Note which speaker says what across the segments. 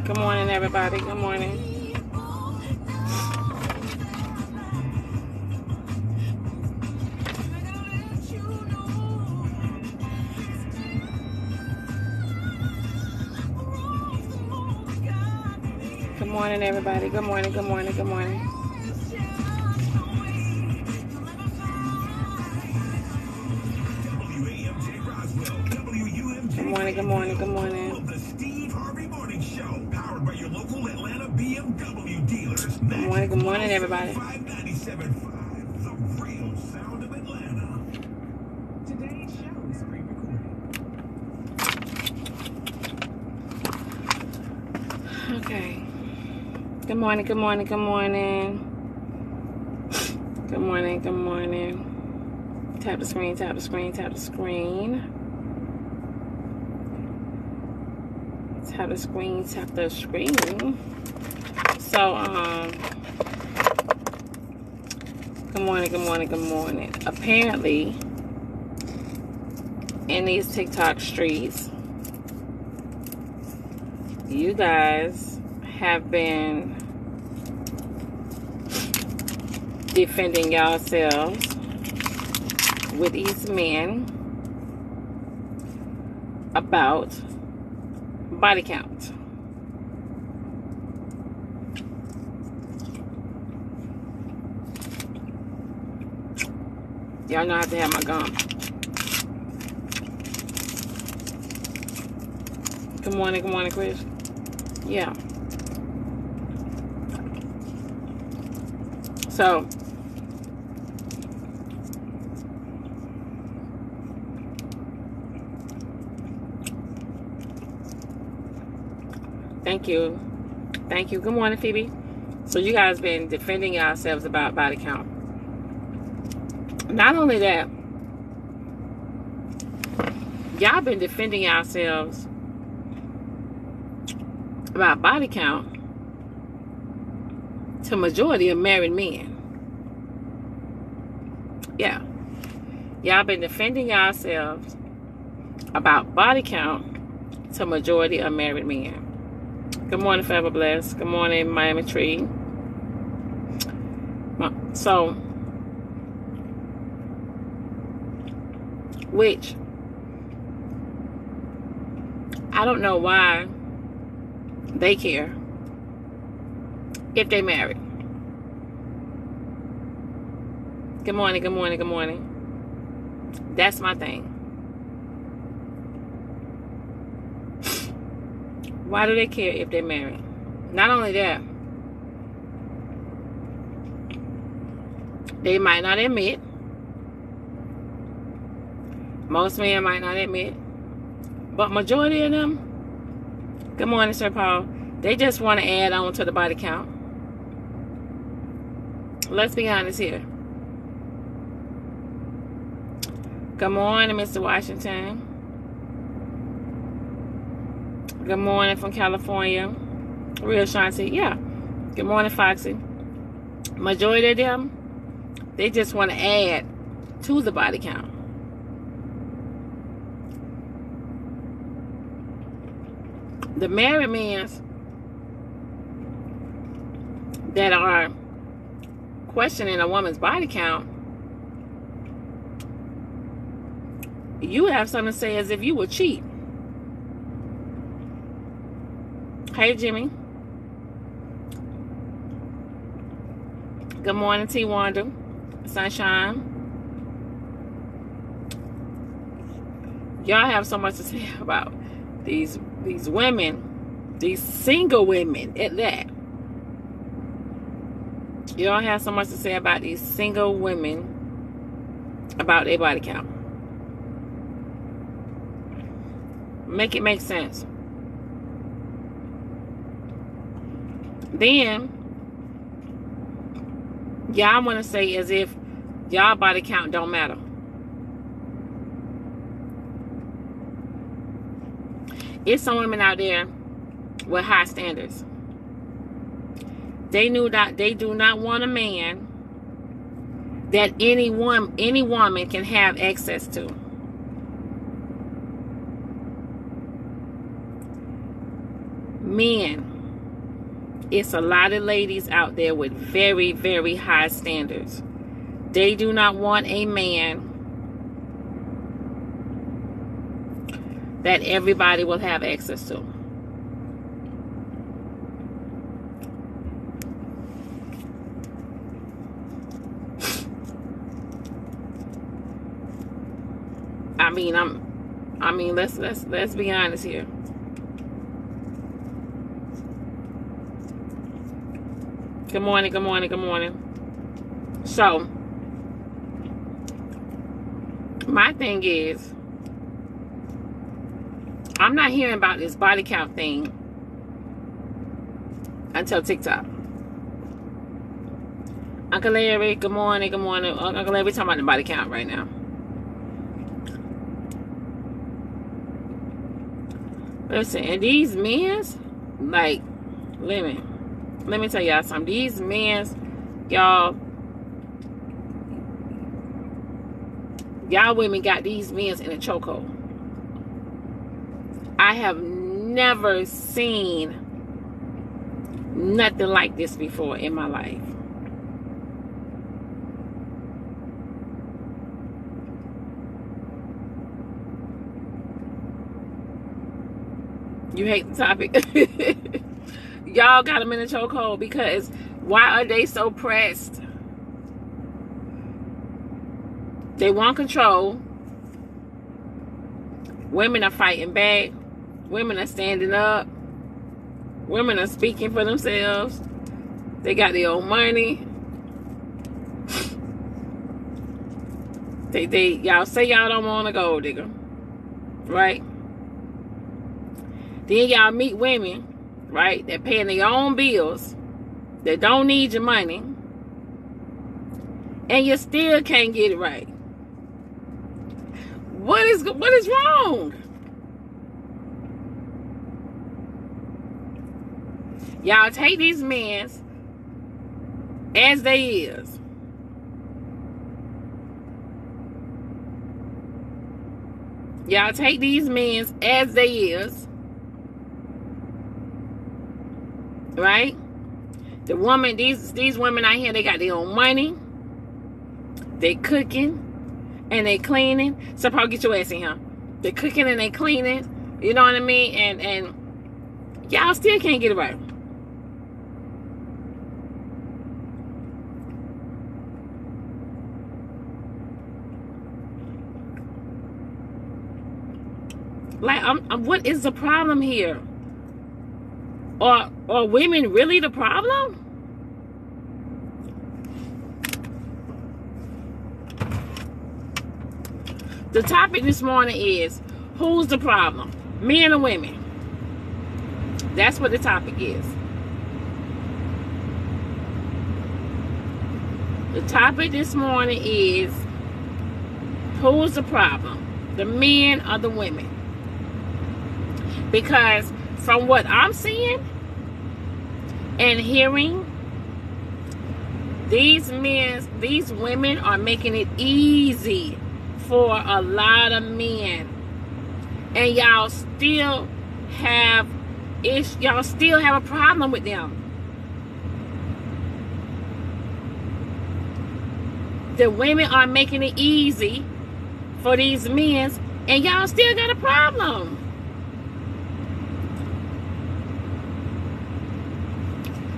Speaker 1: Good morning, everybody. Good morning. Good morning, everybody. Good morning, good morning, good morning. Good morning, good morning, good morning.
Speaker 2: The Steve Harvey Morning Show, powered by your local Atlanta BMW dealers.
Speaker 1: Good morning, everybody.
Speaker 2: 597.5, the real sound of Atlanta. Today's show is pre-recorded.
Speaker 1: Okay. Good morning, good morning, good morning. Good morning, good morning. Tap the screen, tap the screen, tap the screen. Tap the screen, tap the screen. So, good morning, good morning, good morning. Apparently, in these TikTok streets, you guys have been defending yourselves with these men about body count. Y'all know I have to have my gum. Good morning, Chris. Yeah. So, thank you. Thank you. Good morning, Phoebe. So you guys been defending yourselves about body count. Not only that, y'all been defending yourselves about body count to majority of married men. Yeah. Y'all been defending yourselves about body count to majority of married men. Good morning, Forever Blessed. Good morning, Miami Tree. So, which I don't know why they care if they married. Good morning, good morning, good morning. That's my thing. Why do they care if they're married? Not only that, they might not admit. Most men might not admit. But majority of them, good morning, Sir Paul, they just want to add on to the body count. Let's be honest here. Good morning, Mr. Washington. Good morning from California. Real Shanti. Yeah. Good morning, Foxy. Majority of them, they just want to add to the body count. The married men that are questioning a woman's body count, you have something to say as if you would cheat. Hey, Jimmy. Good morning, T. Wanda. Sunshine. Y'all have so much to say about these women, these single women at that. Y'all have so much to say about these single women about their body count. Make it make sense. Then y'all want to say as if y'all body count don't matter. It's some women out there with high standards. They do not want a man that any woman can have access to. Men, it's a lot of ladies out there with very, very high standards. They do not want a man that everybody will have access to. I mean, let's be honest here. Good morning, good morning, good morning. So, my thing is, I'm not hearing about this body count thing until TikTok. Uncle Larry, good morning, good morning. Uncle Larry, we're talking about the body count right now. Listen, and these men's, like, let me tell y'all something. These men's, y'all women got these men's in a chokehold. I have never seen nothing like this before in my life. You hate the topic. Y'all got them in a chokehold because why are they so pressed? They want control. Women are fighting back. Women are standing up. Women are speaking for themselves. They got their own money. Y'all say y'all don't want a gold digger, right? Then y'all meet women, right, that paying their own bills, that don't need your money, and you still can't get it right. What is wrong? Y'all take these men as they is. Y'all take these men as they is. Right? The woman, these women out here, they got their own money. They cooking and they cleaning. So Paul, get your ass in here. They cooking and they cleaning. You know what I mean? And y'all still can't get it right. Like, what is the problem here? Are women really the problem? The topic this morning is, who's the problem? Men or women? That's what the topic is. The topic this morning is, who's the problem? The men or the women? Because from what I'm seeing and hearing, these women are making it easy for a lot of men, and y'all still have a problem with them. The women are making it easy for these men, and y'all still got a problem.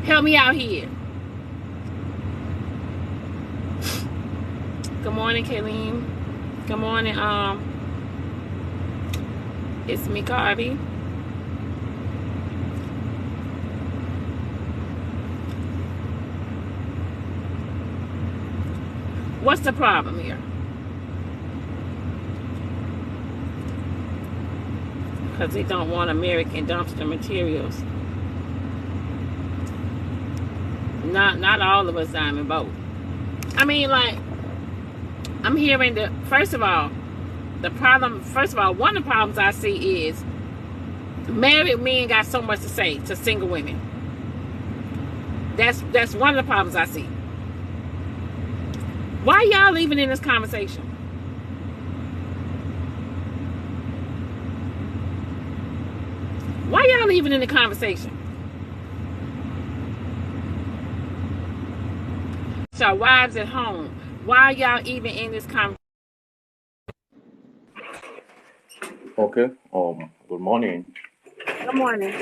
Speaker 1: Help me out here. Good morning, Kayleen. Good morning, it's me, Carby. What's the problem here? Because they don't want American dumpster materials. Not all of us diamond both. I mean, like, I'm hearing the first of all, one of the problems I see is married men got so much to say to single women. That's one of the problems I see. Why y'all even in this conversation? Why y'all even in the conversation? So wives at home, why y'all even in this conversation?
Speaker 3: Okay. Good morning.
Speaker 1: Good morning.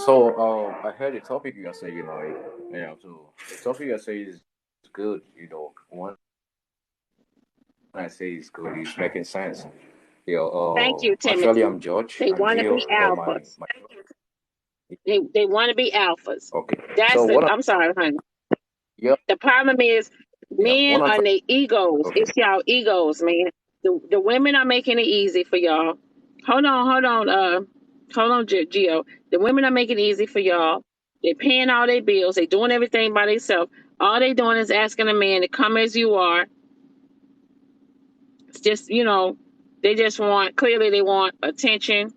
Speaker 3: So, I heard the topic you are saying, so the topic you are saying is good. When I say it's good, it's making sense.
Speaker 1: Thank you,
Speaker 3: Actually,
Speaker 1: Timothy.
Speaker 3: I'm George.
Speaker 1: They
Speaker 3: I'm
Speaker 1: want to
Speaker 3: Gio.
Speaker 1: be alphas. They want to be alphas.
Speaker 3: Okay.
Speaker 1: That's
Speaker 3: So
Speaker 1: the.
Speaker 3: what?
Speaker 1: I'm sorry, honey.
Speaker 3: Yeah,
Speaker 1: The problem is
Speaker 3: yeah.
Speaker 1: men
Speaker 3: What I'm
Speaker 1: are
Speaker 3: trying.
Speaker 1: their egos.
Speaker 3: Okay.
Speaker 1: It's y'all egos, man. The women are making it easy for y'all. Hold on, Gio. The women are making it easy for y'all. They're paying all their bills. They doing everything by themselves. All they doing is asking a man to come as you are. It's just, they just want, clearly they want attention,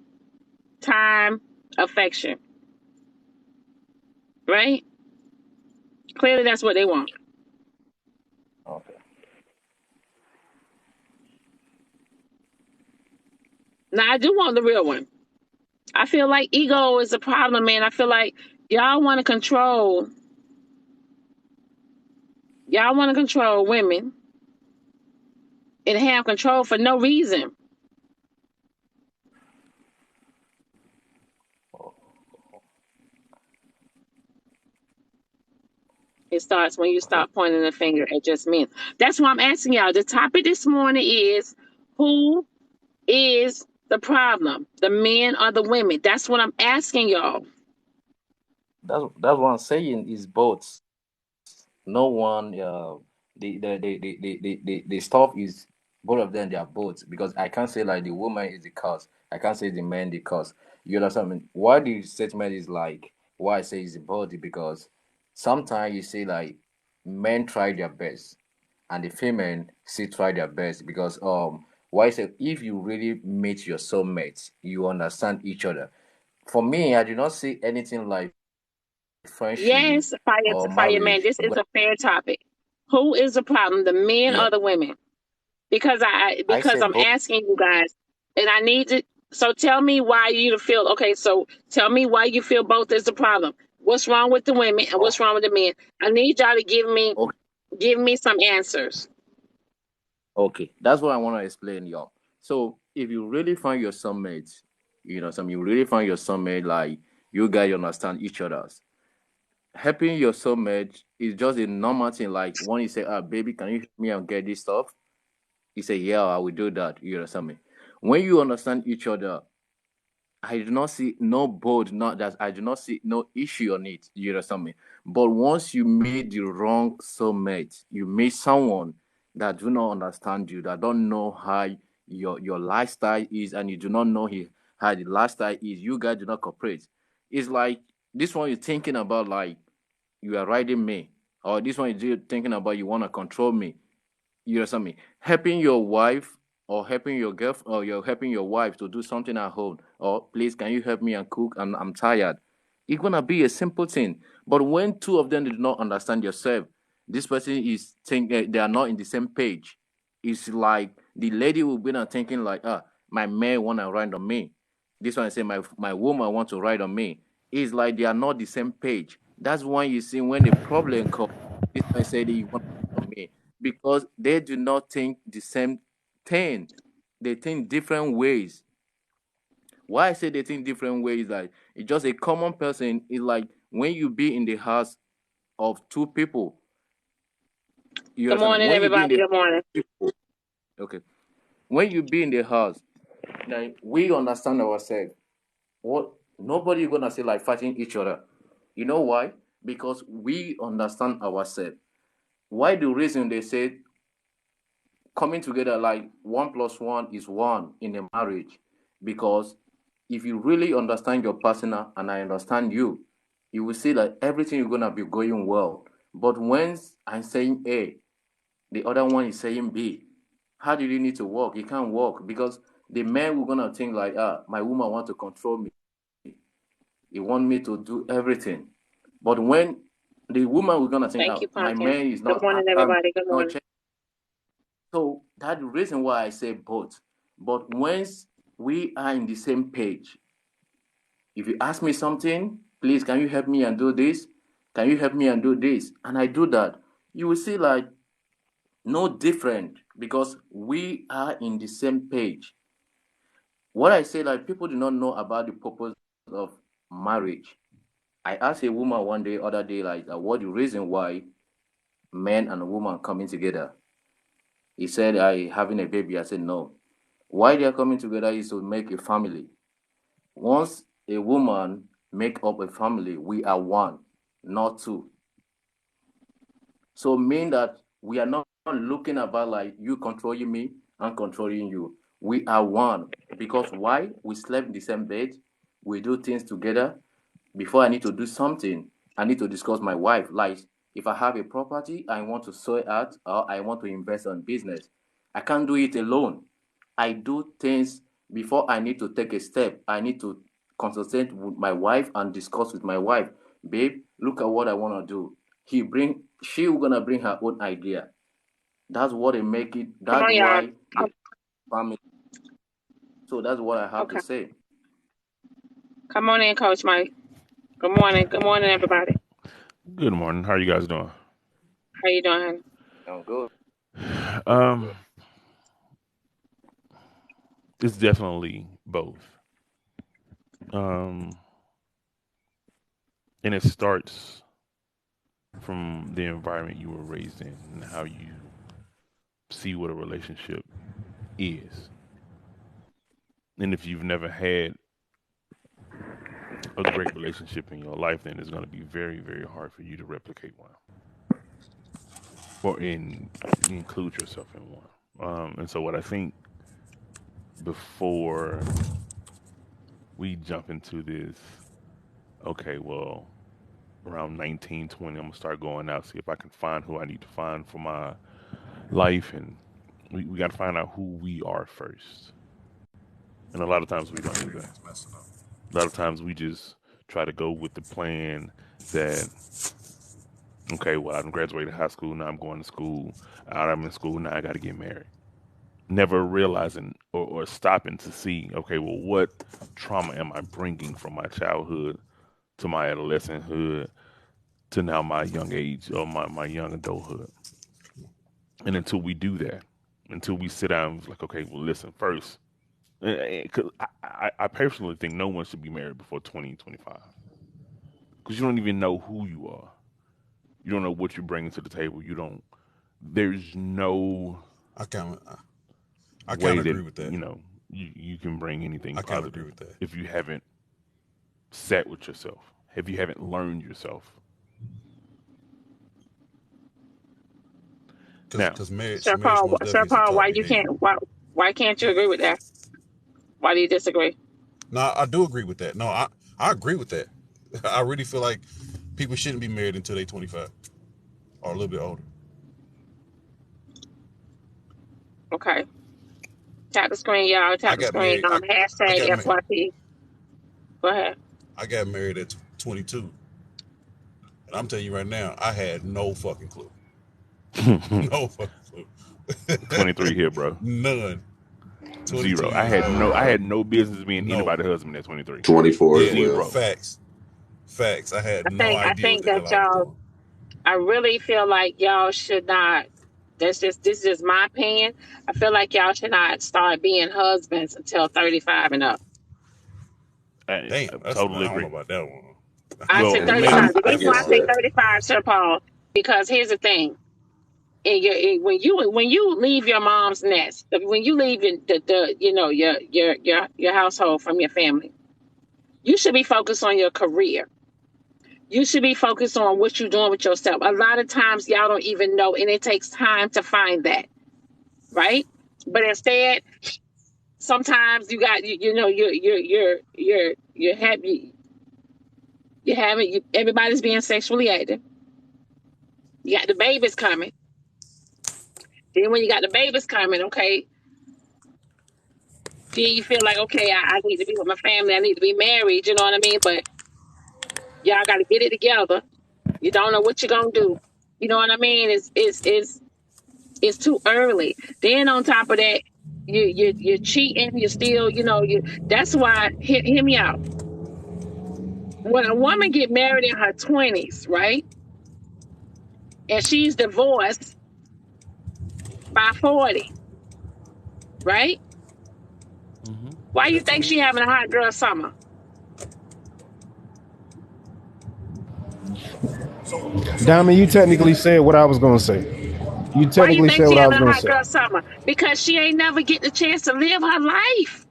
Speaker 1: time, affection, right? Clearly that's what they want.
Speaker 3: Okay.
Speaker 1: Now I do want the real one. I feel like ego is a problem, man. I feel like y'all want to control. Y'all want to control women and have control for no reason. It starts when you
Speaker 3: Okay.
Speaker 1: stop pointing the finger at just men. That's why I'm asking y'all. The topic this morning is who is the problem? The men or the women? That's what I'm asking y'all.
Speaker 3: That's what I'm saying is both. No one the stuff is both of them, they are both, because I can't say like the woman is the cause, I can't say the man the cause. You understand me? Why the statement is like, why I say it's the body, because sometimes you see like men try their best and the female still try their best, because why I say if you really meet your soulmate, you understand each other. For me, I do not see anything like friendship
Speaker 1: Yes,
Speaker 3: or
Speaker 1: fireman.
Speaker 3: marriage.
Speaker 1: This is a fair topic. Who is the problem? The men
Speaker 3: Yeah,
Speaker 1: or the women? Because
Speaker 3: I
Speaker 1: because
Speaker 3: say
Speaker 1: I'm
Speaker 3: both.
Speaker 1: asking you guys, and I need to. So tell me why you feel okay. So tell me why you feel both is the problem. What's wrong with the women and
Speaker 3: Oh,
Speaker 1: what's wrong with the men? I need y'all to
Speaker 3: okay,
Speaker 1: give me some answers.
Speaker 3: okay. That's what I want to explain, y'all. So if you really find your soulmate, you really find your soulmate, like you guys understand each other's. Helping your soulmate is just a normal thing. Like when you say, "Ah, baby, can you help me and get this stuff?" You say, "Yeah, I will do that." You understand me? When you understand each other, I do not see no board, not that I do not see no issue on it. You understand me? But once you meet the wrong soulmate, you meet someone that do not understand you, that don't know how your lifestyle is, and you do not know how the lifestyle is. You guys do not cooperate. It's like this one you're thinking about, like you are riding me, or this one you're thinking about you want to control me. You understand me? Helping your wife, or helping your girl, or you're helping your wife to do something at home, or please can you help me and cook, and I'm tired. It's gonna be a simple thing. But when two of them do not understand yourself, this person is think they are not in the same page. It's like the lady will be not thinking like, my man wanna ride on me. This one say my woman want to ride on me. It's like they are not the same page. That's why you see when the problem comes, this one say they want to ride on me, because they do not think the same thing. They think different ways. Why I say they think different ways, like it's just a common person. Is like when you be in the house of two people, you
Speaker 1: Good
Speaker 3: understand me?
Speaker 1: morning,
Speaker 3: When you be in
Speaker 1: everybody.
Speaker 3: the
Speaker 1: Good morning.
Speaker 3: people, okay. When you be in the house, like we understand ourselves. What nobody gonna say like fighting each other. You know why? Because we understand ourselves. Why the reason they say coming together like 1 plus 1 is 1 in a marriage? Because if you really understand your partner and I understand you, you will see that everything is gonna be going well. But when I'm saying A, the other one is saying B, how do you need to work? You can't work because the man will gonna think like, my woman want to control me. He want me to do everything. But when the woman will gonna think,
Speaker 1: Thank you,
Speaker 3: my
Speaker 1: Pumpkin.
Speaker 3: man is
Speaker 1: Good
Speaker 3: not
Speaker 1: morning,
Speaker 3: after me,
Speaker 1: everybody. Good
Speaker 3: not
Speaker 1: morning.
Speaker 3: check. So that's the reason why I say both. But once we are in the same page, if you ask me something, please, can you help me and do this? Can you help me and do this? And I do that, you will see like no different because we are in the same page. What I say, like people do not know about the purpose of marriage. I asked a woman one day, other day, like, what the reason why men and woman coming together? He said, I having a baby. I said, no. Why they are coming together is to make a family. Once a woman make up a family, we are one, not two. So mean that we are not looking about like you controlling me and controlling you. We are one because why? We slept in the same bed. We do things together. Before I need to do something, I need to discuss my wife. Like if I have a property, I want to sell it out or I want to invest on business. I can't do it alone. I do things before I need to take a step. I need to consult with my wife and discuss with my wife. Babe, look at what I want to do. She gonna bring her own idea. That's what they make it.
Speaker 1: Come
Speaker 3: That's
Speaker 1: on, y'all.
Speaker 3: why the family. So that's what I have to
Speaker 1: Okay.
Speaker 3: say.
Speaker 1: Come on in, Coach Mike. Good morning. Good morning, everybody.
Speaker 4: Good morning. How are you guys doing?
Speaker 1: How you doing?
Speaker 3: I'm good.
Speaker 4: Um, it's definitely both. And it starts from the environment you were raised in and how you see what a relationship is. And if you've never had a great relationship in your life, then it's going to be very, very hard for you to replicate one or include yourself in one. And so, what I think before we jump into this, okay, well, around 19, 20, I'm going to start going out, see if I can find who I need to find for my life. And we got to find out who we are first. And a lot of times we don't do that. A lot of times we just try to go with the plan that, okay, well, I graduated high school, now I'm going to school. I'm in school, now I got to get married. Never realizing or stopping to see, okay, well, what trauma am I bringing from my childhood to my adolescenthood to now my young age or my young adulthood? And until we do that, until we sit down and like, okay, well, listen, first, because I personally think no one should be married before 20, 25. Because you don't even know who you are. You don't know what you're bringing to the table. There's no
Speaker 5: I kind of
Speaker 4: way
Speaker 5: agree
Speaker 4: that,
Speaker 5: with that.
Speaker 4: you can bring anything
Speaker 5: I kind of agree
Speaker 4: positive
Speaker 5: with that.
Speaker 4: if you haven't sat with yourself, if you haven't learned yourself. Now,
Speaker 5: Because marriage
Speaker 1: Sir Paul,
Speaker 5: most definitely is a
Speaker 1: why
Speaker 5: taught
Speaker 1: you
Speaker 5: behavior.
Speaker 1: can't? Why can't you agree with that? Why do you disagree?
Speaker 5: No, I do agree with that. No, I agree with that. I really feel like people shouldn't be married until they're 25 or a little bit older.
Speaker 1: Okay. Tap the screen, y'all.
Speaker 5: I
Speaker 1: Tap the
Speaker 5: got
Speaker 1: screen.
Speaker 5: married. I
Speaker 1: Hashtag
Speaker 5: got married.
Speaker 1: FYP. Go ahead.
Speaker 5: I got married at 22, and I'm telling you right now, I had no fucking clue. No fucking clue.
Speaker 4: 23 here, bro.
Speaker 5: None. 22
Speaker 4: Zero. I
Speaker 5: years old.
Speaker 4: had no business being
Speaker 5: No.
Speaker 4: anybody's husband at 23.
Speaker 6: 24 as
Speaker 5: Yeah,
Speaker 4: Zero.
Speaker 6: well.
Speaker 5: facts. I had
Speaker 1: I
Speaker 5: no
Speaker 1: think
Speaker 5: idea what the
Speaker 1: that
Speaker 5: hell I was
Speaker 1: y'all.
Speaker 5: doing.
Speaker 1: I really feel like y'all should not. This is my opinion. I feel like y'all should not start being husbands until 35 and up.
Speaker 5: Damn,
Speaker 4: I
Speaker 5: I
Speaker 4: totally
Speaker 5: don't know
Speaker 4: agree.
Speaker 5: about that one.
Speaker 1: I
Speaker 4: Well,
Speaker 1: said
Speaker 5: Maybe.
Speaker 1: 35. The
Speaker 6: I
Speaker 1: reason why I
Speaker 6: get
Speaker 1: say
Speaker 6: that.
Speaker 1: 35, Sir Paul, because here's the thing. When you leave your mom's nest, when you leave your household from your family, you should be focused on your career. You should be focused on what you're doing with yourself. A lot of times y'all don't even know, and it takes time to find that, right? But instead, sometimes you got you're happy. Everybody's being sexually active. You got the babies coming. Then when you got the babies coming, okay, then you feel like, okay, I need to be with my family. I need to be married. You know what I mean? But y'all got to get it together. You don't know what you're gonna do. You know what I mean? It's too early. Then on top of that, you're cheating. You're still, That's why. Hear me out. When a woman get married in her 20s, right, and she's divorced by 40, right?
Speaker 4: Hmm.
Speaker 1: Why you
Speaker 5: That's 10
Speaker 1: think she having
Speaker 5: years.
Speaker 1: a hot girl summer?
Speaker 5: So
Speaker 6: Diamond, you
Speaker 5: if you get
Speaker 6: technically
Speaker 5: in,
Speaker 6: said what I was gonna say. You
Speaker 1: Why you
Speaker 6: technically
Speaker 1: think
Speaker 6: said
Speaker 1: she
Speaker 6: what I
Speaker 1: having
Speaker 6: was
Speaker 1: a
Speaker 6: gonna
Speaker 1: hot
Speaker 6: say.
Speaker 1: girl summer? Because she ain't never get the chance to live her life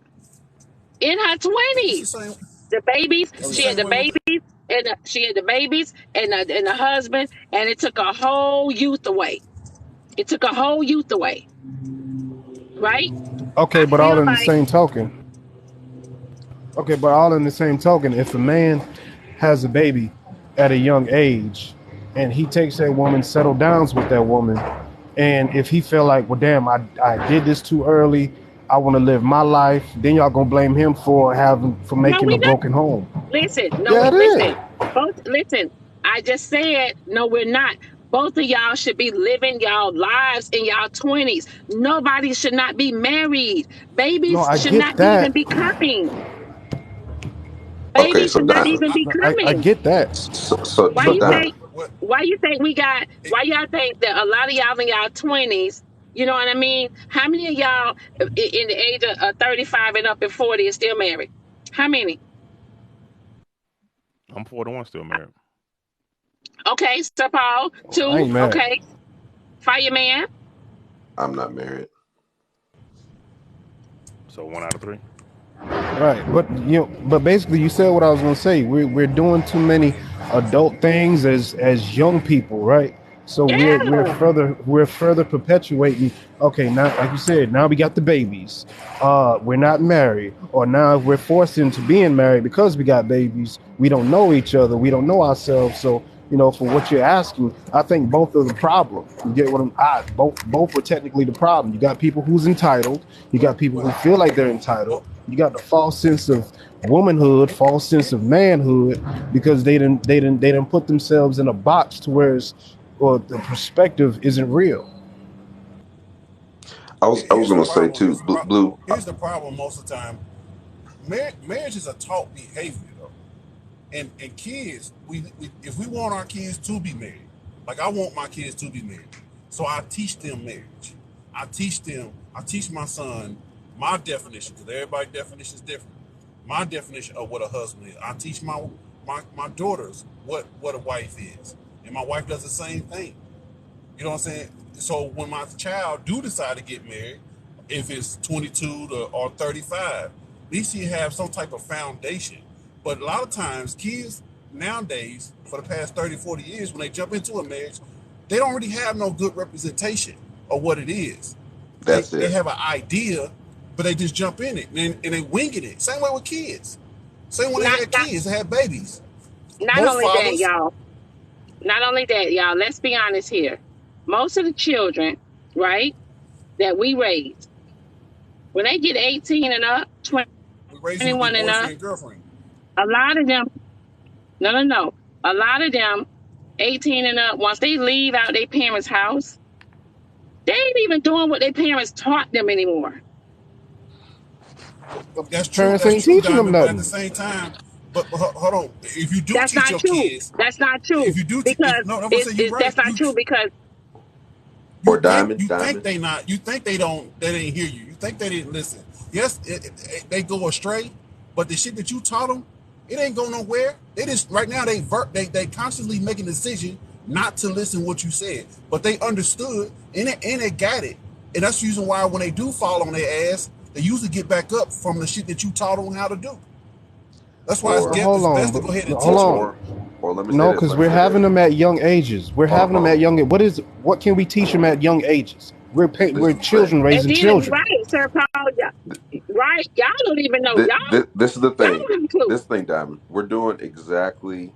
Speaker 1: in her
Speaker 5: it's the
Speaker 1: 20s.
Speaker 5: same.
Speaker 1: The babies,
Speaker 5: It's the
Speaker 1: she had
Speaker 5: same
Speaker 1: the
Speaker 5: way with the.
Speaker 1: babies, she had the babies and the husband, and it took a whole youth away. It took a whole youth away, right?
Speaker 6: Okay,
Speaker 1: I
Speaker 6: but
Speaker 1: feel
Speaker 6: all in the
Speaker 1: like
Speaker 6: same token. Okay, but all in the same token, if a man has a baby at a young age and he takes that woman, settle downs with that woman, and if he feel like, well, damn, I did this too early, I want to live my life, then y'all gonna blame him for
Speaker 1: no,
Speaker 6: making a
Speaker 1: we not.
Speaker 6: broken home.
Speaker 1: Listen, no,
Speaker 6: Yeah,
Speaker 1: we
Speaker 6: it is.
Speaker 1: listen. Both listen. I just said no, we're not. Both of y'all should be living y'all lives in y'all 20s. Nobody should not be married.
Speaker 6: No,
Speaker 1: Babies
Speaker 6: I
Speaker 1: should
Speaker 6: get
Speaker 1: not even
Speaker 6: that.
Speaker 1: be coming.
Speaker 7: Okay,
Speaker 1: Babies
Speaker 7: so
Speaker 1: should not
Speaker 7: Diamond.
Speaker 1: even be
Speaker 6: No, I
Speaker 1: coming.
Speaker 6: get that.
Speaker 1: Why
Speaker 7: So
Speaker 1: you
Speaker 6: But
Speaker 1: think?
Speaker 7: Diamond.
Speaker 5: What?
Speaker 1: Why you think we got?
Speaker 5: It,
Speaker 1: Why y'all think that a lot of y'all in y'all 20s? You know what I mean? How many of y'all in the age of 35 and up and 40 is still married? How many?
Speaker 4: I'm 41, still married.
Speaker 1: Okay, Sir Paul,
Speaker 6: I
Speaker 1: two.
Speaker 6: ain't mad.
Speaker 1: Okay, fireman.
Speaker 7: I'm not married.
Speaker 4: So 1 out of 3.
Speaker 6: Right, but basically, you said what I was gonna say. We're doing too many adult things as young people, right? So we're
Speaker 1: Yeah.
Speaker 6: further perpetuating. Okay, now like you said, now we got the babies. We're not married, or now we're forced into being married because we got babies. We don't know each other. We don't know ourselves. So for what you're asking, I think both are the problem. You get what both are technically the problem. You got people who's entitled. You got people who
Speaker 5: well,
Speaker 6: feel like they're entitled.
Speaker 5: well,
Speaker 6: You got the false sense of womanhood, false sense of manhood, because they didn't put themselves in a box to where or the perspective isn't real.
Speaker 7: I was
Speaker 5: here's the
Speaker 7: gonna say
Speaker 5: problem.
Speaker 7: too, Blue.
Speaker 5: Here's the problem. Most of the time, marriage is a taught behavior, though. And kids, we if we want our kids to be married, like I want my kids to be married, so I teach them marriage. I teach my son my definition, because everybody's definition is different. My definition of what a husband is. I teach my daughters what a wife is, and my wife does the same thing. You know what I'm saying? So when my child do decide to get married, if it's 22 or 35, at least you have some type of foundation. But a lot of times, kids nowadays, for the past 30, 40 years, when they jump into a marriage, they don't really have no good representation of what it is. They
Speaker 7: That's
Speaker 5: they
Speaker 7: it.
Speaker 5: have an idea, but they just jump in it and they winging it. Same way with kids. Same when they
Speaker 1: Not
Speaker 5: had
Speaker 1: not
Speaker 5: kids, they had babies.
Speaker 1: not
Speaker 5: Most
Speaker 1: only that,
Speaker 5: fathers,
Speaker 1: y'all. Not only that, y'all. Let's be honest here. Most of the children, right, that we raise, when they get 18 and up,
Speaker 5: we raise them to be
Speaker 1: 21 and up,
Speaker 5: boyfriend, girlfriend.
Speaker 1: a lot of them, no. A lot of them, 18 and up, once they leave out their parents' house, they ain't even doing what their parents taught them anymore.
Speaker 5: That's true.
Speaker 6: Parents
Speaker 5: That's
Speaker 6: ain't
Speaker 5: true,
Speaker 6: teaching them
Speaker 5: Diamond. But at the
Speaker 6: nothing.
Speaker 5: same time, but hold on. If you do
Speaker 1: That's
Speaker 5: teach
Speaker 1: not
Speaker 5: your
Speaker 1: true.
Speaker 5: kids,
Speaker 1: That's not true.
Speaker 5: if you do, if
Speaker 1: Because
Speaker 5: no, I'm gonna say you're right.
Speaker 1: that's not true because
Speaker 7: Or Diamond.
Speaker 5: You think
Speaker 7: Diamond.
Speaker 5: they not. You think they didn't hear you. You think they didn't listen. Yes, they go astray, but the shit that you taught them, it ain't go nowhere. They just right now they constantly making a decision not to listen what you said, but they understood and they got it, and that's the reason why when they do fall on their ass, they usually get back up from the shit that you taught them how to do. That's why
Speaker 6: But
Speaker 7: Or
Speaker 6: hold
Speaker 5: it's
Speaker 6: on,
Speaker 5: best to
Speaker 6: but
Speaker 5: go ahead and
Speaker 6: hold
Speaker 5: teach
Speaker 7: or
Speaker 5: them.
Speaker 6: on.
Speaker 7: or or let me say
Speaker 6: No,
Speaker 7: this.
Speaker 6: because
Speaker 7: Let me
Speaker 6: we're
Speaker 7: say
Speaker 6: having
Speaker 7: this.
Speaker 6: them at young ages. We're
Speaker 7: Hold on,
Speaker 6: having them
Speaker 7: hold
Speaker 6: at
Speaker 7: on.
Speaker 6: young. What can we teach them at young ages?
Speaker 7: This
Speaker 6: We're
Speaker 7: is the thing.
Speaker 6: children
Speaker 1: and
Speaker 6: raising
Speaker 1: then
Speaker 6: children.
Speaker 1: right, Sir Paul, right? Y'all don't even know.
Speaker 7: This,
Speaker 1: Y'all
Speaker 7: this, this is the
Speaker 1: y'all
Speaker 7: thing.
Speaker 1: don't have a clue.
Speaker 7: This thing, Diamond. We're doing exactly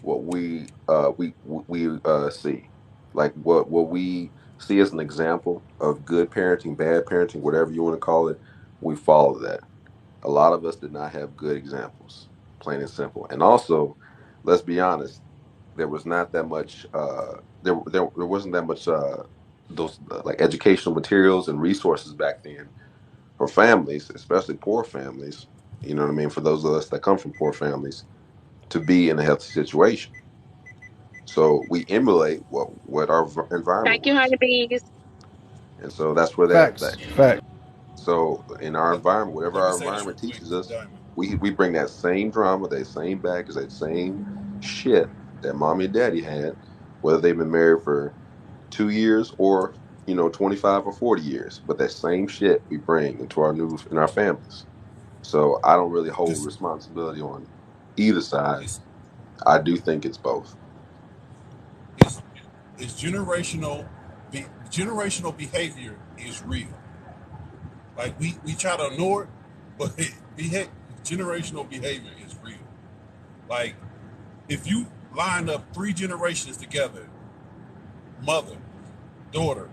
Speaker 7: what we see, like what we see as an example of good parenting, bad parenting, whatever you want to call it. We follow that. A lot of us did not have good examples, plain and simple. And also, let's be honest, there was not that much. There wasn't that much those like educational materials and resources back then for families, especially poor families. You know what I mean? For those of us that come from poor families, to be in a healthy situation. So we emulate what our environment
Speaker 1: Thank you,
Speaker 7: was,
Speaker 1: honeybees.
Speaker 7: and so that's where
Speaker 6: Facts. Facts.
Speaker 7: so in our environment, whatever
Speaker 5: Let me
Speaker 7: our
Speaker 5: say this real
Speaker 7: environment
Speaker 5: quick,
Speaker 7: teaches us,
Speaker 5: Diamond.
Speaker 7: we bring that same drama, that same baggage, that same shit that mommy and daddy had, whether they've been married for 2 years or 25 or 40 years. But that same shit we bring into our families. So I don't really hold
Speaker 5: This
Speaker 7: responsibility on either side.
Speaker 5: is
Speaker 7: I do think it's both.
Speaker 5: is is generational behavior is real. Like we try to ignore it, but generational behavior is real. Like if you line up 3 generations together, mother, daughter,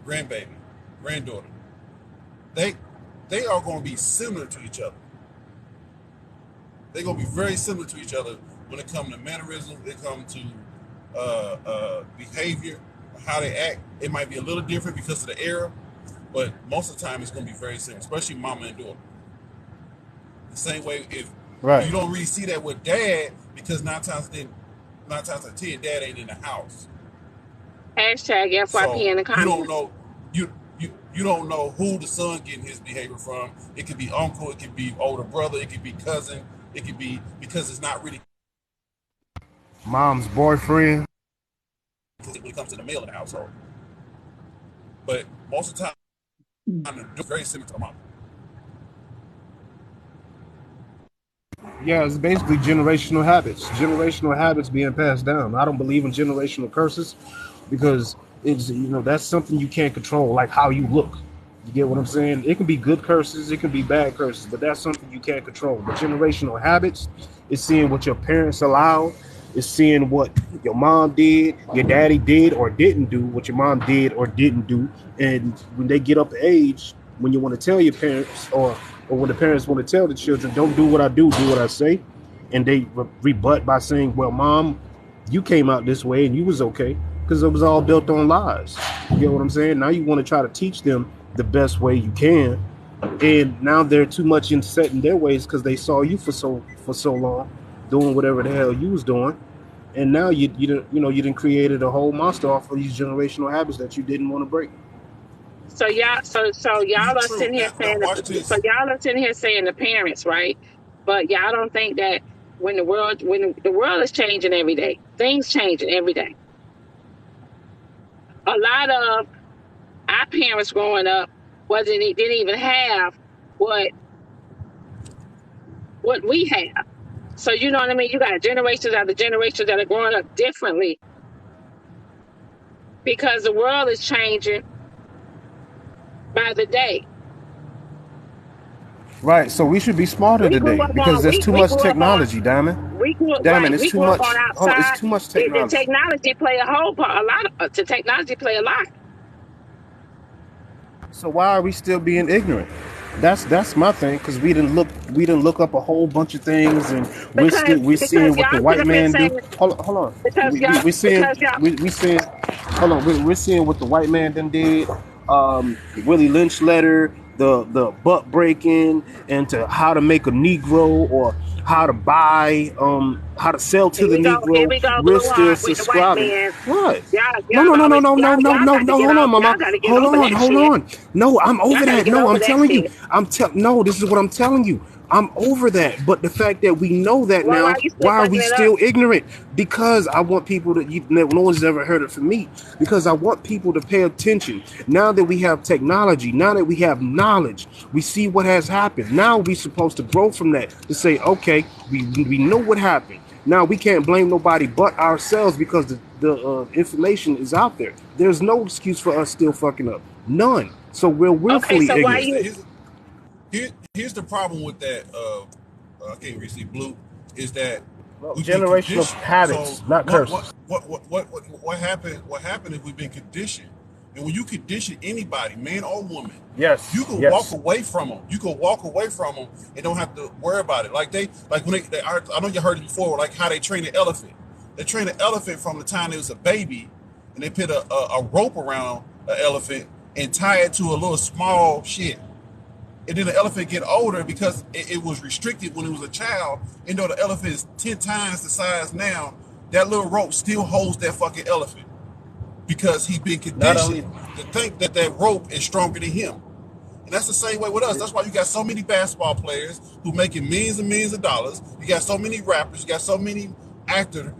Speaker 5: grandbaby, granddaughter, they they are going to be similar to each other. They're going to be very similar to each other when it comes to mannerisms, when it comes to behavior, how they act. It might be a little different because of the era, but most of the time it's going to be very similar, especially mama and daughter. The same way if
Speaker 6: Right.
Speaker 5: you don't really see that with dad because 9 times out of 10, dad ain't in the house.
Speaker 1: Hashtag FYP
Speaker 5: So
Speaker 1: in the
Speaker 5: you don't
Speaker 1: comments.
Speaker 5: know you don't know who the son getting his behavior from. It could be uncle, it could be older brother, it could be cousin, it could be because it's not really
Speaker 6: Mom's boyfriend.
Speaker 5: when it comes to the male in the household. But most of the time, they're very similar to the mom.
Speaker 6: Yeah, it's basically generational habits. Generational habits being passed down. I don't believe in generational curses because it's that's something you can't control, like how you look. You get what I'm saying? It can be good curses, it can be bad curses, but that's something you can't control. But generational habits is seeing what your parents allow, is seeing what your mom did, your daddy did or didn't do, what your mom did or didn't do. And when they get up to age, when you want to tell your parents or when the parents want to tell the children, don't do what I do what I say, and they rebut by saying, well, mom, you came out this way and you was okay, because it was all built on lies. You get what I'm saying? Now you want to try to teach them the best way you can, and now they're too much in set in their ways because they saw you for so long doing whatever the hell you was doing, and now you didn't created a whole monster off of these generational habits that you didn't want to break.
Speaker 1: So y'all are
Speaker 5: True.
Speaker 1: sitting here
Speaker 5: Now
Speaker 1: saying
Speaker 5: watch this.
Speaker 1: the parents, right? But y'all don't think that when the world is changing every day, things changing every day. A lot of our parents growing up didn't even have what we have. So you know what I mean? You got generations after generations that are growing up differently because the world is changing by the day.
Speaker 6: Right. So we should be smarter
Speaker 1: We grew
Speaker 6: today
Speaker 1: up
Speaker 6: because
Speaker 1: on
Speaker 6: there's
Speaker 1: we,
Speaker 6: too
Speaker 1: we
Speaker 6: much
Speaker 1: grew up on
Speaker 6: technology, Diamond.
Speaker 1: we grew up
Speaker 6: Diamond,
Speaker 1: right.
Speaker 6: it's
Speaker 1: We
Speaker 6: too
Speaker 1: grew up
Speaker 6: much.
Speaker 1: on
Speaker 6: Hold on, it's
Speaker 1: outside.
Speaker 6: too much
Speaker 1: The
Speaker 6: technology.
Speaker 1: technology play a whole part. The technology play a lot.
Speaker 6: So why are we still being ignorant? That's my thing, because we didn't look up a whole bunch of things, and we're
Speaker 1: Because
Speaker 6: seeing what the
Speaker 1: y'all
Speaker 6: white
Speaker 1: could have been
Speaker 6: man do.
Speaker 1: saying
Speaker 6: Hold on.
Speaker 1: because
Speaker 6: We're seeing
Speaker 1: because y'all
Speaker 6: we seeing hold on. We're seeing what the white man done did. Willie Lynch letter, the butt breaking, and to how to make a Negro or how to buy how to sell to the
Speaker 1: here
Speaker 6: Negro.
Speaker 1: we go
Speaker 6: We're
Speaker 1: blue
Speaker 6: still
Speaker 1: heart with the white
Speaker 6: subscribing.
Speaker 1: man.
Speaker 6: What? No,
Speaker 1: Y'all
Speaker 6: no, no, no,
Speaker 1: always
Speaker 6: no, no, no,
Speaker 1: y'all
Speaker 6: no,
Speaker 1: got to
Speaker 6: no.
Speaker 1: get
Speaker 6: Hold on,
Speaker 1: y'all
Speaker 6: mama.
Speaker 1: got to get
Speaker 6: Hold
Speaker 1: over
Speaker 6: on,
Speaker 1: that
Speaker 6: hold
Speaker 1: shit.
Speaker 6: on. No, I'm
Speaker 1: Y'all
Speaker 6: over
Speaker 1: got to
Speaker 6: that.
Speaker 1: get
Speaker 6: No,
Speaker 1: over
Speaker 6: I'm
Speaker 1: that
Speaker 6: telling you.
Speaker 1: shit.
Speaker 6: No, this is what I'm telling you. I'm over that. But the fact that we know that
Speaker 1: Well, why
Speaker 6: now,
Speaker 1: you still
Speaker 6: why are we
Speaker 1: fucking it up?
Speaker 6: still ignorant? Because I want people no one's ever heard it from me. Because I want people to pay attention. Now that we have technology, now that we have knowledge, we see what has happened. Now we're supposed to grow from that to say, okay, we know what happened. Now we can't blame nobody but ourselves because the information is out there. There's no excuse for us still fucking up. None. So we're
Speaker 1: Okay,
Speaker 6: willfully
Speaker 1: so why
Speaker 6: ignorant.
Speaker 1: you?
Speaker 5: Here's the problem with that. I can't really see blue. Is that We've been
Speaker 6: Generational
Speaker 5: conditioned.
Speaker 6: habits,
Speaker 5: So
Speaker 6: not curses.
Speaker 5: what happened? What happened is we've been conditioned. And when you condition anybody, man or woman,
Speaker 6: Yes,
Speaker 5: you can walk
Speaker 6: yes.
Speaker 5: away from them. You can walk away from them and don't have to worry about it. Like when I know you heard it before, like how they train an elephant. They train an elephant from the time it was a baby, and they put a rope around an elephant and tie it to a little small shit. And then the elephant get older because it was restricted when it was a child. And though the elephant is 10 times the size now, that little rope still holds that fucking elephant because he's been
Speaker 6: Not only
Speaker 5: conditioned to think that that rope is stronger than him. And that's the same way with us. That's why you got so many basketball players who making millions and millions of dollars. You got so many rappers. You got so many actors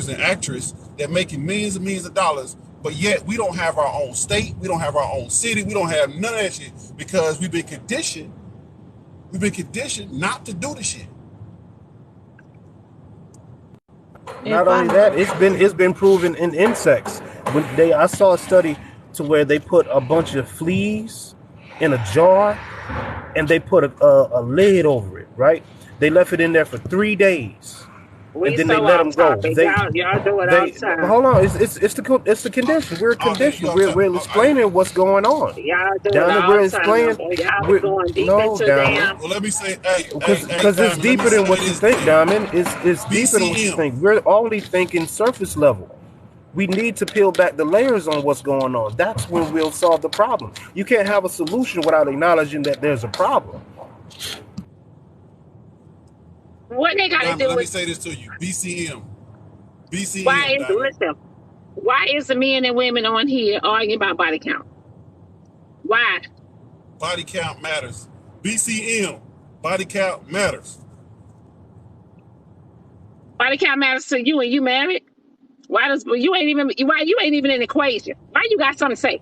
Speaker 5: and actresses that making millions and millions of dollars. But yet we don't have our own state. We don't have our own city. We don't have none of that shit because we've been conditioned. We've been conditioned not to do the shit.
Speaker 6: Not only that, it's been proven in insects. I saw a study to where they put a bunch of fleas in a jar and they put a lid over it, right? They left it in there for 3 days.
Speaker 1: We
Speaker 6: And then they
Speaker 1: so
Speaker 6: let them
Speaker 1: off
Speaker 6: go.
Speaker 1: topic. Y'all do it all the time.
Speaker 6: Hold on, it's the condition. We're conditioned. We're explaining what's going on.
Speaker 1: Y'all do it
Speaker 6: Diamond,
Speaker 1: all
Speaker 6: we're
Speaker 1: the time.
Speaker 6: explaining.
Speaker 1: Boy. Y'all be going deep into
Speaker 6: Diamond.
Speaker 1: damn.
Speaker 5: Well, let me say, hey,
Speaker 6: Because it's
Speaker 5: Diamond,
Speaker 6: deeper
Speaker 5: let me
Speaker 6: than what
Speaker 5: say
Speaker 6: you
Speaker 5: this
Speaker 6: think,
Speaker 5: to you.
Speaker 6: Diamond. It's deeper than what you
Speaker 5: BCM.
Speaker 6: think. We're only thinking surface level. We need to peel back the layers on what's going on. That's when we'll solve the problem. You can't have a solution without acknowledging that there's a problem.
Speaker 1: What they got to
Speaker 5: Diamond,
Speaker 1: do
Speaker 5: let me
Speaker 1: with
Speaker 5: say this to you. BCM.
Speaker 1: why
Speaker 5: BCM,
Speaker 1: is
Speaker 5: Diamond.
Speaker 1: listen? Why is the men and women on here arguing about body count? Why?
Speaker 5: Body count matters. BCM. Body count matters.
Speaker 1: Body count matters to you and you married? Why you ain't even in the equation? Why you got something to say?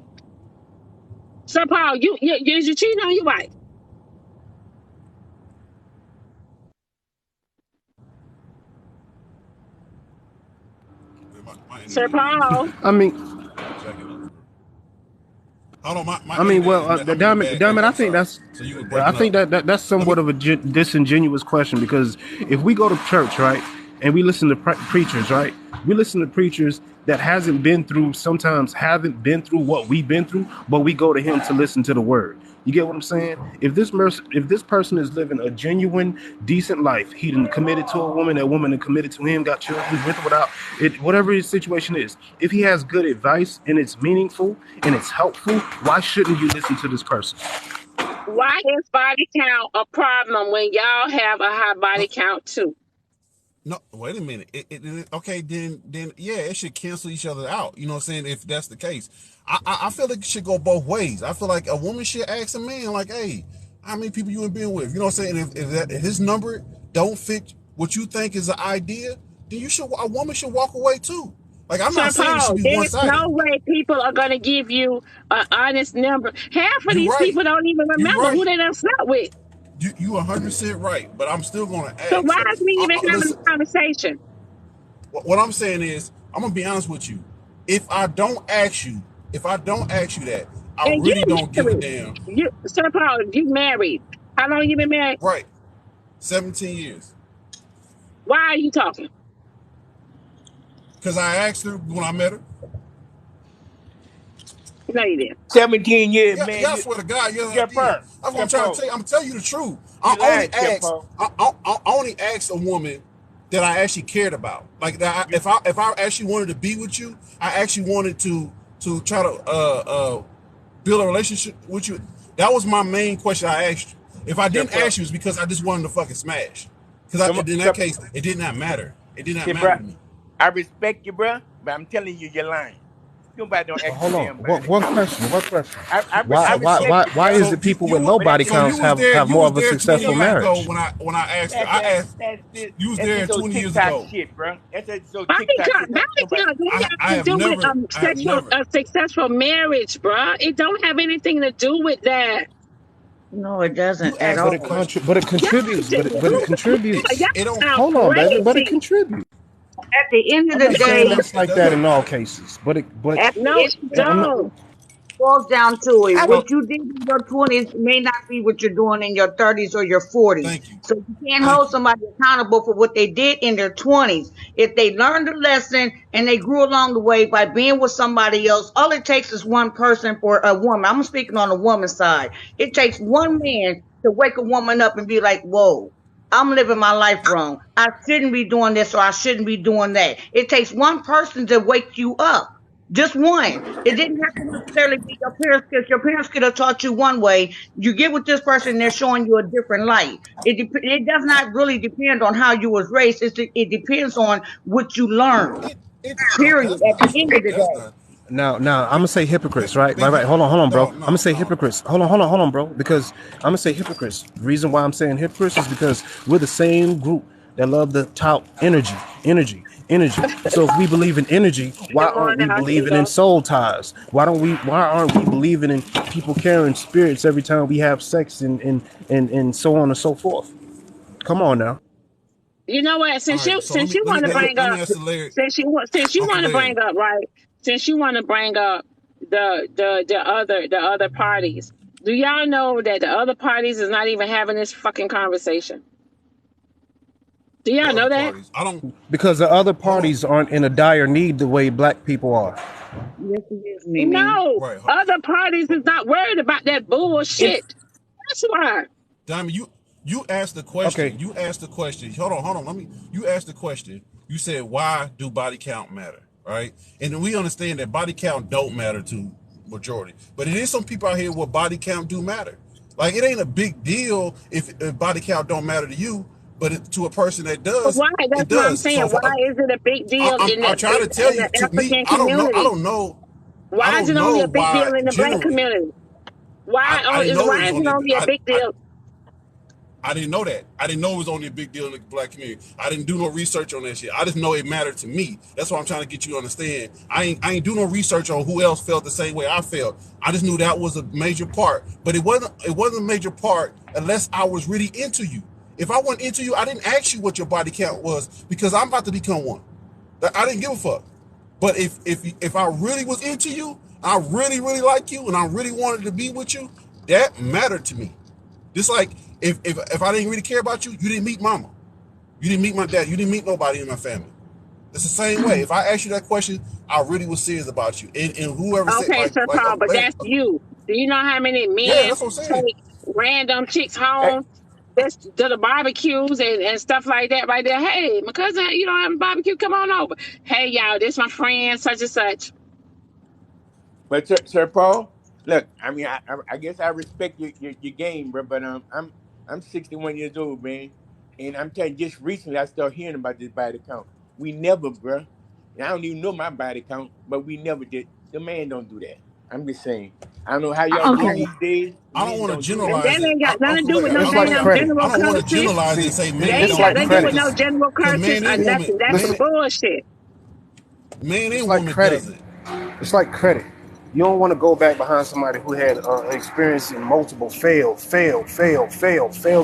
Speaker 1: Sir Paul, you cheating on your wife?
Speaker 5: My
Speaker 1: Sir
Speaker 5: internet is
Speaker 1: Paul,
Speaker 6: I mean,
Speaker 5: jacking up. Hold on, my
Speaker 6: I mean,
Speaker 5: internet
Speaker 6: well,
Speaker 5: is, I'm in a
Speaker 6: Diamond,
Speaker 5: bad
Speaker 6: I
Speaker 5: area.
Speaker 6: think that's,
Speaker 5: So you was
Speaker 6: well, I
Speaker 5: breaking
Speaker 6: think
Speaker 5: up.
Speaker 6: that's
Speaker 5: Let
Speaker 6: somewhat
Speaker 5: me,
Speaker 6: of a disingenuous question, because if we go to church, right, and we listen to preachers, right, we listen to preachers that sometimes haven't been through what we've been through, but we go to him to listen to the word. You get what I'm saying? If this person is living a genuine, decent life, he done committed to a woman, that woman done committed to him, got children with or without it, whatever his situation is. If he has good advice and it's meaningful and it's helpful, why shouldn't you listen to this person?
Speaker 1: why is body count a problem when y'all have a high body count too?
Speaker 5: no, wait a minute. Okay, then, yeah, it should cancel each other out. You know what I'm saying? If that's the case, I feel like it should go both ways. I feel like a woman should ask a man, like, hey, how many people you have been with? You know what I'm saying? If his number don't fit what you think is an idea, then a woman should walk away too. Like, I'm
Speaker 1: Sir
Speaker 5: not saying it should
Speaker 1: Paul,
Speaker 5: be one
Speaker 1: there's
Speaker 5: sided.
Speaker 1: no way people are going to give you an honest number. Half of
Speaker 5: You
Speaker 1: these
Speaker 5: right.
Speaker 1: people don't even
Speaker 5: You
Speaker 1: remember who
Speaker 5: right.
Speaker 1: they done slept with.
Speaker 5: You 100% right. But I'm still gonna
Speaker 1: So
Speaker 5: ask.
Speaker 1: why
Speaker 5: So
Speaker 1: is me even having
Speaker 5: listen.
Speaker 1: a conversation?
Speaker 5: What I'm saying is, I'm gonna be honest with you. If I don't ask you that, I
Speaker 1: And
Speaker 5: really
Speaker 1: you
Speaker 5: don't give a
Speaker 1: married.
Speaker 5: damn.
Speaker 1: Sir Paul, you married. How long you been married?
Speaker 5: Right. 17 years.
Speaker 1: Why are you talking?
Speaker 5: Because I asked her when I met her.
Speaker 1: No, you didn't.
Speaker 8: 17 years,
Speaker 5: Yeah,
Speaker 8: man.
Speaker 5: I swear to God, yes, I did.
Speaker 8: Jumper.
Speaker 5: That's what I'm trying to tell you. I'm telling you the truth. I
Speaker 8: You
Speaker 5: only
Speaker 8: lied,
Speaker 5: asked.
Speaker 8: Jumper.
Speaker 5: I only asked a woman that I actually cared about. Like that. If I actually wanted to be with you, I actually wanted to try to build a relationship with you. That was my main question I asked you. If I didn't
Speaker 8: Jumper.
Speaker 5: ask you, it's because I just wanted to fucking smash. Because in that case, it did not matter. It did not
Speaker 8: See,
Speaker 5: matter
Speaker 8: bruh,
Speaker 5: to me.
Speaker 8: I respect you, bruh, but I'm telling you, you're lying. Nobody don't ask
Speaker 6: Hold
Speaker 8: you
Speaker 6: on.
Speaker 8: damn body
Speaker 6: One
Speaker 8: count.
Speaker 6: question.
Speaker 8: I
Speaker 6: Why
Speaker 8: respect you,
Speaker 6: why
Speaker 8: bruh.
Speaker 6: is it people with low
Speaker 8: But
Speaker 6: body
Speaker 8: that's
Speaker 5: So
Speaker 6: counts
Speaker 5: you was there.
Speaker 6: have
Speaker 5: You
Speaker 6: more
Speaker 5: was
Speaker 6: of a
Speaker 5: there 20
Speaker 6: successful
Speaker 5: years ago
Speaker 6: marriage?
Speaker 5: when I asked her. I asked. You was
Speaker 8: That's
Speaker 5: there
Speaker 8: just old
Speaker 5: 20 years
Speaker 8: TikTok
Speaker 5: ago.
Speaker 8: shit, bruh. That's just old
Speaker 1: Body
Speaker 8: TikTok
Speaker 1: count,
Speaker 8: shit.
Speaker 1: body
Speaker 8: Nobody.
Speaker 1: count don't
Speaker 5: I
Speaker 1: have
Speaker 5: have
Speaker 1: to do with
Speaker 5: never.
Speaker 1: a successful marriage, bruh. It don't have anything to do with that.
Speaker 9: No, it
Speaker 5: You
Speaker 9: doesn't at
Speaker 5: asked her
Speaker 6: But
Speaker 5: the
Speaker 6: it
Speaker 9: all.
Speaker 5: question.
Speaker 6: contributes. But it contributes.
Speaker 5: It
Speaker 1: Y'all
Speaker 5: don't.
Speaker 1: sound
Speaker 6: Hold on, baby. But it
Speaker 1: crazy.
Speaker 6: contributes.
Speaker 9: At the end of
Speaker 6: I'm
Speaker 9: the
Speaker 6: not saying
Speaker 9: day,
Speaker 6: that's
Speaker 5: It
Speaker 6: like that in
Speaker 5: doesn't.
Speaker 6: all cases. But
Speaker 9: at the
Speaker 1: No,
Speaker 9: end
Speaker 1: it
Speaker 9: of the
Speaker 6: I'm not.
Speaker 1: don't.
Speaker 9: boils down to it.
Speaker 8: I
Speaker 9: What
Speaker 8: mean,
Speaker 5: So
Speaker 9: you did in your 20s may not be what you're doing in your 30s or your 40s.
Speaker 5: thank you,
Speaker 9: So you can't
Speaker 5: thank
Speaker 9: hold
Speaker 5: you.
Speaker 9: somebody accountable for what they did in their 20s. If they learned a lesson and they grew along the way by being with somebody else, all it takes is one person for a woman. I'm speaking on the woman's side. It takes one man to wake a woman up and be like, whoa. I'm living my life wrong. I shouldn't be doing this or I shouldn't be doing that. It takes one person to wake you up. Just one. It didn't have to necessarily be your parents because your parents could have taught you one way. You get with this person, they're showing you a different light. It does not really depend on how you was raised. It depends on what you learned.
Speaker 5: It
Speaker 9: Period.
Speaker 5: does
Speaker 9: At the
Speaker 5: not.
Speaker 9: end of
Speaker 5: It
Speaker 9: the
Speaker 5: does
Speaker 9: day.
Speaker 5: not.
Speaker 6: Now, I'm gonna say
Speaker 5: Big,
Speaker 6: hypocrites, right?
Speaker 5: big
Speaker 6: Right. Hold on, bro.
Speaker 5: no,
Speaker 6: I'm
Speaker 5: no,
Speaker 6: gonna say
Speaker 5: no.
Speaker 6: hypocrites. Hold on, bro. Because I'm gonna say hypocrites. The reason why I'm saying hypocrites is because we're the same group that love to tout energy. So if we believe in energy, why
Speaker 1: Come
Speaker 6: aren't
Speaker 1: on
Speaker 6: we
Speaker 1: now,
Speaker 6: believing in
Speaker 1: Diego.
Speaker 6: soul ties? Why aren't we believing in people carrying spirits every time we have sex and so on and so forth? Come on now.
Speaker 1: You know what?
Speaker 5: All
Speaker 1: Since
Speaker 5: right.
Speaker 1: you
Speaker 5: So let
Speaker 1: since
Speaker 5: me
Speaker 1: you
Speaker 5: let me
Speaker 1: want to
Speaker 5: let me
Speaker 1: bring
Speaker 5: let me
Speaker 1: up
Speaker 5: ask the Larry,
Speaker 1: since you
Speaker 5: Uncle
Speaker 1: want to
Speaker 5: Larry.
Speaker 1: bring up right, since you want to bring up the other parties, do y'all know that the other parties is not even having this fucking conversation? Do y'all
Speaker 5: What other
Speaker 1: know that?
Speaker 5: parties? I don't.
Speaker 6: Because the other
Speaker 5: Hold on.
Speaker 6: parties aren't in a dire need the way black people are.
Speaker 9: Yes, it is, Mimi.
Speaker 1: No,
Speaker 5: Right.
Speaker 1: other parties is not worried about that
Speaker 8: if
Speaker 1: bullshit. That's why.
Speaker 5: Diamond, you asked the question.
Speaker 6: Okay,
Speaker 5: You asked the question. Hold on. Let me. You asked the question. You said, why do body count matter? Right. And then we understand that body count don't matter to majority, but it is some people out here where body count do matter. Like it ain't a big deal if body count don't matter to you, but to a person that
Speaker 1: But
Speaker 5: does,
Speaker 1: why?
Speaker 5: it
Speaker 1: That's what I'm
Speaker 5: does.
Speaker 1: saying.
Speaker 5: So
Speaker 1: Why is it a big deal
Speaker 5: I'm trying to tell
Speaker 1: in
Speaker 5: you.
Speaker 1: the
Speaker 5: To me,
Speaker 1: African
Speaker 5: I don't know.
Speaker 1: community?
Speaker 5: I
Speaker 1: Why is
Speaker 5: don't
Speaker 1: it only
Speaker 5: know
Speaker 1: a big deal
Speaker 5: why
Speaker 1: in the black
Speaker 5: generally.
Speaker 1: community? Why
Speaker 5: I didn't know it
Speaker 1: why
Speaker 5: was
Speaker 1: is it
Speaker 5: only.
Speaker 1: only a big deal?
Speaker 5: I didn't know that. I didn't know it was only a big deal in the black community. I didn't do no research on that shit. I just know it mattered to me. That's what I'm trying to get you to understand. I ain't do no research on who else felt the same way I felt. I just knew that was a major part. But it wasn't a major part unless I was really into you. If I wasn't into you, I didn't ask you what your body count was because I'm about to become one. I didn't give a fuck. But if I really was into you, I really really like you, and I really wanted to be with you, that mattered to me. Just like if I didn't really care about you, you didn't meet mama. You didn't meet my dad. You didn't meet nobody in my family. It's the same way. If I asked you that question, I really was serious about you. And whoever said
Speaker 1: Okay, Sir
Speaker 5: like
Speaker 1: Paul,
Speaker 5: Uncle
Speaker 1: but
Speaker 5: Larry,
Speaker 1: that's you. Do you know how many
Speaker 5: yeah,
Speaker 1: men
Speaker 5: that's what I'm saying.
Speaker 1: take random chicks
Speaker 8: eh,
Speaker 1: home that's to the barbecues and stuff like that right there? Hey, my cousin, you don't have a barbecue? Come on over. Hey, y'all, this my friend, such and such.
Speaker 8: but Sir Paul, look, I mean, I guess I respect your game, bro. But I'm 61 years old, man, and I'm telling you, just recently I started hearing about this body count. We never, bro. And I don't even know my body count, but we never did. The man don't do that. I'm just saying. I don't know how
Speaker 5: I,
Speaker 8: y'all
Speaker 5: I
Speaker 8: do
Speaker 9: Okay.
Speaker 8: it
Speaker 5: don't
Speaker 8: these days.
Speaker 5: I don't
Speaker 8: Men
Speaker 5: want to
Speaker 8: don't do
Speaker 1: And
Speaker 8: that.
Speaker 5: generalize
Speaker 1: that
Speaker 5: it.
Speaker 1: ain't got nothing to do with no
Speaker 6: it's
Speaker 5: Uncle
Speaker 6: like
Speaker 5: Larry,
Speaker 1: damn
Speaker 6: credit.
Speaker 5: I
Speaker 1: general
Speaker 5: don't want to
Speaker 1: curses.
Speaker 5: generalize it and
Speaker 6: See,
Speaker 5: say
Speaker 1: They
Speaker 5: men
Speaker 1: ain't
Speaker 6: it's
Speaker 5: don't
Speaker 1: got
Speaker 6: like
Speaker 5: do
Speaker 1: nothing to do
Speaker 5: it
Speaker 1: with
Speaker 6: credit.
Speaker 1: no
Speaker 5: because
Speaker 1: general curses
Speaker 5: man
Speaker 1: or
Speaker 5: and woman
Speaker 1: nothing. That's some
Speaker 6: Listen,
Speaker 5: man
Speaker 1: bullshit.
Speaker 5: man
Speaker 6: it's
Speaker 5: and
Speaker 6: like
Speaker 5: woman
Speaker 6: credit.
Speaker 5: does it.
Speaker 6: It's like credit. You don't want to go back behind somebody who had experience in multiple failed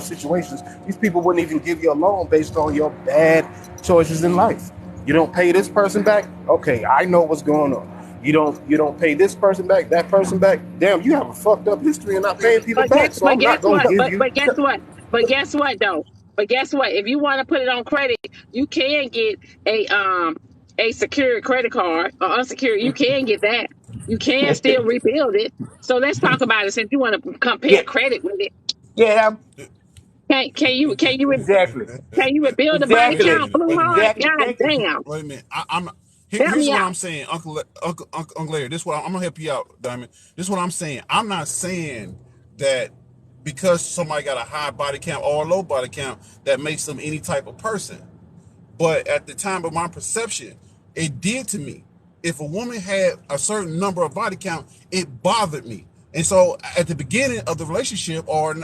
Speaker 6: situations. These people wouldn't even give you a loan based on your bad choices in life. You don't pay this person back. Okay, I know what's going on. You don't pay this person back, that person back. Damn, you have a fucked up history of not paying people back. So
Speaker 1: But
Speaker 6: I'm
Speaker 1: guess
Speaker 6: not gonna
Speaker 1: what?
Speaker 6: give you.
Speaker 1: But guess what though? But guess what? If you want to put it on credit, you can get a secured credit card or unsecured. You can get that. You can still rebuild it. So let's talk about it since you want to compare
Speaker 8: Yeah,
Speaker 1: credit with it.
Speaker 8: yeah, exactly,
Speaker 1: Can you rebuild a body
Speaker 5: Wait a
Speaker 8: exactly,
Speaker 1: count,
Speaker 5: minute.
Speaker 1: blue
Speaker 5: Wait a minute.
Speaker 1: heart?
Speaker 8: exactly.
Speaker 1: God
Speaker 8: Thank you.
Speaker 1: damn.
Speaker 5: Wait a minute.
Speaker 1: Help
Speaker 5: Here's
Speaker 1: me
Speaker 5: what
Speaker 1: out.
Speaker 5: I'm saying, Uncle Larry. This is what I'm gonna help you out, Diamond. This is what I'm saying. I'm not saying that because somebody got a high body count or a low body count that makes them any type of person. But at the time of my perception, it did to me. If a woman had a certain number of body count, it bothered me. And so at the beginning of the relationship or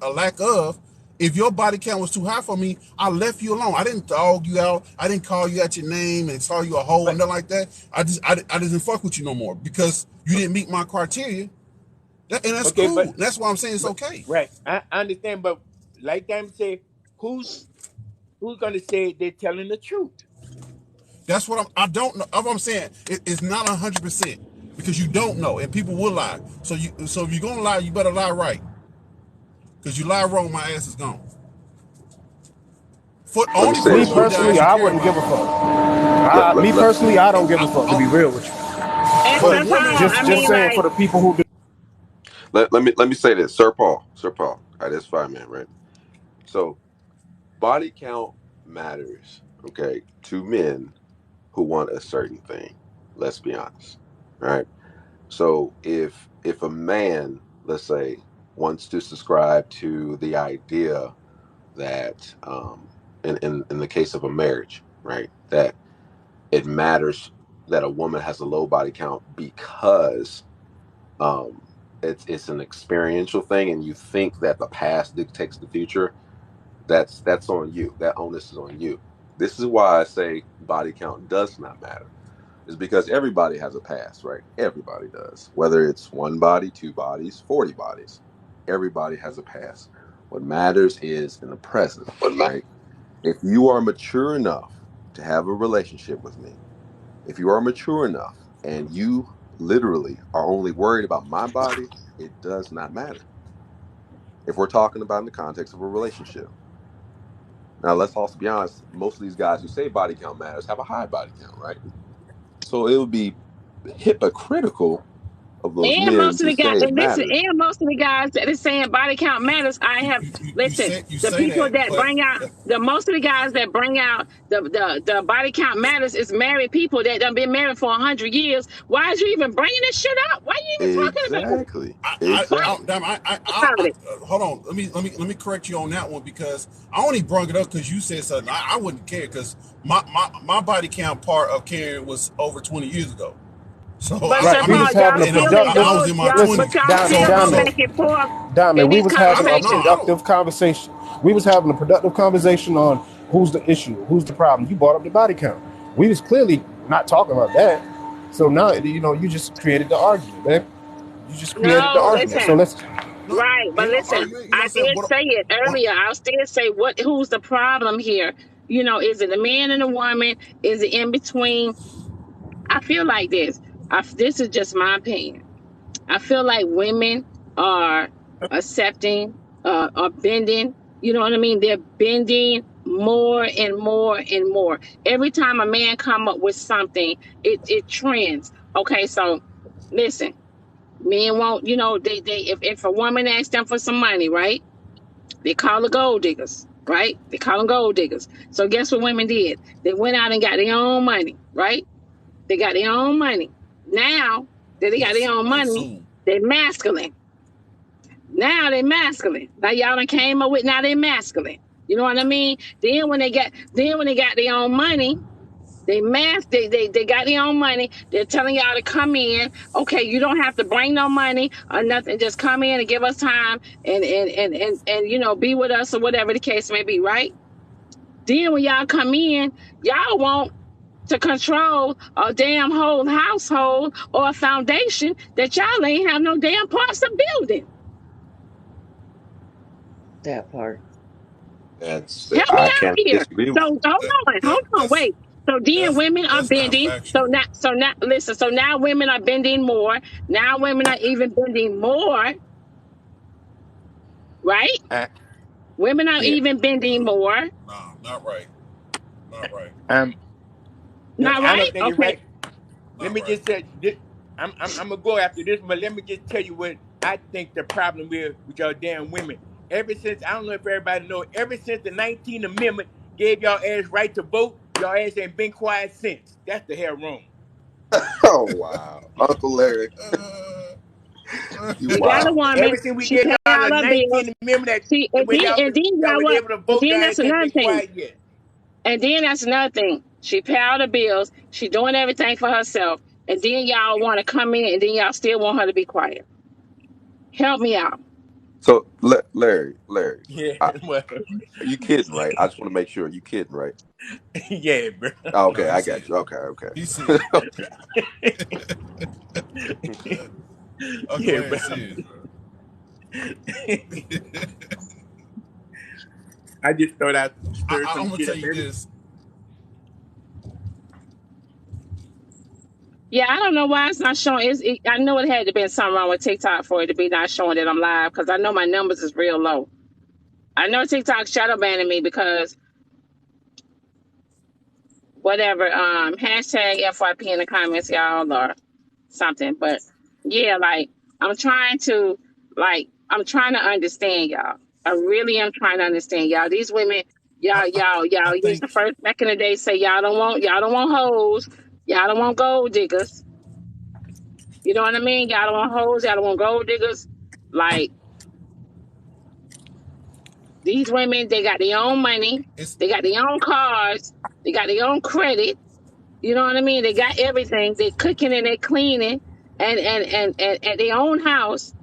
Speaker 5: a lack of, if your body count was too high for me, I left you alone. I didn't dog you out. I didn't call you at your name and call you a hoe and
Speaker 8: But
Speaker 5: nothing like that. I didn't fuck with you no more because you didn't meet my criteria. And that's
Speaker 8: okay,
Speaker 5: cool. That's why I'm saying it's
Speaker 8: but
Speaker 5: okay.
Speaker 8: right, I understand. But like them say, who's gonna say they're telling the truth?
Speaker 5: That's what I don't know. That's what I'm saying. It's not 100%. because you don't know, and people will lie. So if you're gonna lie, you better lie right. Because you lie wrong, my ass is gone.
Speaker 7: Let me
Speaker 5: Only
Speaker 7: say
Speaker 5: for
Speaker 6: Me
Speaker 5: the
Speaker 7: this real
Speaker 5: ones that
Speaker 7: quick.
Speaker 6: personally,
Speaker 5: actually
Speaker 6: I
Speaker 5: care
Speaker 6: wouldn't
Speaker 5: about
Speaker 6: give a
Speaker 5: it.
Speaker 6: fuck. Me personally, I don't give a fuck, to be real with you.
Speaker 1: And
Speaker 5: For
Speaker 1: so
Speaker 5: the
Speaker 6: But
Speaker 5: women,
Speaker 1: Paul,
Speaker 6: just
Speaker 1: I
Speaker 6: just
Speaker 1: mean,
Speaker 6: saying
Speaker 1: like,
Speaker 6: for the people who do.
Speaker 7: Let me say this, Sir Paul. All right, that's fine, man. Right. So body count matters. Okay, to men who want a certain thing. Let's be honest. Right. So if a man, let's say, wants to subscribe to the idea that in the case of a marriage, right, that it matters that a woman has a low body count because um it's an experiential thing and you think that the past dictates the future, that's on you. That onus is on you. This is why I say body count does not matter. Is because everybody has a past, right? Everybody does. Whether it's one body, two bodies, 40 bodies. Everybody has a past. What matters is in the present, right? If you are mature enough to have a relationship with me, if you are mature enough and you literally are only worried about my body, it does not matter. If we're talking about in the context of a relationship. Now, let's also be honest, most of these guys who say body count matters have a high body count, right? So it would be hypocritical of those
Speaker 1: and
Speaker 7: men
Speaker 1: most of
Speaker 7: to
Speaker 1: the guys,
Speaker 7: say it
Speaker 1: and listen,
Speaker 7: matters.
Speaker 1: and most of the guys that is saying body count matters, I have, listen,
Speaker 5: you
Speaker 1: the
Speaker 5: say
Speaker 1: people
Speaker 5: that,
Speaker 1: that
Speaker 5: but
Speaker 1: bring out, the most of the guys that bring out the body count matters is married people that done been married for 100 years. Why is you even bringing this shit up? Why you even talking about it?
Speaker 7: Exactly. Exactly.
Speaker 1: About it.
Speaker 5: hold on. Let me correct you on that one because I only brought it up because you said something. I wouldn't care because my body count part of carrying was over 20 years ago. So
Speaker 1: But
Speaker 6: Right,
Speaker 1: Sir
Speaker 6: we
Speaker 1: Paul,
Speaker 6: was
Speaker 5: I
Speaker 6: having
Speaker 1: y'all
Speaker 6: a
Speaker 5: and
Speaker 1: still
Speaker 6: productive.
Speaker 5: I was
Speaker 1: indulge,
Speaker 5: in my
Speaker 1: y'all,
Speaker 6: Listen,
Speaker 1: but
Speaker 5: 20s.
Speaker 1: y'all
Speaker 6: Diamond,
Speaker 1: still
Speaker 5: So
Speaker 1: go
Speaker 6: Diamond,
Speaker 1: back and forth
Speaker 6: Diamond.
Speaker 1: in
Speaker 6: We
Speaker 1: these
Speaker 6: was having a
Speaker 1: conversations.
Speaker 6: productive conversation. We was having a productive conversation on who's the issue, who's the problem. You brought up the body count. We was clearly not talking about that. So now you just created the argument, man. You just created the
Speaker 1: No,
Speaker 6: argument. So
Speaker 1: listen.
Speaker 6: let's.
Speaker 5: no,
Speaker 1: Right, but
Speaker 5: ain't no
Speaker 1: listen,
Speaker 5: argument. You know what
Speaker 1: I
Speaker 5: I'm saying?
Speaker 1: did say it
Speaker 5: What
Speaker 1: earlier. I'll still say who's the problem here? Is it a man and a woman? Is it in between? I feel like this. This is just my opinion. I feel like women are accepting, are bending. You know what I mean? They're bending more and more and more. Every time a man come up with something, it trends. Okay, so listen. Men won't, they if a woman asks them for some money, right? They call her gold diggers, right? They call them gold diggers. So guess what women did? They went out and got their own money, right? They got their own money. Now that they got their own
Speaker 5: I
Speaker 1: money,
Speaker 5: assume.
Speaker 1: they masculine. Now they masculine. Now y'all done came up with now they masculine. You know what I mean? Then when they got their own money, they got their own money. They're telling y'all to come in. Okay, you don't have to bring no money or nothing. Just come in and give us time and be with us or whatever the case may be, right? Then when y'all come in, y'all want to control a damn whole household or a foundation that y'all ain't have no damn parts of building.
Speaker 9: That part.
Speaker 1: Help me
Speaker 7: I
Speaker 1: out
Speaker 7: can't
Speaker 1: here.
Speaker 7: disagree
Speaker 1: So
Speaker 7: with you.
Speaker 1: hold on,
Speaker 5: That's
Speaker 1: wait. So then women are
Speaker 5: not
Speaker 1: bending.
Speaker 5: factual.
Speaker 1: So now listen. So now women are bending more. Now women are even bending more, right?
Speaker 8: Uh,
Speaker 1: Women are
Speaker 8: yeah.
Speaker 1: even bending more.
Speaker 5: Nah, not right. Not right.
Speaker 8: Um.
Speaker 1: Not
Speaker 8: I
Speaker 1: right?
Speaker 8: don't think it's
Speaker 1: Okay.
Speaker 8: right. Let
Speaker 5: Not
Speaker 8: me
Speaker 5: right.
Speaker 8: just say this. I'm gonna go after this, but let me just tell you what I think the problem is with y'all damn women. Ever since I don't know if everybody know, ever since the 19th Amendment gave y'all ass right to vote, y'all ass ain't been quiet since. That's the hell wrong.
Speaker 7: Oh wow, Uncle Larry, you
Speaker 1: We got a
Speaker 7: wow.
Speaker 1: woman.
Speaker 8: Ever since we
Speaker 1: She
Speaker 8: gave
Speaker 1: pay
Speaker 8: y'all the
Speaker 1: all her bills.
Speaker 8: 19th Amendment
Speaker 1: See,
Speaker 8: that when
Speaker 1: and then
Speaker 8: y'all
Speaker 1: y'all
Speaker 8: was
Speaker 1: what?
Speaker 8: able to
Speaker 1: And
Speaker 8: vote,
Speaker 1: then
Speaker 8: y'all
Speaker 1: that's
Speaker 8: ass ain't
Speaker 1: another
Speaker 8: been
Speaker 1: thing.
Speaker 8: quiet yet.
Speaker 1: And then that's another thing. She pay all the bills. She doing everything for herself. And then y'all want to come in and then y'all still want her to be quiet. Help me out.
Speaker 7: So Larry,
Speaker 8: Yeah, well,
Speaker 7: are you kidding, right? I just want to make sure you kidding, right?
Speaker 8: yeah, bro.
Speaker 7: Oh,
Speaker 5: No,
Speaker 7: okay,
Speaker 5: he
Speaker 7: I got
Speaker 5: said.
Speaker 7: you. Okay.
Speaker 5: He said. Uncle
Speaker 8: Yeah,
Speaker 5: Larry
Speaker 8: bro.
Speaker 5: said, bro.
Speaker 8: I just thought I'd stir
Speaker 5: I'm
Speaker 8: some
Speaker 5: gonna
Speaker 8: shit
Speaker 5: tell
Speaker 8: up.
Speaker 5: you this.
Speaker 1: Yeah, I don't know why it's not showing. I know it had to be something wrong with TikTok for it to be not showing that I'm live because I know my numbers is real low. I know TikTok shadow banning me because whatever, hashtag FYP in the comments, y'all, or something. But yeah, like I'm trying to, I'm trying to understand y'all. I really am trying to understand y'all. These women,
Speaker 5: I, I, I
Speaker 1: y'all used
Speaker 5: think
Speaker 1: the first back in the day say y'all don't want hoes, y'all don't want gold diggers. You know what I mean? Y'all don't want hoes, y'all don't want gold diggers. Like these women, they got their own money,
Speaker 5: it's
Speaker 1: they got their own cars, they got their own credit. You know what I mean? They got everything. They cooking and they cleaning and at their own house.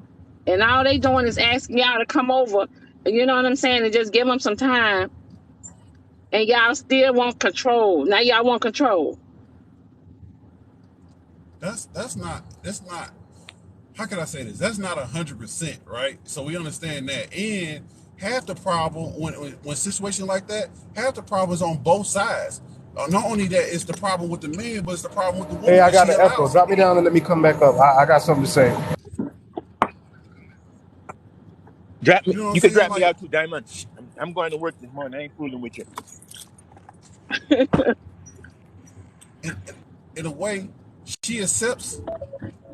Speaker 1: And all they doing is asking y'all to come over. You know what I'm saying? And just give them some time. And y'all still want control. Now y'all want control.
Speaker 5: that's not how can I say this? That's not 100%, right? So we understand that. And half the problem when situations like that, half the problem is on both sides. Not only that, it's the problem with the man, but it's the problem with the
Speaker 6: Hey,
Speaker 5: woman
Speaker 6: I
Speaker 5: that
Speaker 6: got
Speaker 5: she
Speaker 6: an echo.
Speaker 5: allows it.
Speaker 6: Drop me down and let me come back up. I got something to say.
Speaker 8: Drop me.
Speaker 5: You know what I'm
Speaker 8: You could
Speaker 5: saying?
Speaker 8: drop me
Speaker 5: Like,
Speaker 8: out too, Diamond. I'm going to work this morning. I ain't fooling with you.
Speaker 5: in a way, she accepts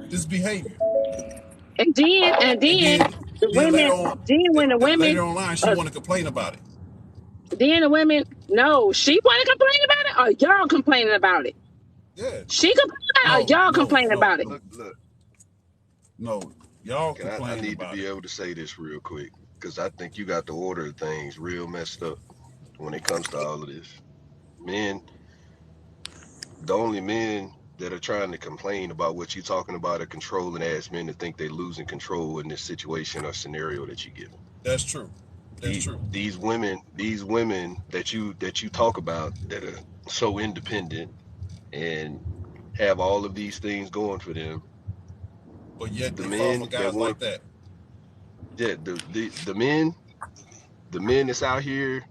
Speaker 5: this behavior,
Speaker 1: And then
Speaker 5: and
Speaker 1: the women, then when the women,
Speaker 5: later online she
Speaker 1: uh,
Speaker 5: want to complain about it.
Speaker 1: then the women, no, she want to complain about it or y'all complaining about it.
Speaker 5: Yeah,
Speaker 1: She complaining about it or
Speaker 5: no,
Speaker 1: y'all
Speaker 5: no,
Speaker 1: complaining
Speaker 5: no,
Speaker 1: about it.
Speaker 5: no,
Speaker 10: Look,
Speaker 5: no. Y'all
Speaker 10: I
Speaker 5: complaining
Speaker 10: need to
Speaker 5: about
Speaker 10: be
Speaker 5: it.
Speaker 10: able to say this real quick because I think you got the order of things real messed up when it comes to all of this. Men, the only men that are trying to complain about what you're talking about are controlling ass men that think they're losing control in this situation or scenario that you give them.
Speaker 5: That's true. That's true.
Speaker 10: These women that you talk about that are so independent and have all of these things going for them,
Speaker 5: But yet
Speaker 10: the
Speaker 5: they fall for
Speaker 10: men that
Speaker 5: guys
Speaker 10: want
Speaker 5: like that.
Speaker 10: to, yeah, the men that's out here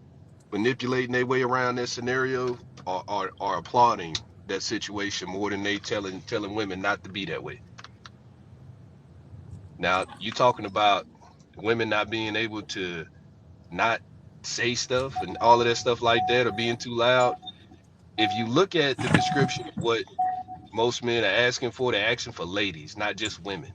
Speaker 10: manipulating their way around that scenario are applauding that situation more than they telling women not to be that way. Now you talking about women not being able to not say stuff and all of that stuff like that or being too loud. If you look at the description of what most men are asking for, they're asking for ladies, not just women.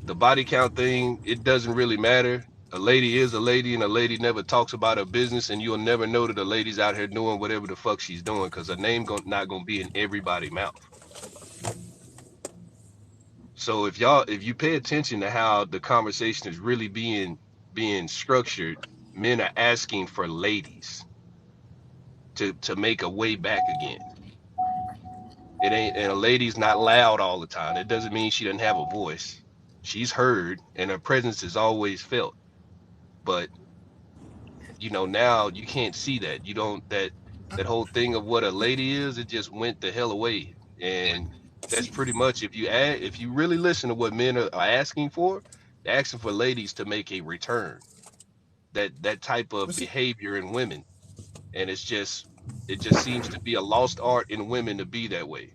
Speaker 10: The body count thing, it doesn't really matter. A lady is a lady, and a lady never talks about her business, and you'll never know that a lady's out here doing whatever the fuck she's doing because her name not gonna be in everybody's mouth. So if you pay attention to how the conversation is really being structured, men are asking for ladies to make a way back again. It ain't, and a lady's not loud all the time. It doesn't mean she doesn't have a voice. She's heard, and her presence is always felt. But now you can't see that. You don't that whole thing of what a lady is, it just went the hell away. And that's
Speaker 5: See,
Speaker 10: pretty much if you really listen to what men are asking for, they're asking for ladies to make a return. That type of
Speaker 5: but see,
Speaker 10: behavior in women. And it just seems to be a lost art in women to be that way.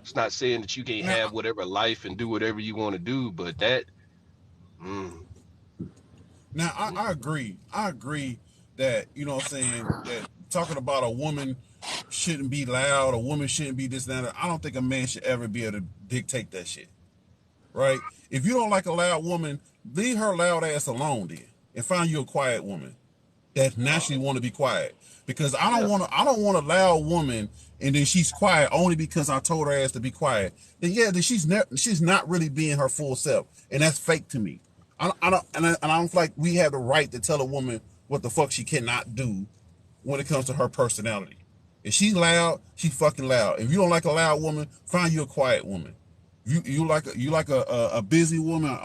Speaker 10: It's not saying that you can't have
Speaker 5: now,
Speaker 10: whatever life and do whatever you want to do, but that mm,
Speaker 5: I agree. I agree that what I'm saying, that talking about a woman shouldn't be loud, a woman shouldn't be this and that. I don't think a man should ever be able to dictate that shit. Right? If you don't like a loud woman, leave her loud ass alone then, and find you a quiet woman that
Speaker 10: uh,
Speaker 5: naturally want to be quiet. Because
Speaker 10: yeah,
Speaker 5: I don't want a loud woman and then she's quiet only because I told her ass to be quiet. Then she's not really being her full self, and that's fake to me. I don't and I don't feel like we have the right to tell a woman what the fuck she cannot do when it comes to her personality. If she's loud, she's fucking loud. If you don't like a loud woman, find you a quiet woman. You like a busy woman, a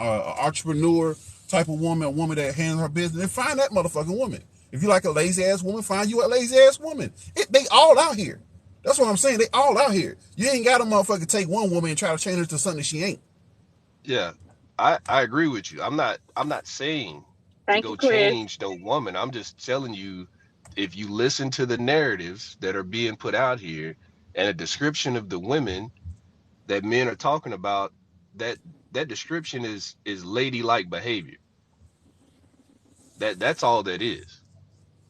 Speaker 5: entrepreneur type of woman, a woman that handles her business, then find that motherfucking woman. If you like a lazy ass woman, find you a lazy ass woman. They all out here. That's what I'm saying. They all out here. You ain't got a motherfucker take one woman and try to change her to something she ain't.
Speaker 10: yeah. I agree with you. I'm not saying to
Speaker 1: Thank you,
Speaker 10: go
Speaker 1: Chris.
Speaker 10: change no woman. I'm just telling you if you listen to the narratives that are being put out here And a description of the women that men are talking about, that that description is ladylike behavior. That's all that is.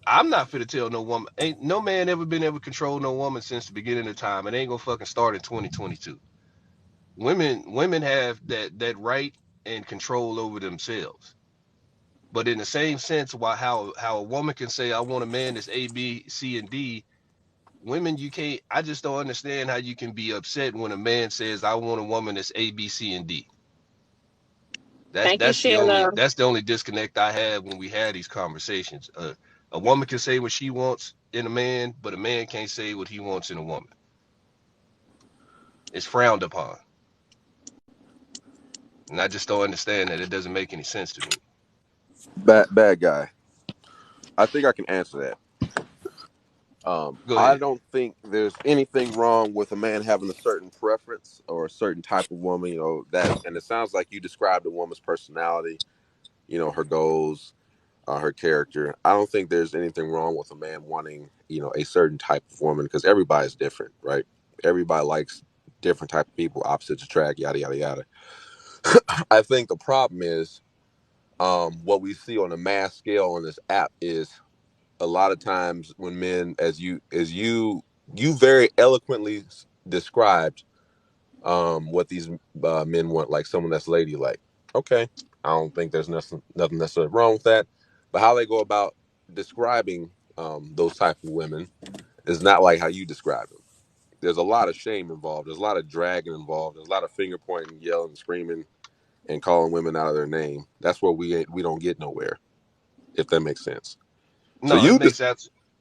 Speaker 10: I'm not fit to tell no woman. Ain't no man ever been able to control no woman since the beginning of time. It ain't gonna fucking start in 2022. Women have that right and control over themselves. But in the same sense, why how a woman can say I want a man that's A, B, C, and D, women you can't. I just don't understand how you can be upset when a man says I want a woman that's A, B, C, and D. That's
Speaker 1: Thank you,
Speaker 10: that's the
Speaker 1: Sheila.
Speaker 10: only that's the only disconnect I have when we had these conversations. A woman can say what she wants in a man, but a man can't say what he wants in a woman. It's frowned upon, and I just don't understand that. It doesn't make any sense to me.
Speaker 7: Bad guy. I think I can answer that.
Speaker 10: Go
Speaker 7: I
Speaker 10: ahead.
Speaker 7: don't think there's anything wrong with a man having a certain preference or a certain type of woman, that, and it sounds like you described a woman's personality, her goals, her character. I don't think there's anything wrong with a man wanting, a certain type of woman, because everybody's different, right? Everybody likes different type of people, opposites attract, yada, yada, yada. I think the problem is, what we see on a mass scale on this app is a lot of times when men, as you very eloquently described, what these men want, like someone that's ladylike. Okay, I don't think there's nothing necessarily wrong with that, but how they go about describing those type of women is not like how you describe them. There's a lot of shame involved. There's a lot of dragging involved. There's a lot of finger pointing, yelling, screaming, and calling women out of their name. That's where we don't get nowhere, if that makes sense. So
Speaker 10: No,
Speaker 7: you just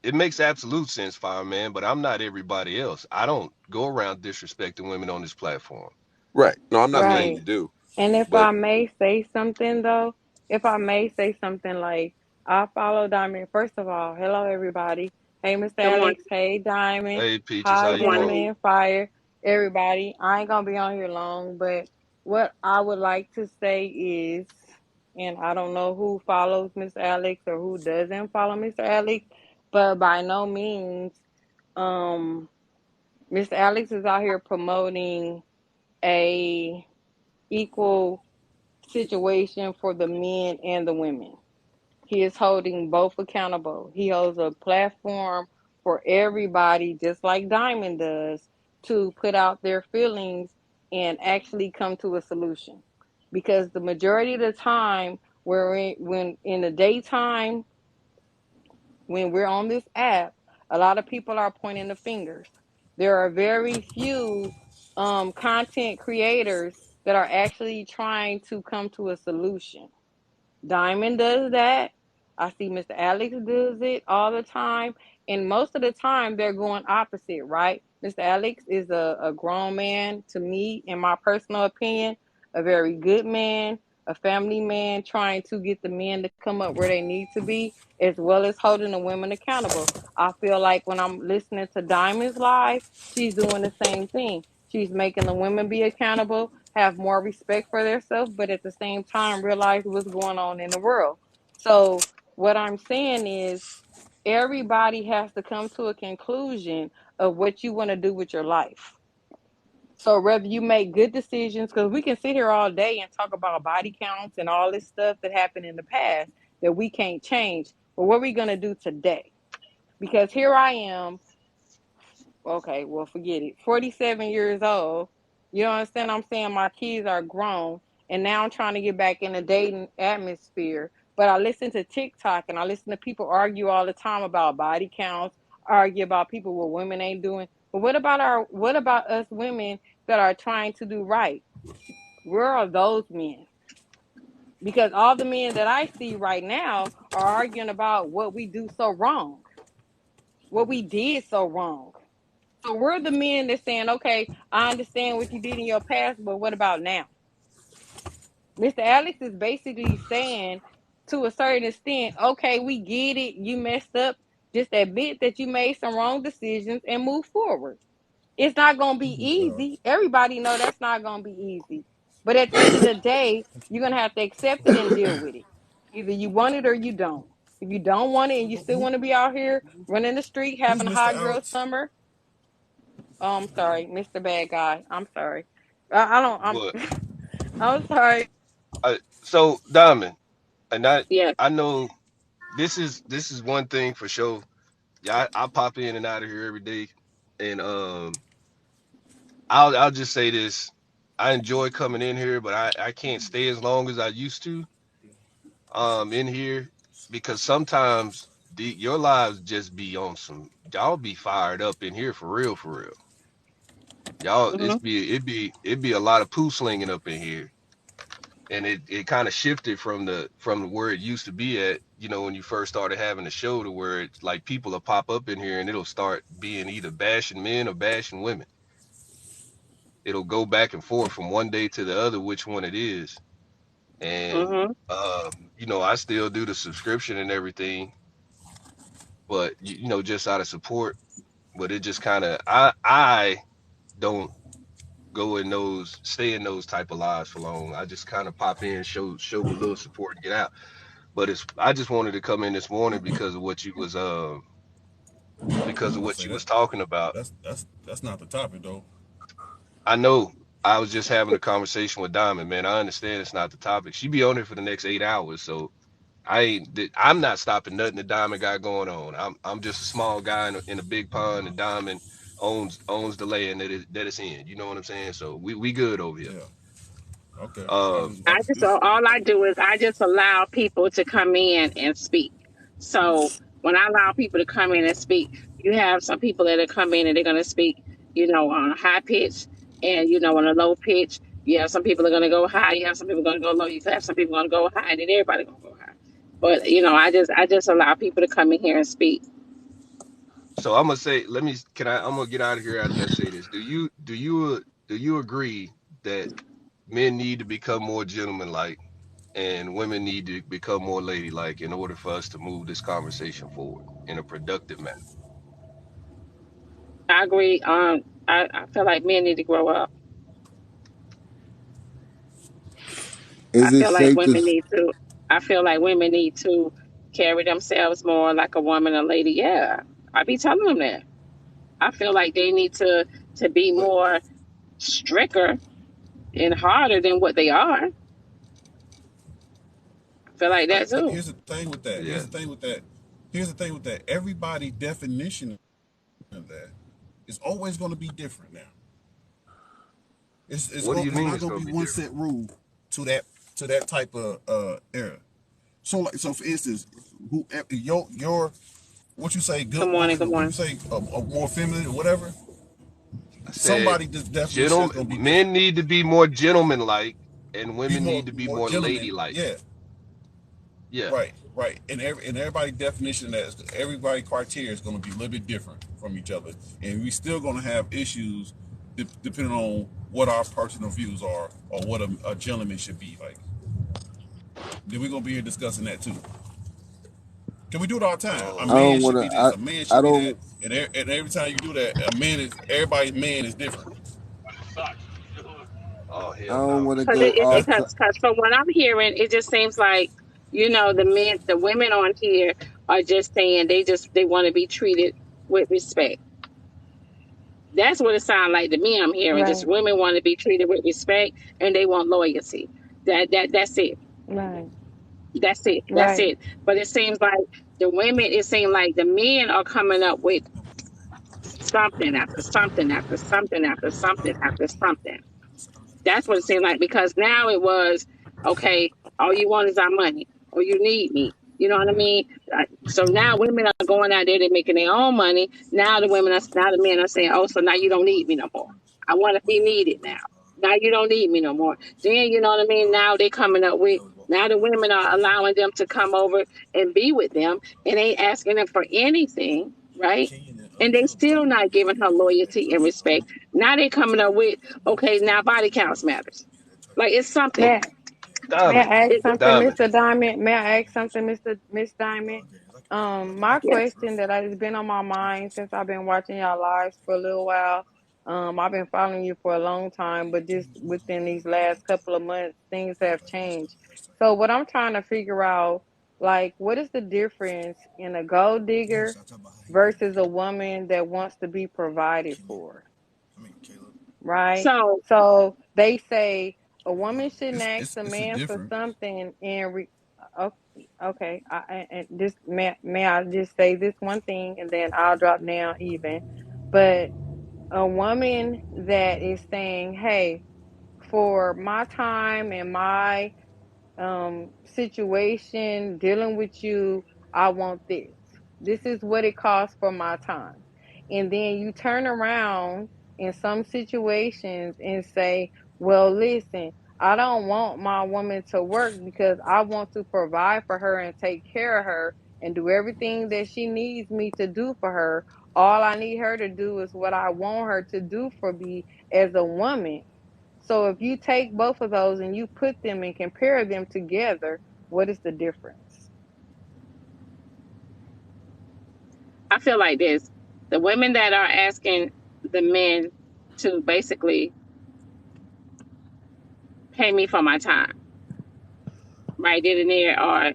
Speaker 10: it makes absolute sense, fireman. But I'm not everybody else. I don't go around disrespecting women on this platform.
Speaker 7: right. No, I'm not
Speaker 10: You
Speaker 7: saying
Speaker 10: ain't.
Speaker 7: you
Speaker 11: Right.
Speaker 7: do,
Speaker 11: And if
Speaker 7: but
Speaker 11: I may say something though, if I may say something like I follow Diamond. First of all, hello everybody. Hey Mr.
Speaker 1: Good morning.
Speaker 11: Alex. Hey Diamond.
Speaker 10: Hey, Peaches, how
Speaker 11: Hi
Speaker 1: Good
Speaker 10: you
Speaker 1: morning.
Speaker 10: doing?
Speaker 11: Gentleman Fire. Everybody. I ain't gonna be on here long, but what I would like to say is, and I don't know who follows Mr. Alex or who doesn't follow Mr. Alex, but by no means, um, Mr. Alex is out here promoting a equal situation for the men and the women. He is holding both accountable. He holds a platform for everybody, just like Diamond does, to put out their feelings and actually come to a solution. Because the majority of the time, when in the daytime, when we're on this app, a lot of people are pointing the fingers. There are very few content creators that are actually trying to come to a solution. Diamond does that. I see Mr. Alex does it all the time. And most of the time, they're going opposite, right? Mr. Alex is a grown man, to me, in my personal opinion, a very good man, a family man, trying to get the men to come up where they need to be, as well as holding the women accountable. I feel like when I'm listening to Diamond's live, she's doing the same thing. She's making the women be accountable, have more respect for themselves, but at the same time realize what's going on in the world. So what I'm saying is everybody has to come to a conclusion of what you want to do with your life. So whether you make good decisions, because we can sit here all day and talk about body counts and all this stuff that happened in the past that we can't change. But what are we going to do today? Because here I am. Okay, well, forget it. 47 years old. You know what I'm saying? I'm saying my kids are grown, and now I'm trying to get back in the dating atmosphere. But I listen to TikTok, and I listen to people argue all the time about body counts, argue about people what women ain't doing. But what about us women that are trying to do right? Where are those men? Because all the men that I see right now are arguing about what we do so wrong, what we did so wrong. So we're the men that's saying, okay, I understand what you did in your past, but what about now? Mr. Alex is basically saying, to a certain extent, okay, we get it, you messed up. Just admit that you made some wrong decisions and move forward. It's not going to be
Speaker 6: Yeah.
Speaker 11: easy. Everybody know that's not going to be easy. But at the end of the day, you're going to have to accept it and deal with it. Either you want it or you don't. If you don't want it and you still
Speaker 5: Who,
Speaker 11: want to be out here running the street,
Speaker 5: who's
Speaker 11: having a
Speaker 5: Mr.
Speaker 11: hot girl
Speaker 5: Alex?
Speaker 11: summer, Oh, I'm sorry, Mr. Bad Guy. I'm sorry. I don't.
Speaker 10: But
Speaker 11: I'm sorry.
Speaker 10: so Diamond, and
Speaker 1: Yeah.
Speaker 10: I know this is one thing for sure. Yeah, I pop in and out of here every day, and I'll just say this: I enjoy coming in here, but I can't stay as long as I used to in here because sometimes your lives just be on some y'all be fired up in here for real. Y'all
Speaker 1: Hmm.
Speaker 10: it'd be a lot of poo slinging up in here. And it kind of shifted from where it used to be at, when you first started having the show to where it's like people will pop up in here and it'll start being either bashing men or bashing women. It'll go back and forth from one day to the other, which one it is. And
Speaker 1: Hmm.
Speaker 10: I still do the subscription and everything, but just out of support. But it just kind of I don't stay in those type of lives for long. I just kind of pop in, show a little support and get out. But I just wanted to come in this morning because
Speaker 5: I'm
Speaker 10: of
Speaker 5: about to
Speaker 10: what
Speaker 5: say
Speaker 10: you
Speaker 5: that
Speaker 10: was talking about.
Speaker 5: that's not the topic though.
Speaker 10: I know I was just having a conversation with Diamond, man. I understand it's not the topic. She be on it for the next 8 hours, so I'm not stopping nothing that Diamond got going on. I'm just a small guy in a big pond, and Diamond owns the land that it's in. You know what I'm saying? So we good over here.
Speaker 5: Yeah. Okay.
Speaker 10: Uh,
Speaker 1: I just all I do is I just allow people to come in and speak. So when I allow people to come in and speak, you have some people that are come in and they're going to speak, on a high pitch and on a low pitch. You have some people are going to go high. You have some people going to go low. You have some people going to go high, and then everybody going to go high. But I just allow people to come in here and speak.
Speaker 10: so I'm gonna say, I'm gonna get out of here after I say this. Do you agree that men need to become more gentlemanlike and women need to become more ladylike in order for us to move this conversation forward in a productive manner?
Speaker 1: I agree. I feel like men need to grow up. I
Speaker 12: Is it
Speaker 1: feel like
Speaker 12: safe to?
Speaker 1: women need to. I feel like women need to carry themselves more like a woman, a lady. Yeah, I be telling them that. I feel like they need to be
Speaker 5: But
Speaker 1: more stricter and harder than what they are. I feel like that
Speaker 5: but
Speaker 1: too.
Speaker 5: here's the thing with that.
Speaker 10: Yeah.
Speaker 5: Everybody definition of that is always going to be different now.
Speaker 10: What do you
Speaker 5: It's
Speaker 10: mean
Speaker 5: not
Speaker 10: it's
Speaker 5: going to
Speaker 10: gonna
Speaker 5: be
Speaker 10: be
Speaker 5: one
Speaker 10: different?
Speaker 5: set rule to that type of era. So for instance, who your what you say
Speaker 1: Good
Speaker 5: good
Speaker 1: morning.
Speaker 5: woman,
Speaker 1: Good
Speaker 5: or you
Speaker 1: morning.
Speaker 5: say a more feminine or whatever,
Speaker 10: I said,
Speaker 5: somebody this definition is going to be
Speaker 10: men
Speaker 5: different.
Speaker 10: need to be more gentlemanlike and
Speaker 5: Be
Speaker 10: women need to be
Speaker 5: more
Speaker 10: more
Speaker 5: gentleman.
Speaker 10: ladylike.
Speaker 5: Yeah,
Speaker 10: Yeah.
Speaker 5: right. And everybody definition of that is everybody criteria is going to be a little bit different from each other, and we still going to have issues depending on what our personal views are or what a gentleman should be like. Then we're gonna be here discussing that too. Can we do it all the time? A
Speaker 12: I
Speaker 10: Um,
Speaker 12: don't
Speaker 5: man
Speaker 12: want
Speaker 5: should
Speaker 12: to.
Speaker 5: be this. A man
Speaker 12: I
Speaker 5: should be that.
Speaker 12: don't.
Speaker 5: And every time you do that, everybody's man is different.
Speaker 10: oh
Speaker 12: I
Speaker 10: hell
Speaker 12: don't
Speaker 10: no.
Speaker 12: want to
Speaker 1: Because
Speaker 12: go off.
Speaker 1: cause from what I'm hearing, it just seems like the women on here are just saying they want to be treated with respect. That's what it sounds like to me. I'm hearing just
Speaker 11: Right.
Speaker 1: women want to be treated with respect and they want loyalty. That's it.
Speaker 11: Right.
Speaker 1: That's it. That's
Speaker 11: Right.
Speaker 1: it. But it seems like the women. It seems like the men are coming up with something after something after something after something after something. That's what it seemed like because now it was okay. All you want is our money, or you need me. You know what I mean? So now women are going out there, they're making their own money. Now the men are saying, "Oh, so now you don't need me no more. I want to be needed now. Now you don't need me no more." Then you know what I mean? Now they coming up with. Now the women are allowing them to come over and be with them, and ain't asking them for anything, right? And they still not giving her loyalty and respect. Now they coming up with okay, now body counts matters. Like it's something.
Speaker 11: May May
Speaker 10: Diamond,
Speaker 11: I ask something,
Speaker 10: Diamond.
Speaker 11: Mr. Diamond? May I ask something, Miss Diamond? My
Speaker 1: Yes.
Speaker 11: question that has been on my mind since I've been watching y'all lives for a little while. I've been following you for a long time, but just within these last couple of months, things have changed. So what I'm trying to figure out, like, what is the difference in a gold digger versus a woman that wants to be provided for? right?
Speaker 1: So
Speaker 11: So they say a woman shouldn't
Speaker 12: It's
Speaker 11: ask
Speaker 12: it's
Speaker 11: a
Speaker 12: it's a
Speaker 11: man for
Speaker 12: different.
Speaker 11: something okay, okay. And this may I just say this one thing and then I'll drop down even. But a woman that is saying, "Hey, for my time and my situation dealing with you, I want this. This is what it costs for my time." And then you turn around in some situations and say, well, listen, I don't want my woman to work because I want to provide for her and take care of her and do everything that she needs me to do for her. All I need her to do is what I want her to do for me as a woman. So if you take both of those and you put them and compare them together, what is the difference?
Speaker 1: I feel like this: the women that are asking the men to basically pay me for my time, right then and there, are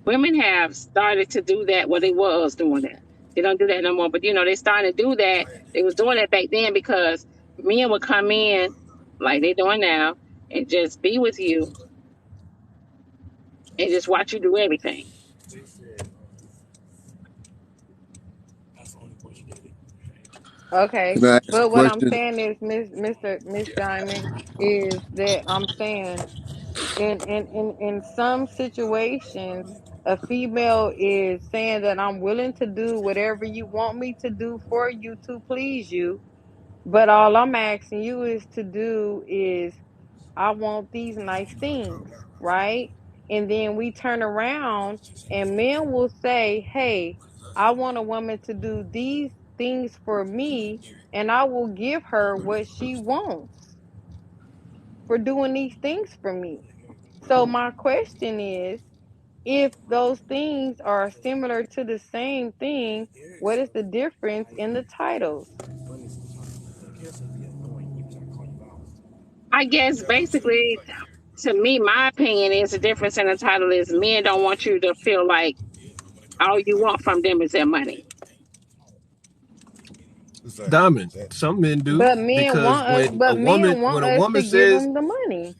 Speaker 1: women have started to do that. Well, they was doing that. They don't do that no more. But they started to do that. They was doing that back then because men would come in like they doing now and just be with you and just watch you do everything.
Speaker 11: Okay.
Speaker 12: Can I ask a
Speaker 11: But what I'm
Speaker 12: question?
Speaker 11: saying is, Miss Diamond, is that I'm saying in some situations, a female is saying that I'm willing to do whatever you want me to do for you to please you. But all I'm asking you is to do is I want these nice things, right? And then we turn around and men will say, hey, I want a woman to do these things for me, and I will give her what she wants for doing these things for me. So, my question is, if those things are similar to the same thing, what is the difference in the titles?
Speaker 1: I guess basically, to me, my opinion is the difference in the title is men don't want you to feel like all you want from them is their money.
Speaker 12: Exactly.
Speaker 13: Diamond. Some men do
Speaker 11: But men
Speaker 13: because
Speaker 11: want us. But men
Speaker 13: when
Speaker 11: want
Speaker 13: a
Speaker 11: us
Speaker 13: woman
Speaker 11: to give
Speaker 13: says
Speaker 11: them the money.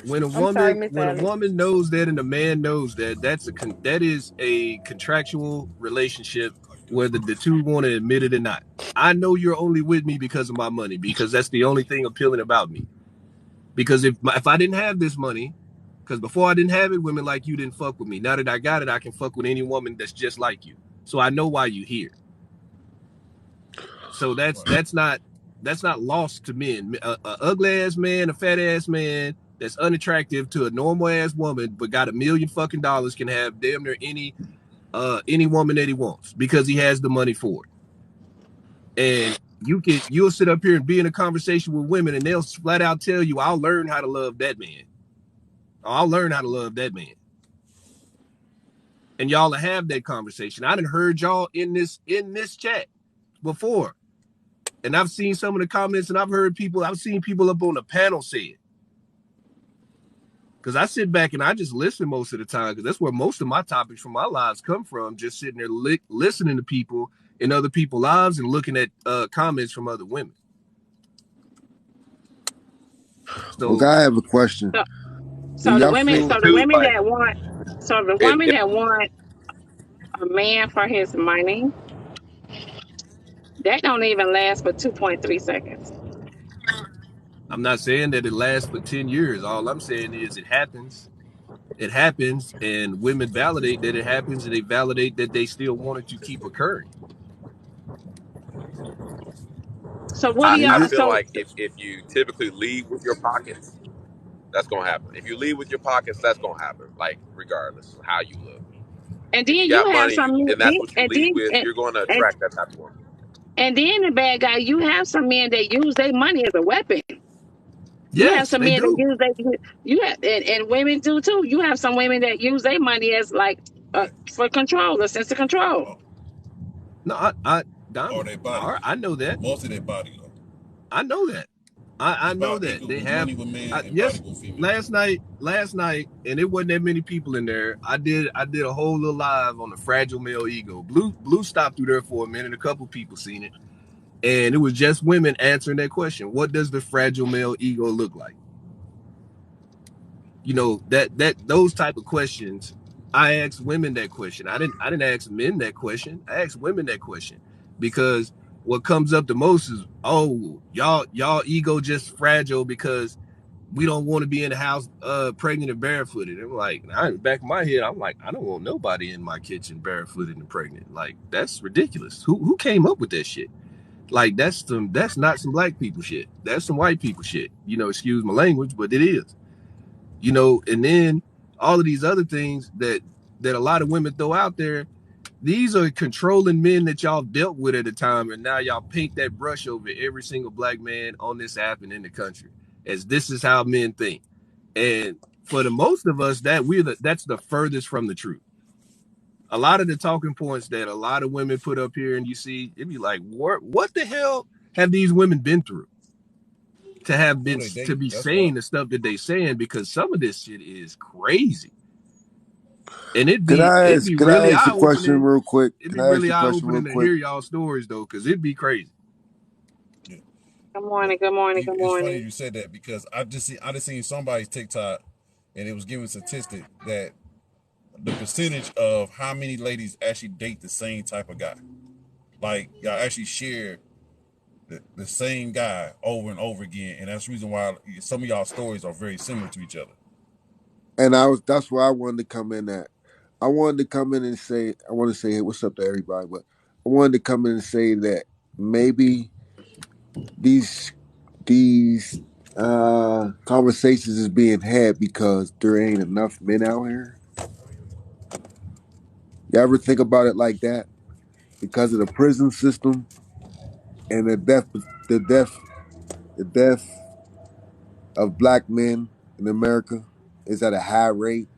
Speaker 13: when a
Speaker 11: I'm sorry,
Speaker 13: woman
Speaker 11: Miss Alex.
Speaker 13: knows that and a man knows that that is a contractual relationship whether the two want to admit it or not. I know you're only with me because of my money because that's the only thing appealing about me. Because if I didn't have this money, because before I didn't have it, women like you didn't fuck with me. Now that I got it, I can fuck with any woman that's just like you. So I know why you here. So that's not lost to men. A ugly ass man, a fat ass man that's unattractive to a normal ass woman, but got $1 million fucking dollars can have damn near any woman that he wants because he has the money for it. And you'll sit up here and be in a conversation with women, and they'll flat out tell you, "I'll learn how to love that man. I'll learn how to love that man." And y'all have that conversation. I done heard y'all in this chat before. And I've seen some of the comments and I've seen people up on the panel say it. Because I sit back and I just listen most of the time because that's where most of my topics from my lives come from. Just sitting there listening to people in other people's lives and looking at comments from other women.
Speaker 12: Okay,
Speaker 13: So
Speaker 12: I have a question.
Speaker 1: So,
Speaker 12: Do
Speaker 1: so the
Speaker 12: y'all
Speaker 1: women,
Speaker 12: feel
Speaker 1: so the
Speaker 10: Too,
Speaker 1: women
Speaker 10: like
Speaker 1: that want, so the
Speaker 10: if,
Speaker 1: women
Speaker 10: if
Speaker 1: that want a man for his money, that don't even last for 2.3 seconds.
Speaker 13: I'm not saying that it lasts for 10 years. All I'm saying is it happens. It happens and women validate that it happens and they validate that they still want it to keep occurring.
Speaker 1: So what do
Speaker 12: is
Speaker 10: I
Speaker 1: y'all?
Speaker 12: it
Speaker 10: feel
Speaker 1: So
Speaker 10: like if you typically lead with your pockets, that's gonna happen. If you lead with your pockets, that's gonna happen. Like regardless of how you look.
Speaker 1: and
Speaker 10: If
Speaker 1: then
Speaker 10: you
Speaker 1: you
Speaker 10: got
Speaker 1: have
Speaker 10: money
Speaker 1: some
Speaker 10: and that's what you lead with, you're going to
Speaker 1: and
Speaker 10: attract that type of woman.
Speaker 1: and then the bad guy, you have some men that use their money as a weapon. You have
Speaker 13: Yes,
Speaker 1: some
Speaker 13: they
Speaker 1: men that
Speaker 13: do.
Speaker 1: use you have and women do too. You have some women that use their money as like for control, a sense of control.
Speaker 13: No,
Speaker 5: Or
Speaker 13: Diamond.
Speaker 5: their body.
Speaker 13: I know that.
Speaker 5: Most of their body, though.
Speaker 13: I know that. I
Speaker 5: It's
Speaker 13: know
Speaker 5: about
Speaker 13: that
Speaker 5: equal
Speaker 13: they
Speaker 5: with
Speaker 13: have.
Speaker 5: money with men and body
Speaker 13: Yes,
Speaker 5: with female.
Speaker 13: last night, and it wasn't that many people in there. I did a whole little live on the fragile male ego. Blue stopped through there for a minute. A couple people seen it, And it was just women answering that question. What does the fragile male ego look like? You know, that those type of questions, I asked women that question. I didn't ask men that question. I asked women that question because what comes up the most is, oh, y'all ego just fragile because we don't want to be in the house pregnant and barefooted. And I'm like, back in my head, I'm like, I don't want nobody in my kitchen barefooted and pregnant. Like, that's ridiculous. Who came up with that shit? Like, that's not some black people shit. That's some white people shit. You know, excuse my language, but it is. You know, and then all of these other things that a lot of women throw out there, these are controlling men that y'all dealt with at the time, and now y'all paint that brush over every single black man on this app and in the country as this is how men think. And for the most of us, that's the furthest from the truth. A lot of the talking points that a lot of women put up here, and you see, it'd be like, what the hell have these women been through to have been to be saying the stuff that they saying? Because some of this shit is crazy, and it'd be really
Speaker 12: ask a question real quick?
Speaker 13: It'd be really eye-opening to hear y'all stories though, because it'd be crazy.
Speaker 1: Good morning. Good morning. Good
Speaker 5: It's funny
Speaker 1: morning.
Speaker 5: you said that because I just seen somebody's TikTok, and it was giving statistic that the percentage of how many ladies actually date the same type of guy, like y'all actually share the same guy over and over again, and that's the reason why some of y'all stories are very similar to each other.
Speaker 12: And that's where I wanted to come in at. I wanted to come in and say, I want to say, hey, what's up to everybody? But I wanted to come in and say that maybe these conversations is being had because there ain't enough men out here. You ever think about it like that? Because of the prison system and the death of black men in America is at a high rate,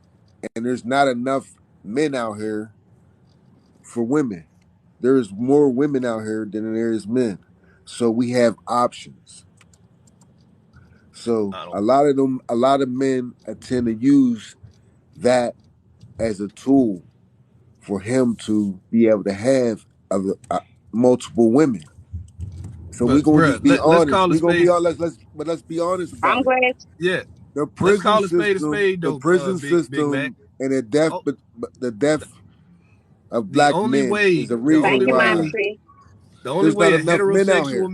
Speaker 12: and there's not enough men out here for women. There's more women out here than there is men, so we have options. So a lot of men tend to use that as a tool for him to be able to have multiple women. So we're gonna just be honest. We're gonna be honest. Let's be honest about it.
Speaker 1: I'm glad.
Speaker 13: Yeah.
Speaker 12: The prison
Speaker 13: call a
Speaker 12: system,
Speaker 13: spade, though,
Speaker 12: the prison
Speaker 13: Big
Speaker 12: system,
Speaker 13: Mac.
Speaker 12: and the death of black men is a reason
Speaker 1: Thank you,
Speaker 12: why
Speaker 1: Mama T.
Speaker 13: the only way a heterosexual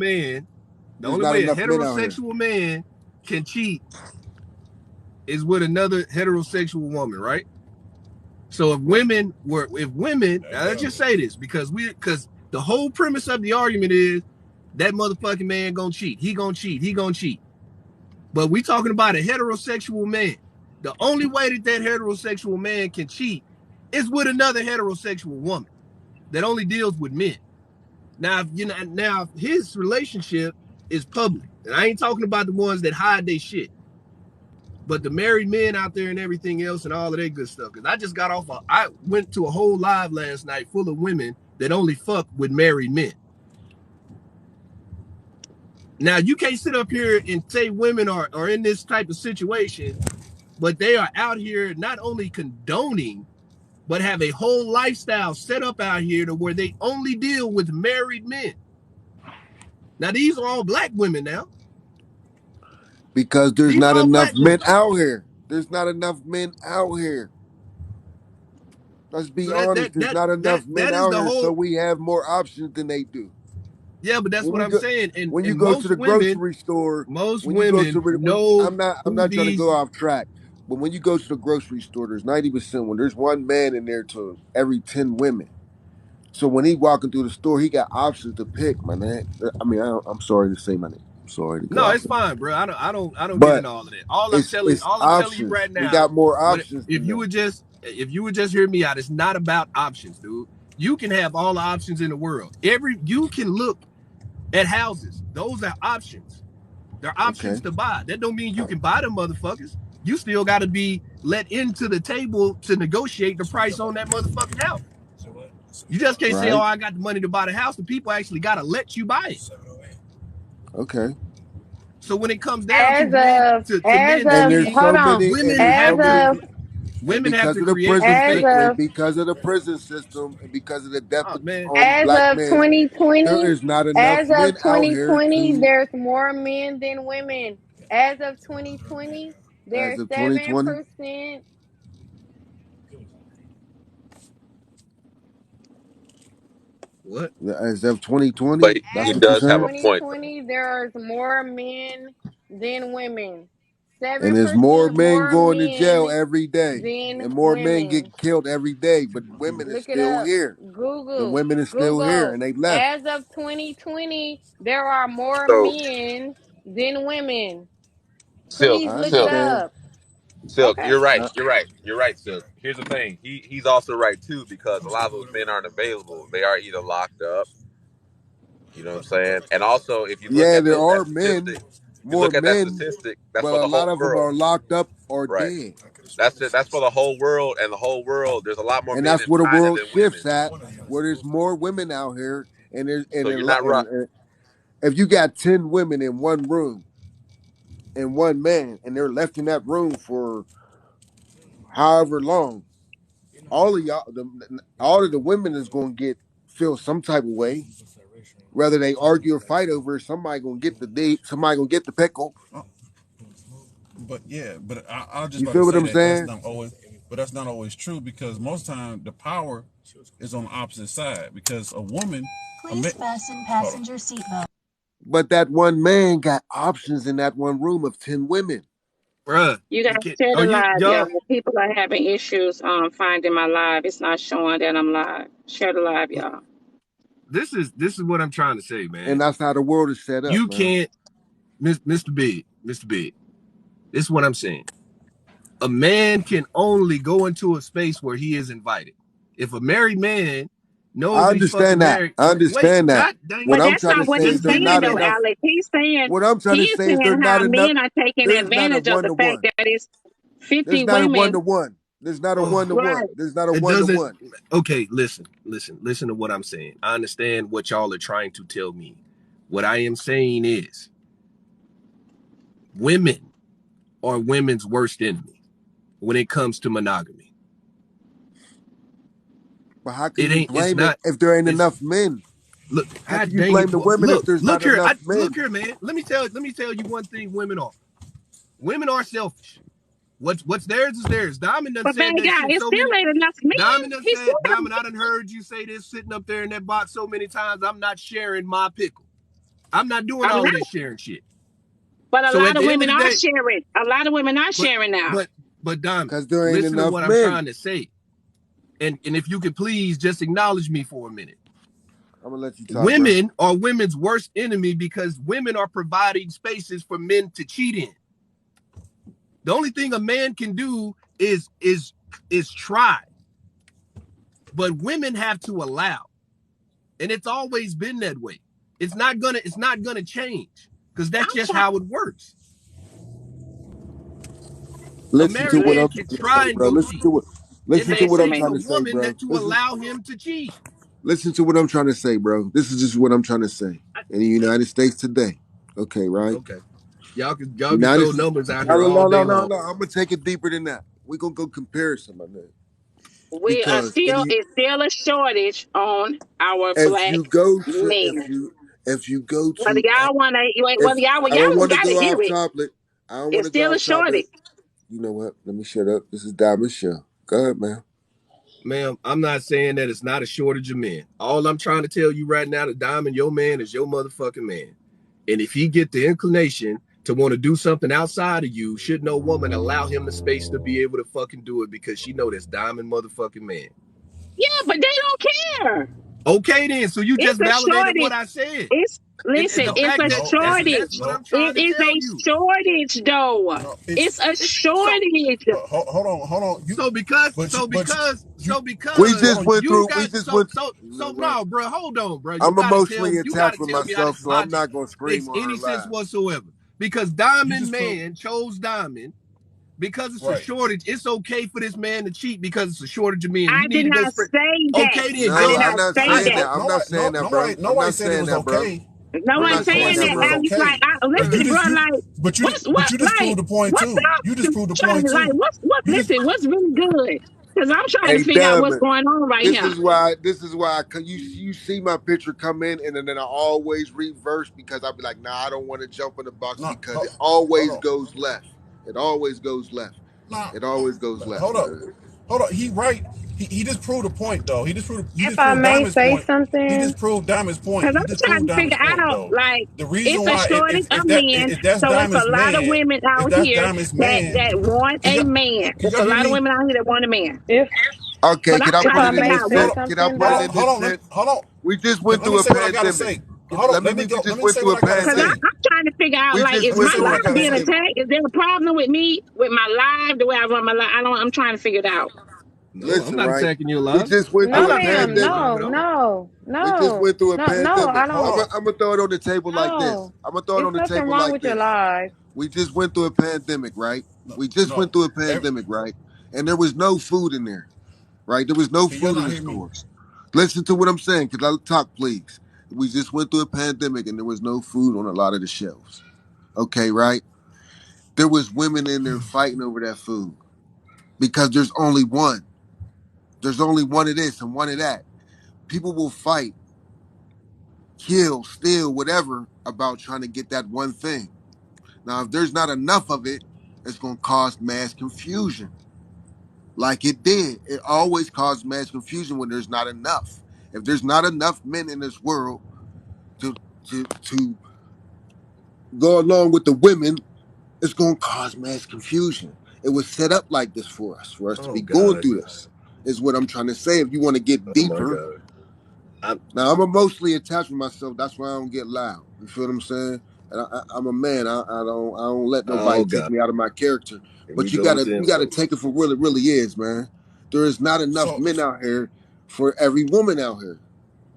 Speaker 13: man can cheat is with another heterosexual woman, right? So if women, let's just say this, because the whole premise of the argument is that motherfucking man gonna cheat. He gonna cheat. But we talking about a heterosexual man. The only way that heterosexual man can cheat is with another heterosexual woman that only deals with men. Now, if his relationship is public, and I ain't talking about the ones that hide their shit, but the married men out there and everything else and all of that good stuff. Because I went to a whole live last night full of women that only fuck with married men. Now, you can't sit up here and say women are in this type of situation, but they are out here not only condoning, but have a whole lifestyle set up out here to where they only deal with married men. Now, these are all black women now.
Speaker 12: Because there's not enough men out here. There's not enough men out here. Let's be honest. There's not enough men out here, so we have more options than they do.
Speaker 13: Yeah, but that's what I'm saying. And
Speaker 12: when you go to the grocery store,
Speaker 13: most women know.
Speaker 12: I'm not trying to go off track, but when you go to the grocery store, there's 90% when there's one man in there to every 10 women. So when he walking through the store, he got options to pick, my man. I mean, I'm sorry to say my name. I'm sorry to.
Speaker 13: No, it's fine, bro. I don't get into all of that. All I'm telling you right now,
Speaker 12: we got more options.
Speaker 13: If you would just hear me out, it's not about options, dude. You can have all the options in the world. You can look at houses. Those are options. They're options to buy. That don't mean you can buy them motherfuckers. You still got to be let into the table to negotiate the price on that motherfucking house. You just can't say, "Oh, I got the money to buy the house." The people actually got to let you buy it.
Speaker 12: Okay.
Speaker 13: So when it comes down hold on. Women have
Speaker 12: because
Speaker 13: to
Speaker 12: of the
Speaker 13: create
Speaker 12: prison
Speaker 13: the
Speaker 11: As
Speaker 13: space.
Speaker 12: and
Speaker 11: of
Speaker 12: because of the prison system and because of the death
Speaker 13: Oh man,
Speaker 12: of
Speaker 11: as
Speaker 12: black
Speaker 11: of
Speaker 12: men, there
Speaker 11: 2020,
Speaker 12: is not enough
Speaker 11: as
Speaker 12: men
Speaker 11: of
Speaker 12: out here
Speaker 11: 2020,
Speaker 12: to,
Speaker 11: there's more men than women. As of 2020,
Speaker 12: as
Speaker 11: there's
Speaker 12: of 2020,
Speaker 11: 7%.
Speaker 13: what?
Speaker 12: as of 2020,
Speaker 7: But
Speaker 12: that's
Speaker 7: he
Speaker 11: As
Speaker 12: what you're
Speaker 11: of
Speaker 7: does have a
Speaker 12: saying?
Speaker 7: point.
Speaker 11: 2020, there's more men than women.
Speaker 12: And there's more
Speaker 11: 7%
Speaker 12: men
Speaker 11: more
Speaker 12: going to jail
Speaker 11: men
Speaker 12: every day,
Speaker 11: than
Speaker 12: and more men
Speaker 11: women.
Speaker 12: get killed every day, but women is
Speaker 11: Look it
Speaker 12: still
Speaker 11: up.
Speaker 12: here. The
Speaker 11: Google.
Speaker 12: women is still here,
Speaker 11: Google.
Speaker 12: and they left.
Speaker 11: As of 2020, there are more
Speaker 7: So
Speaker 11: men than women.
Speaker 7: Silk,
Speaker 11: Please
Speaker 12: I
Speaker 11: look it
Speaker 7: Silk,
Speaker 12: understand.
Speaker 11: up.
Speaker 7: Silk,
Speaker 11: Okay.
Speaker 7: you're right.
Speaker 12: I,
Speaker 7: You're right. You're right, Silk. Here's the thing. He's also right too because a lot of those men aren't available. They are either locked up. You know what I'm saying? And also, if you look
Speaker 12: yeah,
Speaker 7: at
Speaker 12: there
Speaker 7: that
Speaker 12: are men,
Speaker 7: statistic, if you
Speaker 12: more
Speaker 7: look at that
Speaker 12: men,
Speaker 7: statistic, that's
Speaker 12: but
Speaker 7: for
Speaker 12: a
Speaker 7: the
Speaker 12: lot
Speaker 7: whole
Speaker 12: of them
Speaker 7: world.
Speaker 12: are locked up or
Speaker 7: Right.
Speaker 12: dead.
Speaker 7: That's it. That's for the whole world, and the whole world. There's a lot more
Speaker 12: And
Speaker 7: men
Speaker 12: that's
Speaker 7: in
Speaker 12: where the
Speaker 7: China
Speaker 12: world
Speaker 7: than women.
Speaker 12: shifts at, where there's more women out here, and there's
Speaker 7: So you're not right.
Speaker 12: and if you got 10 women in one room and one man, and they're left in that room for however long, all of y'all, all of the women is going to feel some type of way, whether they argue or fight over it. Somebody gonna get the date. Somebody gonna get the pickle.
Speaker 5: But yeah, but I was just
Speaker 12: You
Speaker 5: about to
Speaker 12: feel what
Speaker 5: say
Speaker 12: I'm
Speaker 5: that that's
Speaker 12: saying?
Speaker 5: not always, but that's not always true because most time the power is on the opposite side because a woman. Please fasten passenger seatbelt.
Speaker 12: But that one man got options in that one room of 10 women.
Speaker 13: Bruh,
Speaker 1: You
Speaker 13: you
Speaker 1: gotta
Speaker 13: can
Speaker 1: share
Speaker 13: oh
Speaker 1: the
Speaker 13: you
Speaker 1: live, y'all.
Speaker 13: y'all
Speaker 1: People are having issues finding my live. It's not showing that I'm live. Share the live, y'all.
Speaker 13: this is what I'm trying to say,
Speaker 12: And
Speaker 13: man.
Speaker 12: that's how the world is set up,
Speaker 13: You
Speaker 12: man.
Speaker 13: can't Mr. Big, this is what I'm saying. A man can only go into a space where he is invited. If a married man knows
Speaker 12: I
Speaker 13: that he's fucking
Speaker 12: understand that.
Speaker 13: married,
Speaker 12: I
Speaker 13: wait,
Speaker 12: understand that.
Speaker 13: god dang
Speaker 12: What
Speaker 1: But
Speaker 13: it.
Speaker 12: I'm
Speaker 1: that's
Speaker 12: trying to
Speaker 1: not what
Speaker 12: say
Speaker 1: he's
Speaker 12: is there's
Speaker 1: saying,
Speaker 12: not
Speaker 1: though,
Speaker 12: enough.
Speaker 1: Alex.
Speaker 12: What I'm trying to
Speaker 1: He's
Speaker 12: say is
Speaker 1: saying how men are taking
Speaker 12: there's not a
Speaker 1: advantage of
Speaker 12: one
Speaker 1: the
Speaker 12: to
Speaker 1: fact
Speaker 12: one.
Speaker 1: that it's
Speaker 12: There's
Speaker 1: 50
Speaker 12: not a one to
Speaker 1: women.
Speaker 12: one. There's not a one
Speaker 13: Oh,
Speaker 12: to
Speaker 1: Right.
Speaker 12: one. There's not a
Speaker 13: it
Speaker 12: one to
Speaker 13: doesn't
Speaker 12: one.
Speaker 13: okay, listen to what I'm saying. I understand what y'all are trying to tell me. What I am saying is women are women's worst enemy when it comes to monogamy.
Speaker 12: But how can you
Speaker 13: It's
Speaker 12: blame it
Speaker 13: not,
Speaker 12: if there ain't
Speaker 13: it's
Speaker 12: enough men?
Speaker 13: look,
Speaker 12: How can
Speaker 13: god
Speaker 12: you
Speaker 13: dang
Speaker 12: blame
Speaker 13: it.
Speaker 12: the women if there's not
Speaker 13: Look here,
Speaker 12: enough
Speaker 13: look
Speaker 12: men?
Speaker 13: here, man. Let me tell you one thing women are. Women are selfish. What's theirs is theirs. Diamond done
Speaker 1: But
Speaker 13: said
Speaker 1: thank
Speaker 13: that
Speaker 1: God,
Speaker 13: shit
Speaker 1: it
Speaker 13: so
Speaker 1: still
Speaker 13: many.
Speaker 1: ain't enough men. He still got.
Speaker 13: Diamond, I done heard you say this sitting up there in that box so many times. I'm not sharing my pickle. I'm not doing
Speaker 1: I'm
Speaker 13: all
Speaker 1: not.
Speaker 13: this sharing shit.
Speaker 1: But a
Speaker 13: So
Speaker 1: lot
Speaker 13: at
Speaker 1: of
Speaker 13: the end of
Speaker 1: women
Speaker 13: the
Speaker 1: are
Speaker 13: day,
Speaker 1: sharing. A lot of women are
Speaker 13: but
Speaker 1: sharing now.
Speaker 13: but Diamond,
Speaker 12: Because there ain't
Speaker 13: listen to
Speaker 12: enough
Speaker 13: what I'm
Speaker 12: men.
Speaker 13: trying to say. And if you could please just acknowledge me for a minute.
Speaker 12: I'm gonna let you talk, bro.
Speaker 13: Women are women's worst enemy because women are providing spaces for men to cheat in. The only thing a man can do is try. But women have to allow. And it's always been that way. It's not gonna change because that's
Speaker 1: I'm
Speaker 13: just
Speaker 1: trying.
Speaker 13: how it works. A
Speaker 12: Listen to
Speaker 13: married
Speaker 12: what
Speaker 13: man
Speaker 12: I'm
Speaker 13: can
Speaker 12: trying to say,
Speaker 13: try and
Speaker 12: bro.
Speaker 13: go cheat. It
Speaker 12: Listen
Speaker 13: may
Speaker 12: to what I'm
Speaker 1: Listen,
Speaker 13: take
Speaker 1: man.
Speaker 12: trying
Speaker 13: a
Speaker 12: to say,
Speaker 13: woman
Speaker 12: bro.
Speaker 13: that to allow him to cheat.
Speaker 12: Listen to what I'm trying to say, bro. This is just what I'm trying to say. In the United States today, okay, right?
Speaker 13: Okay. Y'all can
Speaker 12: United
Speaker 13: throw
Speaker 12: States.
Speaker 13: numbers out
Speaker 12: No,
Speaker 13: here
Speaker 12: no,
Speaker 13: all
Speaker 12: no, no,
Speaker 13: day
Speaker 12: no,
Speaker 13: long.
Speaker 12: no. I'm gonna take it deeper than that. We're gonna go comparison, my man.
Speaker 1: We are
Speaker 12: Because
Speaker 1: still. It's still a shortage on our
Speaker 12: if
Speaker 1: black
Speaker 12: you go to
Speaker 1: men.
Speaker 12: if you go
Speaker 1: Whether
Speaker 12: to
Speaker 1: y'all wanna,
Speaker 12: if
Speaker 1: whether y'all
Speaker 12: I don't want to
Speaker 1: got to
Speaker 12: go
Speaker 1: hear
Speaker 12: off
Speaker 1: it,
Speaker 12: topic, I don't want
Speaker 1: it's
Speaker 12: to go
Speaker 1: still a
Speaker 12: off topic.
Speaker 1: shortage.
Speaker 12: You know what? Let me shut up. This is Diamond Show. Go ahead, man.
Speaker 13: Ma'am, I'm not saying that it's not a shortage of men. All I'm trying to tell you right now, the Diamond, your man is your motherfucking man. And if he get the inclination to want to do something outside of you, should no woman allow him the space to be able to fucking do it because she know that's Diamond motherfucking man.
Speaker 1: Yeah, but they don't care.
Speaker 13: Okay then, so you
Speaker 1: It's
Speaker 13: just
Speaker 1: a
Speaker 13: validated what
Speaker 1: shortage.
Speaker 13: I said.
Speaker 1: It's
Speaker 13: And
Speaker 1: listen.
Speaker 13: the
Speaker 1: It's
Speaker 13: fact
Speaker 1: a
Speaker 13: that
Speaker 5: No, it's
Speaker 13: that's
Speaker 1: shortage.
Speaker 13: what
Speaker 5: no,
Speaker 13: I'm
Speaker 1: It
Speaker 13: trying to
Speaker 1: is
Speaker 13: tell
Speaker 1: a
Speaker 13: you.
Speaker 1: shortage, though.
Speaker 5: no.
Speaker 1: It's a
Speaker 13: It's so
Speaker 1: shortage.
Speaker 5: Hold on. You,
Speaker 13: so because
Speaker 5: but you,
Speaker 13: so
Speaker 5: but
Speaker 13: because
Speaker 5: you,
Speaker 13: so
Speaker 12: We
Speaker 13: because
Speaker 5: hold
Speaker 12: just
Speaker 5: on.
Speaker 12: went
Speaker 13: you
Speaker 12: through. We
Speaker 13: got
Speaker 12: just went. You know
Speaker 13: so
Speaker 12: what?
Speaker 13: no, bro, hold on, bro.
Speaker 12: I'm emotionally
Speaker 13: You
Speaker 12: attached
Speaker 13: gotta
Speaker 12: with
Speaker 13: tell me how
Speaker 12: myself,
Speaker 13: this
Speaker 12: so I'm
Speaker 13: logic
Speaker 12: not gonna scream
Speaker 13: makes
Speaker 12: on her
Speaker 13: any sense
Speaker 12: live.
Speaker 13: whatsoever. Because
Speaker 5: You
Speaker 13: Diamond
Speaker 5: just proved
Speaker 13: Man chose Diamond because it's a
Speaker 5: right.
Speaker 13: shortage. It's okay for this man to cheat because it's a shortage of men. He
Speaker 1: I did
Speaker 13: needed that
Speaker 1: not
Speaker 13: spread.
Speaker 1: say that.
Speaker 13: Okay, then
Speaker 1: I
Speaker 12: No,
Speaker 1: did
Speaker 13: go.
Speaker 12: I'm
Speaker 1: not
Speaker 12: not
Speaker 1: say
Speaker 13: I
Speaker 12: saying
Speaker 1: that.
Speaker 12: that. I'm not saying that, bro. I'm
Speaker 5: Nobody
Speaker 12: not
Speaker 5: said it
Speaker 12: saying
Speaker 5: was
Speaker 12: that, bro.
Speaker 5: okay.
Speaker 1: No
Speaker 12: I'm
Speaker 1: one's
Speaker 12: not saying
Speaker 1: saying
Speaker 5: Nobody
Speaker 12: that's
Speaker 5: said
Speaker 1: that.
Speaker 5: it's
Speaker 12: wrong.
Speaker 1: Alex, like,
Speaker 5: okay. But
Speaker 1: listen, bro, like,
Speaker 5: but you just
Speaker 1: like,
Speaker 5: proved the point
Speaker 1: what's
Speaker 5: too.
Speaker 1: up?
Speaker 5: You just proved the
Speaker 1: Trying
Speaker 5: point
Speaker 1: to, like,
Speaker 5: too. You just
Speaker 1: listen, what's really good? Because I'm trying to
Speaker 12: Hey,
Speaker 1: figure out what's
Speaker 12: Diamond.
Speaker 1: going on right
Speaker 12: This
Speaker 1: here.
Speaker 12: is why. This is why. Cause you see my picture come in, and then I always reverse because I'll be like, nah, I don't want to jump in the box
Speaker 5: no
Speaker 12: because it
Speaker 5: hold
Speaker 12: always
Speaker 5: on.
Speaker 12: goes left. It always goes left.
Speaker 5: Nah,
Speaker 12: It always goes left,
Speaker 5: hold up.
Speaker 12: man.
Speaker 5: Hold on. He right. He just proved a point though. He
Speaker 11: If
Speaker 5: just
Speaker 11: I
Speaker 5: proved
Speaker 11: may
Speaker 5: Diamond's
Speaker 11: say
Speaker 5: point. He
Speaker 11: something,
Speaker 5: just proved Diamond's point.
Speaker 1: Because
Speaker 5: He
Speaker 1: I'm
Speaker 5: just
Speaker 1: trying
Speaker 5: proved
Speaker 1: to figure
Speaker 5: Diamond's point
Speaker 1: out,
Speaker 5: though.
Speaker 1: like,
Speaker 5: The reason
Speaker 1: it's a
Speaker 5: why
Speaker 1: shortage of men,
Speaker 5: if that's
Speaker 1: so it's a
Speaker 5: Diamond's
Speaker 1: lot of
Speaker 5: man,
Speaker 1: women
Speaker 5: if
Speaker 1: out
Speaker 5: that's
Speaker 1: here
Speaker 5: Diamond's man,
Speaker 1: that want
Speaker 5: can
Speaker 1: a
Speaker 5: y'all
Speaker 1: man.
Speaker 5: can
Speaker 1: It's
Speaker 5: y'all
Speaker 1: a
Speaker 5: hear
Speaker 1: lot of
Speaker 5: me?
Speaker 1: women out here that want a man.
Speaker 11: if
Speaker 12: Okay,
Speaker 1: But
Speaker 12: can
Speaker 1: I'm
Speaker 12: I
Speaker 11: if
Speaker 12: put
Speaker 1: trying
Speaker 11: I
Speaker 1: to
Speaker 12: it in
Speaker 1: figure
Speaker 11: may
Speaker 12: this
Speaker 1: out
Speaker 11: say
Speaker 12: sense?
Speaker 1: what,
Speaker 12: Can I
Speaker 11: something
Speaker 12: put
Speaker 5: Hold
Speaker 12: it
Speaker 5: on,
Speaker 11: though,
Speaker 12: in
Speaker 5: hold
Speaker 12: this
Speaker 5: on,
Speaker 12: sense?
Speaker 5: hold on.
Speaker 12: We just went
Speaker 5: Let
Speaker 12: through
Speaker 5: me
Speaker 12: a
Speaker 5: say what I gotta
Speaker 12: pandemic.
Speaker 5: say. Hold on.
Speaker 12: Let me. We
Speaker 5: Let
Speaker 12: just
Speaker 5: me
Speaker 12: went
Speaker 5: say
Speaker 12: through
Speaker 5: what
Speaker 12: a
Speaker 5: I gotta
Speaker 1: because
Speaker 5: say.
Speaker 12: pandemic.
Speaker 1: I'm trying to figure out,
Speaker 12: We
Speaker 1: like,
Speaker 12: just
Speaker 1: is
Speaker 5: Let me
Speaker 1: my
Speaker 12: went
Speaker 5: say
Speaker 12: through
Speaker 5: what
Speaker 12: a
Speaker 5: I
Speaker 1: life
Speaker 5: gotta
Speaker 1: being
Speaker 5: say.
Speaker 12: pandemic.
Speaker 1: attacked? Is there a problem with me, with my life, the way I run my life? I'm trying to figure it out.
Speaker 13: No, I'm
Speaker 12: Listen,
Speaker 13: not
Speaker 12: right?
Speaker 13: attacking your
Speaker 12: We
Speaker 13: life.
Speaker 12: just went
Speaker 13: I'm
Speaker 11: no,
Speaker 12: through a
Speaker 13: not
Speaker 11: ma'am,
Speaker 13: attacking your
Speaker 12: pandemic.
Speaker 13: life
Speaker 11: no,
Speaker 13: at all.
Speaker 11: no,
Speaker 12: We just
Speaker 11: no,
Speaker 12: went through a
Speaker 11: no, no.
Speaker 12: pandemic.
Speaker 11: I
Speaker 5: Hold
Speaker 11: don't.
Speaker 5: on.
Speaker 12: I'm gonna throw it on the table like this.
Speaker 11: No,
Speaker 12: I'm gonna throw it
Speaker 11: it's
Speaker 12: on the
Speaker 11: nothing
Speaker 12: table
Speaker 11: wrong
Speaker 12: like
Speaker 11: with your
Speaker 12: this.
Speaker 11: life,
Speaker 12: We just went through a pandemic, right?
Speaker 5: No,
Speaker 12: We just
Speaker 5: no.
Speaker 12: went through a
Speaker 5: Every,
Speaker 12: pandemic, right? And there was no food in there, right? There was no
Speaker 5: can y'all
Speaker 12: food in
Speaker 5: not
Speaker 12: the
Speaker 5: hear me?
Speaker 12: stores. Listen to what I'm saying, because I'll talk, please. We just went through a pandemic and there was no food on a lot of the shelves. Okay, right? There was women in there fighting over that food because there's only one. There's only one of this and one of that. People will fight, kill, steal, whatever about trying to get that one thing. Now, if there's not enough of it, it's going to cause mass confusion. Like it did. It always causes mass confusion when there's not enough. If there's not enough men in this world to to go along with the women, it's going to cause mass confusion. It was set up like this for us to
Speaker 13: Oh
Speaker 12: be going
Speaker 13: God.
Speaker 12: through this. Is what I'm trying to say. If you want to get
Speaker 13: Oh my
Speaker 12: deeper,
Speaker 13: God. I,
Speaker 12: now I'm emotionally attached with myself. That's why I don't get loud. You feel what I'm saying? And I'm a man. I don't let nobody
Speaker 13: oh
Speaker 12: take
Speaker 13: God.
Speaker 12: me out of my character.
Speaker 13: Here we
Speaker 12: But
Speaker 13: go with the
Speaker 12: you gotta
Speaker 13: insults.
Speaker 12: take it for what it really is, man. There is not enough
Speaker 5: So
Speaker 12: men out here for every woman out here.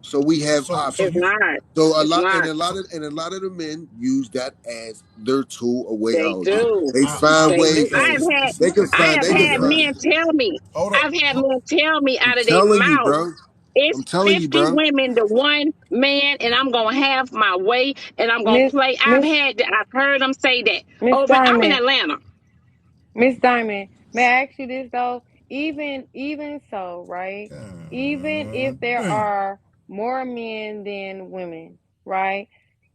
Speaker 12: So we have
Speaker 5: so
Speaker 1: It's
Speaker 12: options.
Speaker 5: you
Speaker 1: not.
Speaker 12: So
Speaker 1: It's not.
Speaker 5: so
Speaker 12: a lot of the men use that as their tool away.
Speaker 1: They
Speaker 12: Oh,
Speaker 1: do.
Speaker 12: they find
Speaker 1: They do.
Speaker 12: ways. Hey, they can
Speaker 1: I
Speaker 12: find.
Speaker 1: have
Speaker 12: They can
Speaker 1: had
Speaker 12: find.
Speaker 1: men tell me.
Speaker 5: hold up.
Speaker 1: I've had men tell me
Speaker 12: I'm
Speaker 1: out of their
Speaker 12: telling you,
Speaker 1: mouth,
Speaker 12: bro. I'm
Speaker 1: it's
Speaker 12: telling you,
Speaker 1: 50
Speaker 12: bro.
Speaker 1: women to one man, and I'm gonna have my way, and I'm gonna
Speaker 11: Miss
Speaker 1: play.
Speaker 11: Miss
Speaker 1: I've heard them say that.
Speaker 11: Miss
Speaker 1: Over, I'm in
Speaker 11: Diamond.
Speaker 1: Atlanta.
Speaker 11: Miss Diamond, may I ask you this though? Even so, right? Even if
Speaker 5: God
Speaker 11: there
Speaker 5: damn.
Speaker 11: are more men than women, right?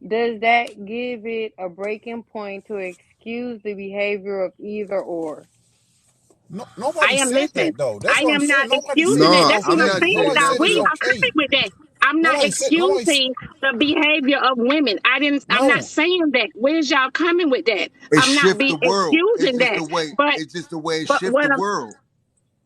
Speaker 11: Does that give it a breaking point to excuse the behavior of either or?
Speaker 5: No,
Speaker 1: I
Speaker 5: nobody
Speaker 1: am
Speaker 5: said
Speaker 1: listening.
Speaker 5: that though. That's
Speaker 1: I
Speaker 5: what I'm
Speaker 1: am not
Speaker 5: saying. Nobody said
Speaker 1: excusing
Speaker 5: it's
Speaker 1: it.
Speaker 12: No,
Speaker 1: That's what
Speaker 12: I'm
Speaker 1: I'm
Speaker 5: okay.
Speaker 12: not
Speaker 1: saying.
Speaker 12: saying
Speaker 5: Nobody
Speaker 1: Now
Speaker 12: that
Speaker 5: said it's
Speaker 1: we,
Speaker 12: too.
Speaker 1: I'm
Speaker 5: okay.
Speaker 1: fine with that. I'm not
Speaker 5: Nobody said
Speaker 1: excusing the behavior of women. I'm not
Speaker 5: no.
Speaker 1: saying that. Where's y'all coming with that?
Speaker 12: It
Speaker 1: I'm not
Speaker 12: shift
Speaker 1: be
Speaker 12: the world.
Speaker 1: excusing that. But
Speaker 12: It's just the way it
Speaker 1: but
Speaker 12: shift
Speaker 1: what
Speaker 12: the
Speaker 1: I'm
Speaker 12: world.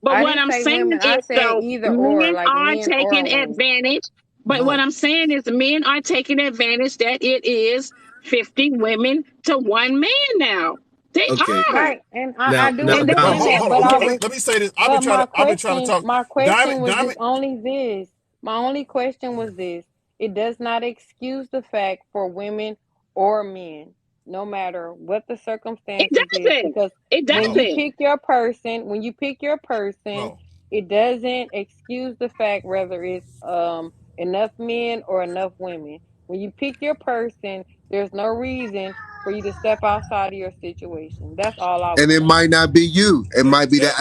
Speaker 1: but
Speaker 11: I
Speaker 1: what
Speaker 11: didn't
Speaker 1: I'm
Speaker 11: say
Speaker 1: saying
Speaker 11: women, I
Speaker 1: is
Speaker 11: said
Speaker 1: though,
Speaker 11: either or,
Speaker 1: men
Speaker 11: like
Speaker 1: are
Speaker 11: men or
Speaker 1: taking
Speaker 11: women.
Speaker 1: advantage. But what
Speaker 5: No.
Speaker 1: I'm saying is men are taking advantage that it is 50 women to one man now. They
Speaker 13: Okay.
Speaker 1: are.
Speaker 11: Right. And I do
Speaker 13: Now
Speaker 1: And that's
Speaker 5: But
Speaker 13: Diamond.
Speaker 11: understand that.
Speaker 5: hold
Speaker 11: But
Speaker 5: on.
Speaker 11: I
Speaker 5: Let me say this.
Speaker 11: but
Speaker 5: I've been trying to talk.
Speaker 11: my question
Speaker 5: Diamond,
Speaker 11: was just
Speaker 5: Diamond.
Speaker 11: only this. My only question was this. It does not excuse the fact for women or men, no matter what the
Speaker 1: it
Speaker 11: circumstances is,
Speaker 1: doesn't.
Speaker 11: because
Speaker 1: It
Speaker 5: No,
Speaker 1: doesn't.
Speaker 11: when you pick your person,
Speaker 5: no.
Speaker 11: it doesn't excuse the fact whether it's enough men or enough women. When you pick your person, there's no reason for you to step outside of your situation. That's all I
Speaker 12: And
Speaker 11: was
Speaker 12: it
Speaker 11: saying.
Speaker 12: might not be you. It might be the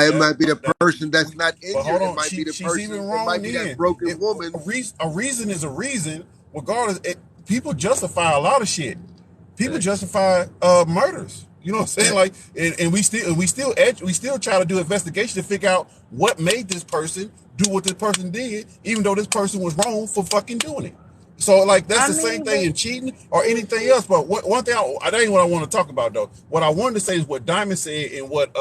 Speaker 5: That.
Speaker 12: person that's not
Speaker 5: But
Speaker 12: injured.
Speaker 5: hold
Speaker 12: It
Speaker 5: on.
Speaker 12: might be the
Speaker 5: She's
Speaker 12: person.
Speaker 5: even
Speaker 12: It
Speaker 5: wrong
Speaker 12: might be that
Speaker 5: then.
Speaker 12: broken woman.
Speaker 5: A reason is a reason. Regardless, people justify a lot of shit. People
Speaker 13: Facts.
Speaker 5: justify murders. You know what I'm saying?
Speaker 13: Facts.
Speaker 5: Like, and we still try to do investigation to figure out what made this person do what this person did, even though this person was wrong for fucking doing it. So like that's
Speaker 11: I
Speaker 5: the same
Speaker 11: mean,
Speaker 5: thing
Speaker 11: but
Speaker 5: in cheating or anything else. But one thing that ain't what I want to talk about though. What I wanted to say is what Diamond said and what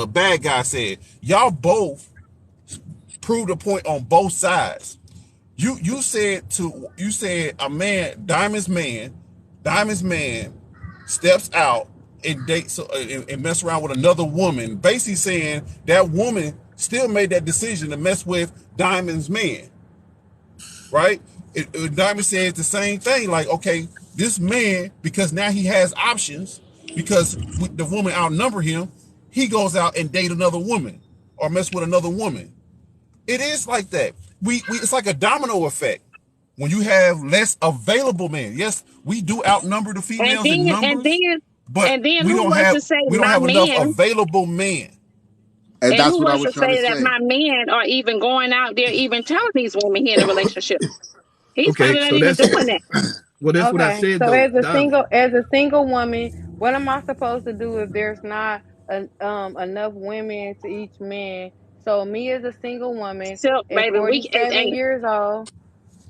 Speaker 5: bad guy said. Y'all both proved a point on both sides. You said a man, Diamond's man steps out and dates and mess around with another woman, basically saying that woman still made that decision to mess with Diamond's man, right? Diamond says the same thing, like, okay, this man, because now he has options, because the woman outnumber him, he goes out and date another woman or mess with another woman. It is like that. We it's like a domino effect. When you have less available men, yes, we do outnumber the
Speaker 1: And
Speaker 5: females
Speaker 1: then
Speaker 5: in
Speaker 1: and
Speaker 5: numbers,
Speaker 1: then
Speaker 5: but
Speaker 1: and then
Speaker 5: we
Speaker 1: who
Speaker 5: don't
Speaker 1: wants
Speaker 5: have
Speaker 1: to say
Speaker 5: we don't
Speaker 1: my
Speaker 5: have enough
Speaker 1: man?
Speaker 5: available men.
Speaker 12: And
Speaker 1: And
Speaker 12: that's
Speaker 1: who
Speaker 12: what I
Speaker 1: wants
Speaker 12: was
Speaker 1: to
Speaker 12: trying to
Speaker 1: say that
Speaker 12: say.
Speaker 1: my men are even going out there, even telling these women he in a relationship? He's
Speaker 13: Okay,
Speaker 1: probably not
Speaker 13: so
Speaker 1: even
Speaker 13: that's
Speaker 1: doing that.
Speaker 13: well, that's what I
Speaker 11: Okay,
Speaker 13: said
Speaker 11: so
Speaker 13: though, Diamond.
Speaker 11: as a single woman, what am I supposed to do if there's not enough women to each man? So me as a single woman
Speaker 1: So,
Speaker 11: at
Speaker 1: baby, we
Speaker 11: 47
Speaker 1: and
Speaker 11: years old,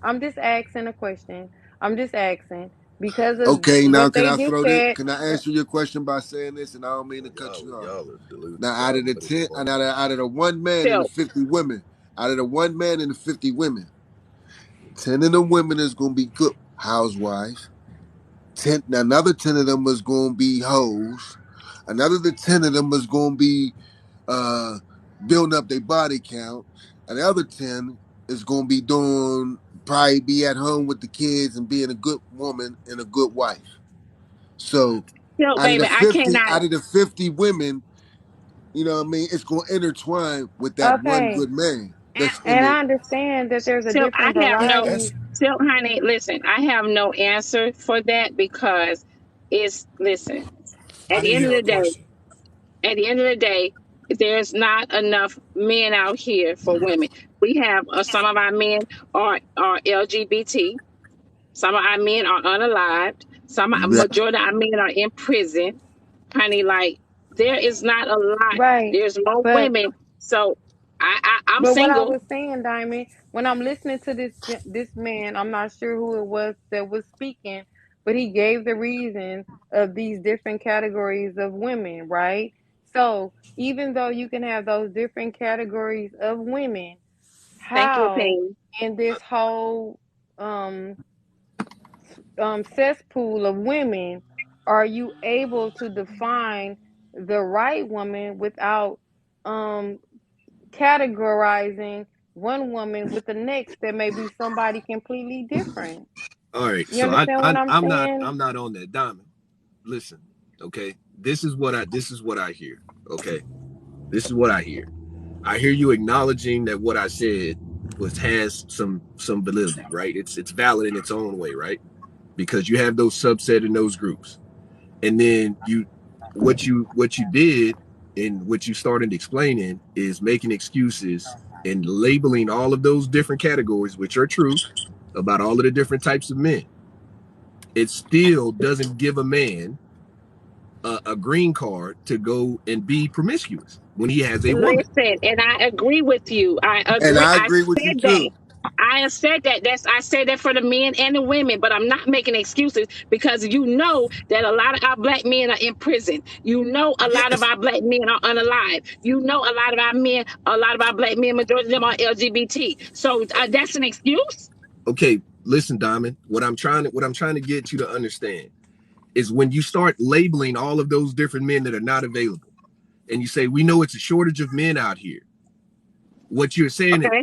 Speaker 11: I'm just asking a question. I'm just asking because of
Speaker 12: Okay, now
Speaker 11: what they just said.
Speaker 12: can I answer your question by saying this? And I don't mean to cut you off.
Speaker 7: Y'all are deluded.
Speaker 12: Now,
Speaker 7: Y'all put it on.
Speaker 12: out of the one man and the
Speaker 1: so
Speaker 12: 50 women, out of the one man and the 50 women, 10 of the women is gonna be good housewives. Another 10 of them is gonna be hoes. Another 10 of them is gonna be uh building up their body count. And the other 10 is gonna be probably be at home with the kids and being a good woman and a good wife. So
Speaker 1: baby, I cannot.
Speaker 12: out of the 50 women, you know what I mean, it's gonna intertwine with that one
Speaker 11: Okay,
Speaker 12: good man that's in
Speaker 11: and
Speaker 12: the
Speaker 11: I understand that there's a
Speaker 1: So I
Speaker 11: different
Speaker 1: have no.
Speaker 11: variety.
Speaker 5: That's
Speaker 1: So, honey, listen, I have no answer for that because listen.
Speaker 5: I
Speaker 1: At the
Speaker 5: didn't
Speaker 1: end of
Speaker 5: hear a
Speaker 1: the day,
Speaker 5: question.
Speaker 1: there's not enough men out here for women. We have some of our men are LGBT. Some of our men are unalived.
Speaker 12: yeah.
Speaker 1: Majority of our men are in prison. Honey, like there is not a lot.
Speaker 11: Right.
Speaker 1: There's more
Speaker 11: But
Speaker 1: women. So I'm
Speaker 11: but what I
Speaker 1: single.
Speaker 11: was saying, Diamond, when I'm listening to this man, I'm not sure who it was that was speaking, but he gave the reason of these different categories of women, right? So even though you can have those different categories of women,
Speaker 1: Thank you,
Speaker 11: how
Speaker 1: Payne.
Speaker 11: in this whole cesspool of women are you able to define the right woman without um categorizing one woman with the next that may be somebody completely different?
Speaker 13: All right,
Speaker 11: You
Speaker 13: so
Speaker 11: understand what I'm saying?
Speaker 13: I'm not on that, Diamond. Listen, okay, this is what I hear. Okay, this is what I hear. I hear you acknowledging that what I said has some validity, right? It's valid in its own way, right? Because you have those subset in those groups, and then what you did and what you started explaining is making excuses and labeling all of those different categories, which are true about all of the different types of men. It still doesn't give a man a green card to go and be promiscuous when he has a woman.
Speaker 1: Listen, and I agree with you. I
Speaker 12: And
Speaker 1: agree.
Speaker 12: I
Speaker 1: I
Speaker 12: agree with you
Speaker 1: said that.
Speaker 12: too.
Speaker 1: I said that. I said that for the men and the women, but I'm not making excuses because you know that a lot of our black men are in prison. You know, a lot of
Speaker 13: Yes.
Speaker 1: our black men are unalive. You know, a lot of our black men, majority of them are LGBT. So that's an excuse.
Speaker 13: Okay, listen, Diamond. What I'm trying to get you to understand is when you start labeling all of those different men that are not available, and you say we know it's a shortage of men out here. What you're saying
Speaker 1: Okay.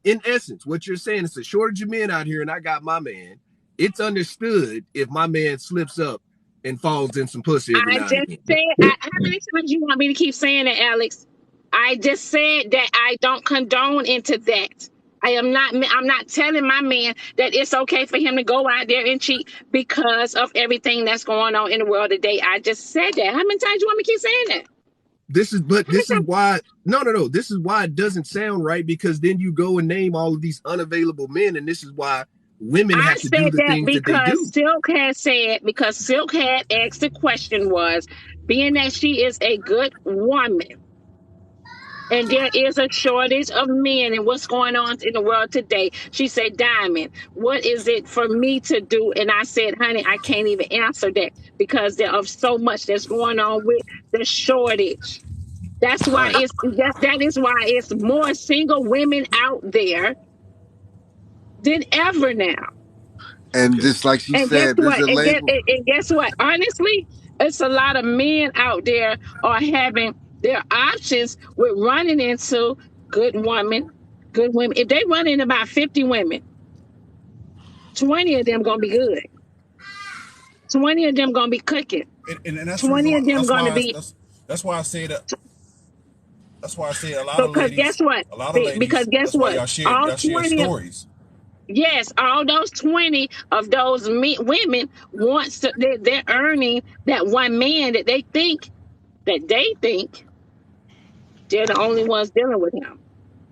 Speaker 13: in essence, what you're saying is a shortage of men out here, and I got my man. It's understood if my man slips up and falls in some pussy every
Speaker 1: I
Speaker 13: now and
Speaker 1: just
Speaker 13: again.
Speaker 1: said, how many times you want me to keep saying that, Alex? I just said that I don't condone into that. I'm not telling my man that it's okay for him to go out there and cheat because of everything that's going on in the world today. I just said that. How many times you want me to keep saying that? How many
Speaker 13: This is
Speaker 1: times?
Speaker 13: why no, this is why it doesn't sound right, because then you go and name all of these unavailable men, and this is why women
Speaker 1: I
Speaker 13: have to do
Speaker 1: said
Speaker 13: the
Speaker 1: that
Speaker 13: things that they do.
Speaker 1: because Silk had asked the question was, being that she is a good woman, and there is a shortage of men and what's going on in the world today. She said, Diamond, what is it for me to do? And I said, honey, I can't even answer that because there is so much that's going on with the shortage. That's
Speaker 13: All
Speaker 1: why
Speaker 13: right.
Speaker 1: that is why it's more single women out there than ever now.
Speaker 12: And
Speaker 13: Okay.
Speaker 12: just like she
Speaker 1: And guess
Speaker 12: said, there's
Speaker 1: what?
Speaker 12: a label.
Speaker 1: And guess what? Honestly, it's a lot of men out there are having their options with running into good women, good women. If they run into about 50 women, 20 of them gonna be good. 20 of them gonna be cooking.
Speaker 5: and that's the reason
Speaker 1: 20
Speaker 5: why
Speaker 1: of them gonna be
Speaker 5: that's why I say that that's why I say a lot of
Speaker 1: because guess
Speaker 5: ladies,
Speaker 1: what?
Speaker 5: a lot of
Speaker 1: Because
Speaker 5: ladies.
Speaker 1: guess
Speaker 5: That's why
Speaker 1: what?
Speaker 5: y'all
Speaker 1: All
Speaker 5: share
Speaker 1: 20 of
Speaker 5: stories.
Speaker 1: Yes, all those 20 of those women wants to, they're earning that one man that they think they're the only ones dealing with him.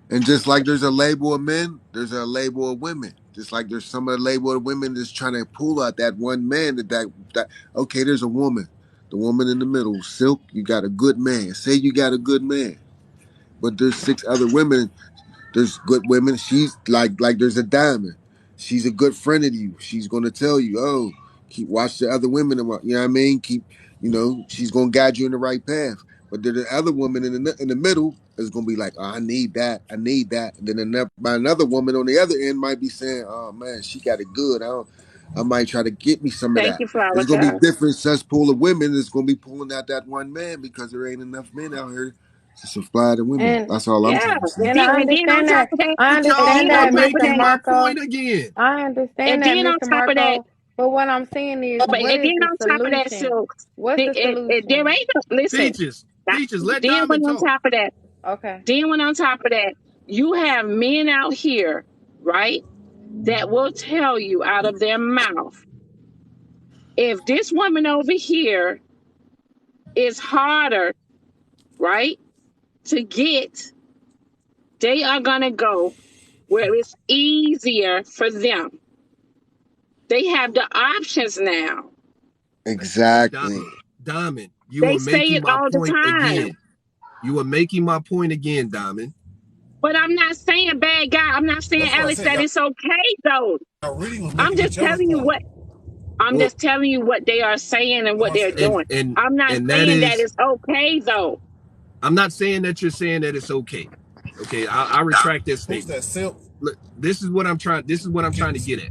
Speaker 12: And just like there's a label of men, there's a label of women. Just like there's some of the label of women that's trying to pull out that one man that okay, there's a woman. The woman in the middle, Silk, you got a good man. Say you got a good man. But there's 6 other women. There's good women. She's like there's a diamond. She's a good friend of you. She's gonna tell you, oh, keep watch the other women. You know what I mean? She's gonna guide you in the right path. But there's the other woman in the middle is gonna be like, oh, I need that. And then another woman on the other end might be saying, oh man, she got it good. I might try to get me some of
Speaker 1: Thank
Speaker 12: that.
Speaker 1: you, Flower
Speaker 12: There's gonna be
Speaker 1: Child.
Speaker 12: different cesspool of women that's gonna be pulling out that one man because there ain't enough men out here to supply the women.
Speaker 11: And
Speaker 12: That's all I'm
Speaker 1: Yeah,
Speaker 12: trying to say.
Speaker 1: and
Speaker 11: and I
Speaker 1: then on
Speaker 11: understand
Speaker 1: top
Speaker 11: that.
Speaker 1: of that,
Speaker 11: I
Speaker 13: But
Speaker 1: and
Speaker 13: y'all
Speaker 11: understand
Speaker 1: then
Speaker 13: are
Speaker 1: on
Speaker 11: that,
Speaker 1: top of
Speaker 11: Mr.
Speaker 13: making
Speaker 1: that,
Speaker 13: my
Speaker 11: Marco.
Speaker 13: point again.
Speaker 11: I understand
Speaker 1: and
Speaker 11: that,
Speaker 1: then on
Speaker 11: Mr.
Speaker 1: top of that,
Speaker 11: Marco. But what I'm saying is,
Speaker 1: but
Speaker 11: what
Speaker 1: and
Speaker 11: is
Speaker 1: then
Speaker 11: the
Speaker 1: on top of that,
Speaker 11: solution?
Speaker 1: so
Speaker 11: What's the
Speaker 1: there
Speaker 11: solution?
Speaker 1: ain't no, listen.
Speaker 13: Peaches, let
Speaker 1: Then when
Speaker 13: Diamond
Speaker 1: on
Speaker 13: talk.
Speaker 1: top of that,
Speaker 11: Okay.
Speaker 1: you have men out here, right, that will tell you out of their mouth, if this woman over here is harder, right, to get, they are gonna go where it's easier for them. They have the options now.
Speaker 12: Exactly.
Speaker 13: Diamond, you
Speaker 1: They
Speaker 13: are
Speaker 1: say
Speaker 13: making
Speaker 1: it
Speaker 13: my
Speaker 1: all the
Speaker 13: point
Speaker 1: time.
Speaker 13: again. You are making my point again, Diamond.
Speaker 1: But I'm not saying bad guy. I'm not saying,
Speaker 5: That's what I
Speaker 1: Alex,
Speaker 5: said.
Speaker 1: that it's okay though.
Speaker 5: Y'all really was
Speaker 1: I'm
Speaker 5: making
Speaker 1: just
Speaker 5: each other's
Speaker 1: telling you
Speaker 5: point.
Speaker 1: what I'm
Speaker 13: Well,
Speaker 1: just telling you what they are saying and
Speaker 5: That's
Speaker 1: what
Speaker 5: what I
Speaker 1: they're
Speaker 5: said.
Speaker 13: and
Speaker 1: doing.
Speaker 13: and
Speaker 1: I'm not
Speaker 13: and that
Speaker 1: saying that
Speaker 13: is,
Speaker 1: it's okay though.
Speaker 13: I'm not saying that you're saying that it's okay. Okay, I retract that
Speaker 5: Who's
Speaker 13: statement.
Speaker 5: that Silk?
Speaker 13: Look, this is what I'm trying to get at.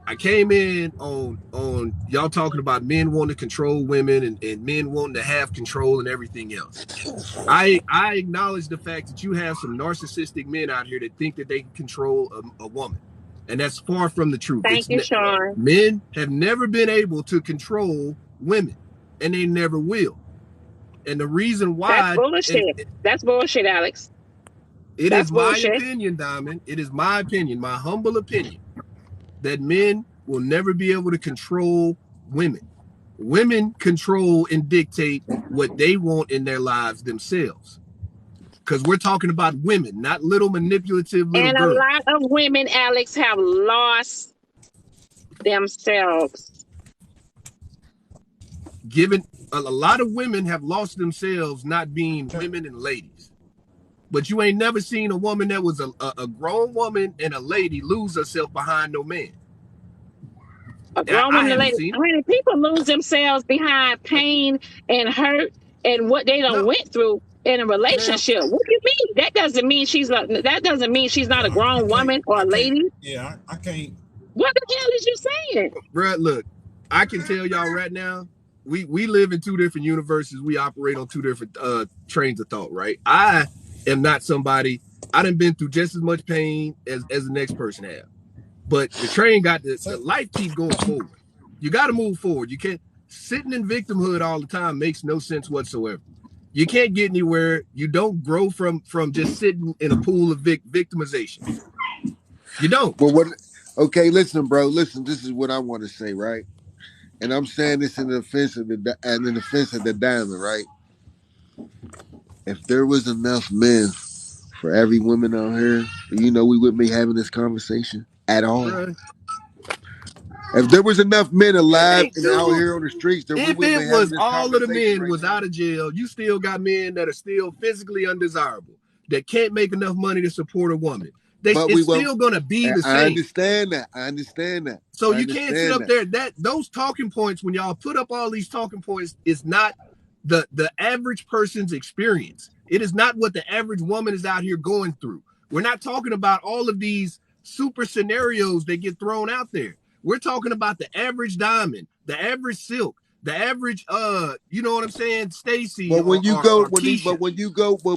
Speaker 13: I came in on y'all talking about men wanting to control women and men wanting to have control and everything else. I acknowledge the fact that you have some narcissistic men out here that think that they can control a woman, and that's far from the truth.
Speaker 1: Thank you, Sean.
Speaker 13: Men have never been able to control women, and they never will. And the reason
Speaker 1: That's
Speaker 13: why, and
Speaker 1: bullshit. That's bullshit, Alex.
Speaker 13: it is
Speaker 1: That's
Speaker 13: my
Speaker 1: bullshit.
Speaker 13: opinion, Diamond. It is my opinion, my humble opinion, that men will never be able to control women. Women control and dictate what they want in their lives themselves. Because we're talking about women, not little manipulative little
Speaker 1: And a
Speaker 13: girls.
Speaker 1: lot of women, Alex, have lost themselves.
Speaker 13: Given a lot of women have lost themselves not being women and ladies. But you ain't never seen a woman that was a grown woman and a lady lose herself behind no man.
Speaker 1: A grown
Speaker 13: I
Speaker 1: woman, a
Speaker 13: haven't
Speaker 1: lady.
Speaker 13: seen it.
Speaker 1: Honey, people lose themselves behind pain and hurt and what they done
Speaker 13: No,
Speaker 1: went through in a
Speaker 13: ma'am.
Speaker 1: relationship. What do you mean? That doesn't mean she's not a grown woman or a lady.
Speaker 5: Yeah, I can't.
Speaker 1: What the hell is you saying?
Speaker 13: Bruh, look, I can tell y'all right now, we live in 2 different universes. We operate on 2 different trains of thought, right? I am not somebody, I done been through just as much pain as the next person have. But the train got the life keep going forward. You got to move forward. You can't, sitting in victimhood all the time makes no sense whatsoever. You can't get anywhere. You don't grow from just sitting in a pool of victimization. You don't.
Speaker 12: But what? Okay, listen, bro. Listen, this is what I want to say, right? And I'm saying this in the defense of the diamond, right? If there was enough men for every woman out here, we wouldn't be having this conversation at all.
Speaker 13: Bruh.
Speaker 12: If there was enough men alive
Speaker 13: Hey,
Speaker 12: and out
Speaker 13: dude.
Speaker 12: here on the streets, then we
Speaker 13: If
Speaker 12: wouldn't
Speaker 13: it
Speaker 12: be having
Speaker 13: was
Speaker 12: this
Speaker 13: all of the
Speaker 12: conversation
Speaker 13: men
Speaker 12: right
Speaker 13: was
Speaker 12: now.
Speaker 13: out of jail, you still got men that are still physically undesirable, that can't make enough money to support a woman. It's still gonna be the
Speaker 12: I
Speaker 13: same.
Speaker 12: understand that.
Speaker 13: So you can't sit up there. Those talking points, when y'all put up all these talking points, is not the average person's experience. It is not what the average woman is out here going through. We're not talking about all of these super scenarios that get thrown out there. We're talking about the average diamond, the average silk, the average you know what I'm saying, Stacy
Speaker 12: But when you go,
Speaker 13: or Keisha.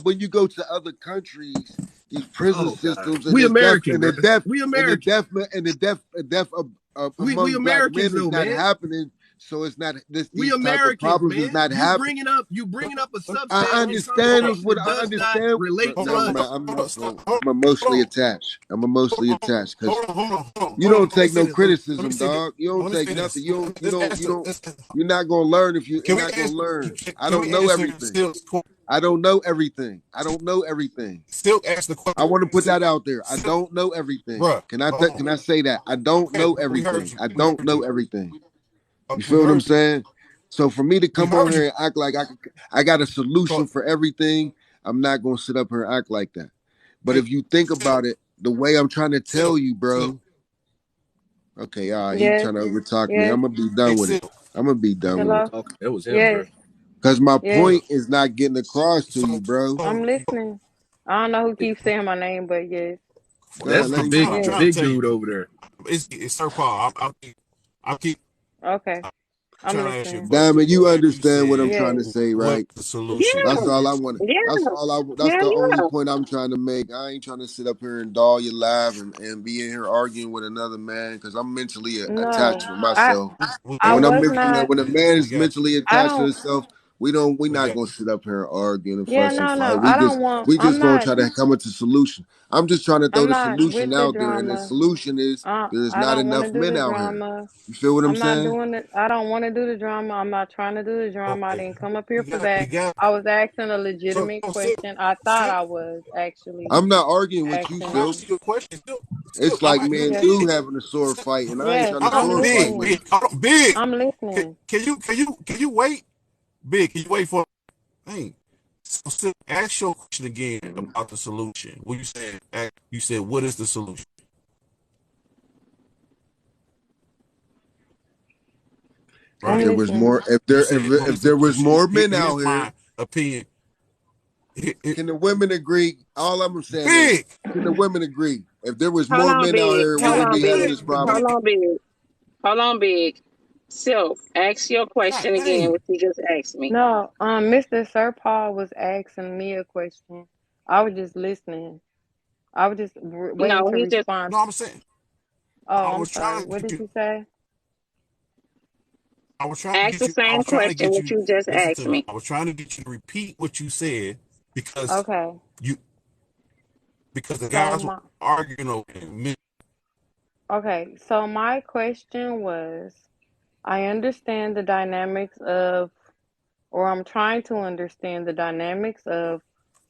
Speaker 12: when you go to other countries, these prison systems and
Speaker 13: We
Speaker 12: the death
Speaker 13: American,
Speaker 12: and the
Speaker 13: bro.
Speaker 12: death
Speaker 13: We
Speaker 12: and the
Speaker 13: American.
Speaker 12: death and the death
Speaker 13: We
Speaker 12: among black men
Speaker 13: Americans
Speaker 12: is
Speaker 13: though,
Speaker 12: not
Speaker 13: man.
Speaker 12: happening So it's not this.
Speaker 13: We
Speaker 12: These type of
Speaker 13: Americans,
Speaker 12: problems is
Speaker 13: man.
Speaker 12: not
Speaker 13: You
Speaker 12: happening.
Speaker 13: bringing up a
Speaker 12: I
Speaker 13: subset of the
Speaker 12: understand is
Speaker 13: conversation
Speaker 12: what
Speaker 13: that
Speaker 12: I
Speaker 13: does not
Speaker 12: understand.
Speaker 13: relate to
Speaker 12: No,
Speaker 13: us.
Speaker 12: man, I'm not. I'm emotionally attached. I'm emotionally attached because
Speaker 5: Hold on.
Speaker 12: you don't
Speaker 5: Let me
Speaker 12: take
Speaker 5: say
Speaker 12: no
Speaker 5: this. Let me
Speaker 12: criticism,
Speaker 5: say this.
Speaker 12: dog. You don't
Speaker 5: Let me
Speaker 12: take
Speaker 5: say this.
Speaker 12: nothing. You don't. You
Speaker 5: Let's
Speaker 12: don't.
Speaker 5: ask
Speaker 12: You
Speaker 5: the,
Speaker 12: don't.
Speaker 5: let's,
Speaker 12: You're not gonna learn if you're
Speaker 5: can we
Speaker 12: not gonna
Speaker 5: answer?
Speaker 12: learn. I
Speaker 5: Can
Speaker 12: don't
Speaker 5: we
Speaker 12: know
Speaker 5: answer
Speaker 12: everything.
Speaker 5: Silk's question?
Speaker 12: I don't know everything. I don't know everything.
Speaker 5: Silk asked the
Speaker 12: I want to put
Speaker 5: question.
Speaker 12: that out there. I
Speaker 5: Silk,
Speaker 12: don't know everything.
Speaker 5: bruh, hold
Speaker 12: Can
Speaker 5: on.
Speaker 12: I say that? I don't
Speaker 5: Okay,
Speaker 12: know
Speaker 5: we heard
Speaker 12: everything.
Speaker 5: you.
Speaker 12: I
Speaker 5: We
Speaker 12: don't
Speaker 5: heard
Speaker 12: know
Speaker 5: you.
Speaker 12: everything. You
Speaker 5: We
Speaker 12: feel what I'm
Speaker 5: heard you.
Speaker 12: saying? So for me to
Speaker 5: We
Speaker 12: come on
Speaker 5: heard
Speaker 12: here
Speaker 5: you.
Speaker 12: and act like I got a
Speaker 5: So,
Speaker 12: solution for everything, I'm not gonna sit up here and act like that. But
Speaker 5: hey,
Speaker 12: if you think
Speaker 5: Silk,
Speaker 12: about it, the way I'm trying to tell
Speaker 5: Silk,
Speaker 12: you,
Speaker 5: Silk.
Speaker 12: bro. Okay, all right, he
Speaker 11: Yes,
Speaker 12: trying to overtalk me.
Speaker 11: yes.
Speaker 12: I'm gonna be
Speaker 5: Hey,
Speaker 12: done with it.
Speaker 5: Silk.
Speaker 12: I'm gonna be done with it.
Speaker 11: Hello?
Speaker 13: Okay, that was him, bro.
Speaker 11: Yes,
Speaker 12: Cause my
Speaker 11: yes.
Speaker 12: point
Speaker 5: Silk.
Speaker 12: is not getting across to you, bro.
Speaker 11: I'm listening. I don't know who keeps saying my name, but yes,
Speaker 12: God,
Speaker 13: That's
Speaker 12: let
Speaker 13: the
Speaker 12: him
Speaker 13: big
Speaker 11: yes.
Speaker 12: talk.
Speaker 5: I'm trying to
Speaker 13: big
Speaker 5: tell you.
Speaker 13: dude over there.
Speaker 5: It's Sir Paul. I keep
Speaker 11: Okay, I'm
Speaker 5: trying to ask you a
Speaker 11: listening.
Speaker 5: question.
Speaker 12: Diamond, you
Speaker 5: You
Speaker 12: understand what I'm
Speaker 5: said,
Speaker 12: trying
Speaker 11: Yes,
Speaker 12: to say,
Speaker 5: "What's
Speaker 12: right?
Speaker 5: the solution?"
Speaker 1: Yeah,
Speaker 12: That's all I want.
Speaker 1: yeah,
Speaker 12: That's
Speaker 1: yeah,
Speaker 12: the only
Speaker 1: yeah.
Speaker 12: point I'm trying to make. I ain't trying to sit up here and doll your live and be in here arguing with another man because I'm mentally attached
Speaker 11: no,
Speaker 12: with
Speaker 11: I
Speaker 12: myself.
Speaker 5: We
Speaker 11: I
Speaker 12: And
Speaker 5: got
Speaker 11: was
Speaker 5: you.
Speaker 11: not.
Speaker 12: when a man
Speaker 5: We
Speaker 12: is
Speaker 5: got
Speaker 12: mentally
Speaker 11: I
Speaker 12: attached to
Speaker 11: don't.
Speaker 12: himself, we
Speaker 5: we
Speaker 12: not
Speaker 5: got
Speaker 12: gonna sit up here and argue and
Speaker 11: Yeah,
Speaker 12: fuss and
Speaker 11: no,
Speaker 12: fight.
Speaker 11: no. I don't want.
Speaker 12: We
Speaker 11: I'm
Speaker 12: just gonna
Speaker 11: not.
Speaker 12: try to come into solution. I'm just trying to throw
Speaker 11: I'm
Speaker 12: the
Speaker 11: not with
Speaker 12: solution
Speaker 11: the
Speaker 12: out there, and the
Speaker 11: drama.
Speaker 12: solution is there's
Speaker 11: I
Speaker 12: not
Speaker 11: don't want to
Speaker 12: enough
Speaker 11: do
Speaker 12: men
Speaker 11: the
Speaker 12: out here.
Speaker 11: drama.
Speaker 12: You feel what I'm
Speaker 11: I'm not
Speaker 12: saying?
Speaker 11: doing it. I don't want to do the drama. I'm not trying to do the drama. I
Speaker 5: okay.
Speaker 11: didn't come up here for
Speaker 5: We
Speaker 11: that.
Speaker 5: got
Speaker 11: I was asking a
Speaker 5: so
Speaker 11: legitimate
Speaker 5: Silk.
Speaker 11: question. I thought
Speaker 5: Silk.
Speaker 11: I was actually
Speaker 12: I'm not arguing with you,
Speaker 11: asking
Speaker 5: I'm
Speaker 11: it.
Speaker 12: Silk.
Speaker 5: asking you a question. Silk.
Speaker 12: It's
Speaker 5: I'm
Speaker 12: like
Speaker 5: asking
Speaker 12: me
Speaker 5: you
Speaker 12: and
Speaker 11: Yes,
Speaker 12: you
Speaker 5: big.
Speaker 12: having a sword
Speaker 5: Silk.
Speaker 12: fight, and I ain't
Speaker 11: yes.
Speaker 12: trying to
Speaker 5: Hold
Speaker 11: I'm
Speaker 5: on,
Speaker 12: sword fight
Speaker 5: big,
Speaker 12: with
Speaker 11: listening.
Speaker 12: you.
Speaker 5: big. Hold on, big.
Speaker 11: I'm listening.
Speaker 5: Can you wait, big? Can you wait for? Hey, so Silk, ask your question again about the solution. What you said, what is the solution?
Speaker 12: If
Speaker 11: I'm
Speaker 5: Right?
Speaker 12: there was
Speaker 11: listening.
Speaker 12: more,
Speaker 5: You said, well,
Speaker 12: if there was more men
Speaker 5: here's
Speaker 12: out here,
Speaker 5: my opinion.
Speaker 12: can the women agree? All I'm saying is,
Speaker 5: Big.
Speaker 12: can the women agree? If there was
Speaker 1: Hold
Speaker 12: more
Speaker 1: on,
Speaker 12: men out
Speaker 1: big.
Speaker 12: here, we
Speaker 1: Hold
Speaker 12: wouldn't
Speaker 1: on,
Speaker 12: be having
Speaker 1: big.
Speaker 12: this
Speaker 5: But
Speaker 12: problem.
Speaker 1: Hold on, big. Hold on, big. Silk, ask your
Speaker 5: God
Speaker 1: question again,
Speaker 5: dang.
Speaker 1: what you just asked me.
Speaker 11: No, Mr. Sir Paul was asking me a question. I was just listening. I was just waiting
Speaker 1: No,
Speaker 11: to
Speaker 1: he just
Speaker 11: respond.
Speaker 5: No, I'm saying
Speaker 11: Oh,
Speaker 5: I
Speaker 11: I'm
Speaker 5: was
Speaker 11: sorry.
Speaker 5: trying to
Speaker 11: What
Speaker 5: get
Speaker 11: did
Speaker 5: you.
Speaker 11: you say?
Speaker 1: asked the
Speaker 5: I
Speaker 1: same
Speaker 5: was trying to
Speaker 1: question
Speaker 5: get
Speaker 1: what
Speaker 5: you.
Speaker 1: you just
Speaker 5: Listen
Speaker 1: asked
Speaker 5: to me.
Speaker 1: me.
Speaker 5: I was trying to get you to repeat what you said because
Speaker 11: Okay.
Speaker 5: you the
Speaker 11: So
Speaker 5: guys were
Speaker 11: my
Speaker 5: arguing over it.
Speaker 11: okay. So my question was, I understand the dynamics of, or I'm trying to understand the dynamics of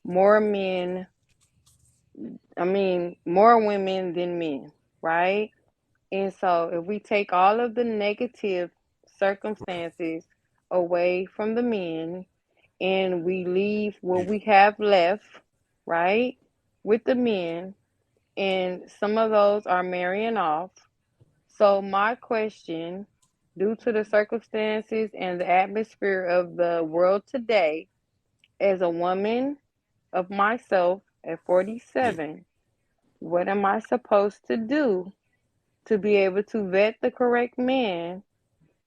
Speaker 11: more men, more women than men, right? And so if we take all of the negative circumstances away from the men and we leave what
Speaker 5: Yeah.
Speaker 11: we have left, right, with the men, and some of those are marrying off. So, my question, due to the circumstances and the atmosphere of the world today, as a woman of myself at
Speaker 5: Yeah.
Speaker 11: 47, what am I supposed to do to be able to vet the correct man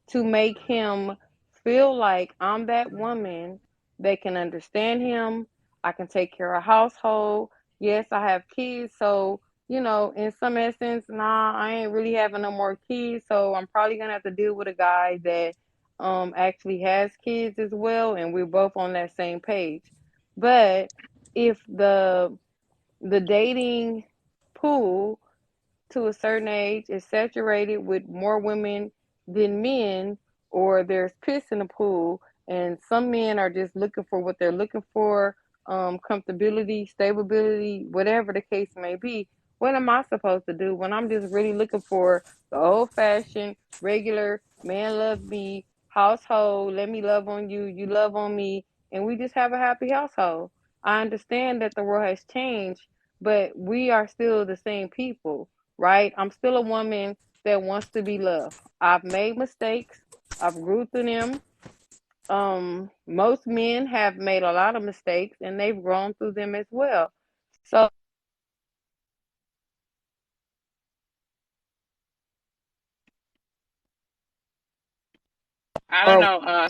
Speaker 11: to make him feel like I'm that woman that can understand him? I can take care of household. Yes, I have kids, so in some essence, nah, I ain't really having no more kids, so I'm probably gonna have to deal with a guy that actually has kids as well, and we're both on that same page. But if the dating pool to a certain age is saturated with more women than men, or there's piss in the pool, and some men are just looking for what they're looking for, comfortability, stability, whatever the case may be. What am I supposed to do when I'm just really looking for the old fashioned, regular man love me, household, let me love on you, you love on me, and we just have a happy household? I understand that the world has changed, but we are still the same people, right? I'm still a woman that wants to be loved. I've made mistakes. I've grew through them. Most men have made a lot of mistakes and they've grown through them as well. So
Speaker 1: I don't
Speaker 11: or
Speaker 1: know.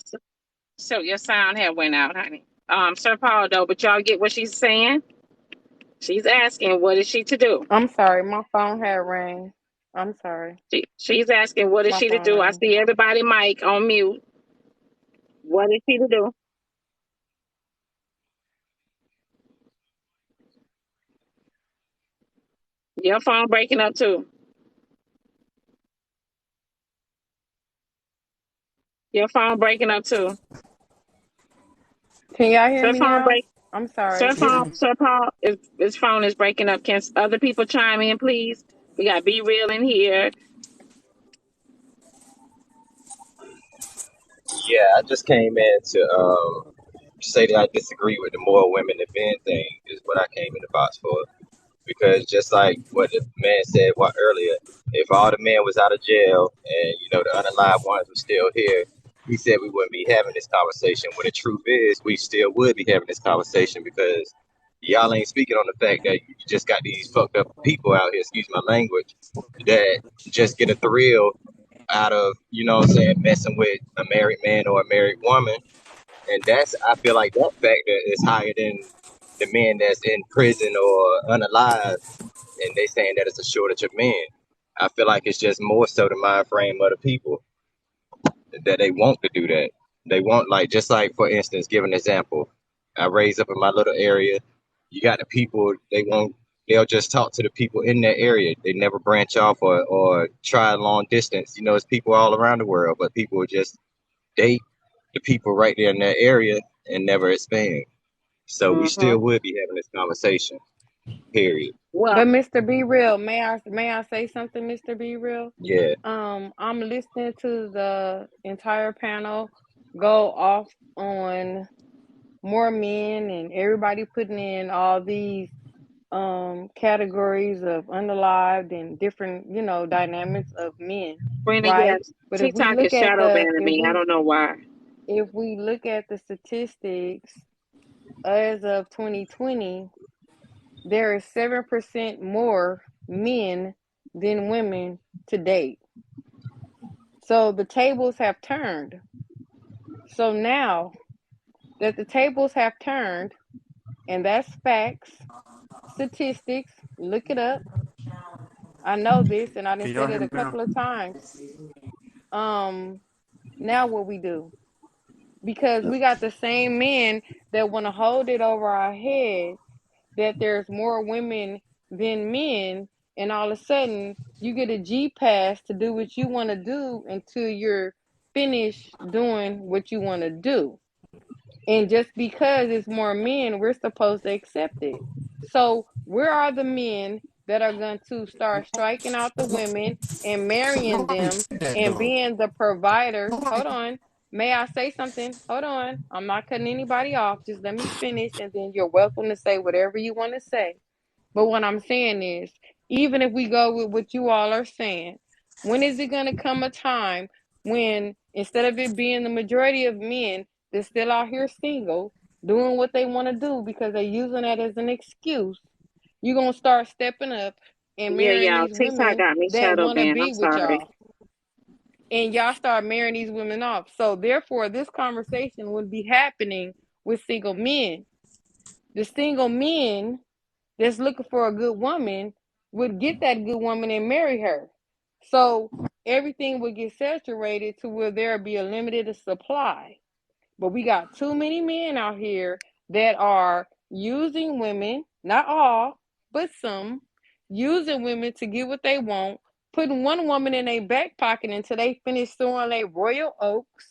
Speaker 1: So your sound had went out, honey. Sir Paul though, but y'all get what she's saying? She's asking, what is she to do?
Speaker 11: I'm sorry, my phone had rang. I'm sorry.
Speaker 1: She's asking, what is
Speaker 11: My
Speaker 1: she to
Speaker 11: phone
Speaker 1: do? I
Speaker 11: rang.
Speaker 1: see everybody mic on mute. What is she to do? Your phone breaking up too. Your phone breaking up too.
Speaker 11: Can y'all hear
Speaker 1: Sir
Speaker 11: me
Speaker 1: phone
Speaker 11: now?
Speaker 1: break.
Speaker 11: I'm sorry.
Speaker 1: Sir Paul, his phone is breaking up. Can other people chime in, please? We got Be Real in here.
Speaker 14: Yeah, I just came in to say that I disagree with the more women than men thing is what I came in the box for. Because just like what the man said earlier, if all the men was out of jail and the unalive ones were still here, he said we wouldn't be having this conversation. When the truth is, we still would be having this conversation because y'all ain't speaking on the fact that you just got these fucked up people out here, excuse my language, that just get a thrill out of, what I'm saying, messing with a married man or a married woman. And I feel like that factor is higher than the men that's in prison or unalive, and they saying that it's a shortage of men. I feel like it's just more so the mind frame of the people that they want to do that. They want, like, just like, for instance, give an example. I raised up in my little area. You got the people, they'll just talk to the people in that area. They never branch off or try long distance. It's people all around the world, but people will just date the people right there in that area and never expand. So we
Speaker 1: Mm-hmm.
Speaker 14: still would be having this conversation, period.
Speaker 1: Well,
Speaker 11: But Mr. Be Real, may I say something, Mr. Be Real?
Speaker 14: Yeah.
Speaker 11: I'm listening to the entire panel go off on more men and everybody putting in all these categories of unalived and different, dynamics of men,
Speaker 1: Brenda,
Speaker 11: right?
Speaker 1: yes,
Speaker 11: But if we
Speaker 1: TikTok
Speaker 11: look
Speaker 1: is
Speaker 11: at
Speaker 1: shadow banning me. I don't know why.
Speaker 11: the statistics as of 2020, there is 7% more men than women to date. So the tables have turned. So now that the tables have turned, and that's facts, statistics, look it up. I know this, and I
Speaker 15: Can
Speaker 11: done
Speaker 15: y'all
Speaker 11: said
Speaker 15: hear
Speaker 11: it
Speaker 15: me
Speaker 11: a
Speaker 15: now?
Speaker 11: couple of times. Now what we do? Because we got the same men that want to hold it over our head that there's more women than men, and all of a sudden you get a G pass to do what you want to do until you're finished doing what you want to do. And just because it's more men, we're supposed to accept it. So where are the men that are going to start striking out the women and marrying
Speaker 15: Nobody
Speaker 11: them
Speaker 15: said that
Speaker 11: and
Speaker 15: though.
Speaker 11: being the providers?
Speaker 15: Nobody.
Speaker 11: Hold on. May I say something? Hold on. I'm not cutting anybody off. Just let me finish, and then you're welcome to say whatever you want to say. But what I'm saying is, even if we go with what you all are saying, when is it going to come a time when, instead of it being the majority of men that's still out here single, doing what they want to do because they're using that as an excuse, you're going to start stepping up and
Speaker 1: Yeah,
Speaker 11: marrying
Speaker 1: y'all.
Speaker 11: these
Speaker 1: TikTok
Speaker 11: women
Speaker 1: got me
Speaker 11: that
Speaker 1: shadow
Speaker 11: want to
Speaker 1: banned.
Speaker 11: be
Speaker 1: I'm
Speaker 11: with
Speaker 1: sorry.
Speaker 11: y'all? And y'all start marrying these women off. So therefore, this conversation would be happening with single men. The single men that's looking for a good woman would get that good woman and marry her. So everything would get saturated to where there would be a limited supply. But we got too many men out here that are using women, not all, but some, using women to get what they want, putting one woman in their back pocket until they finish throwing their royal oaks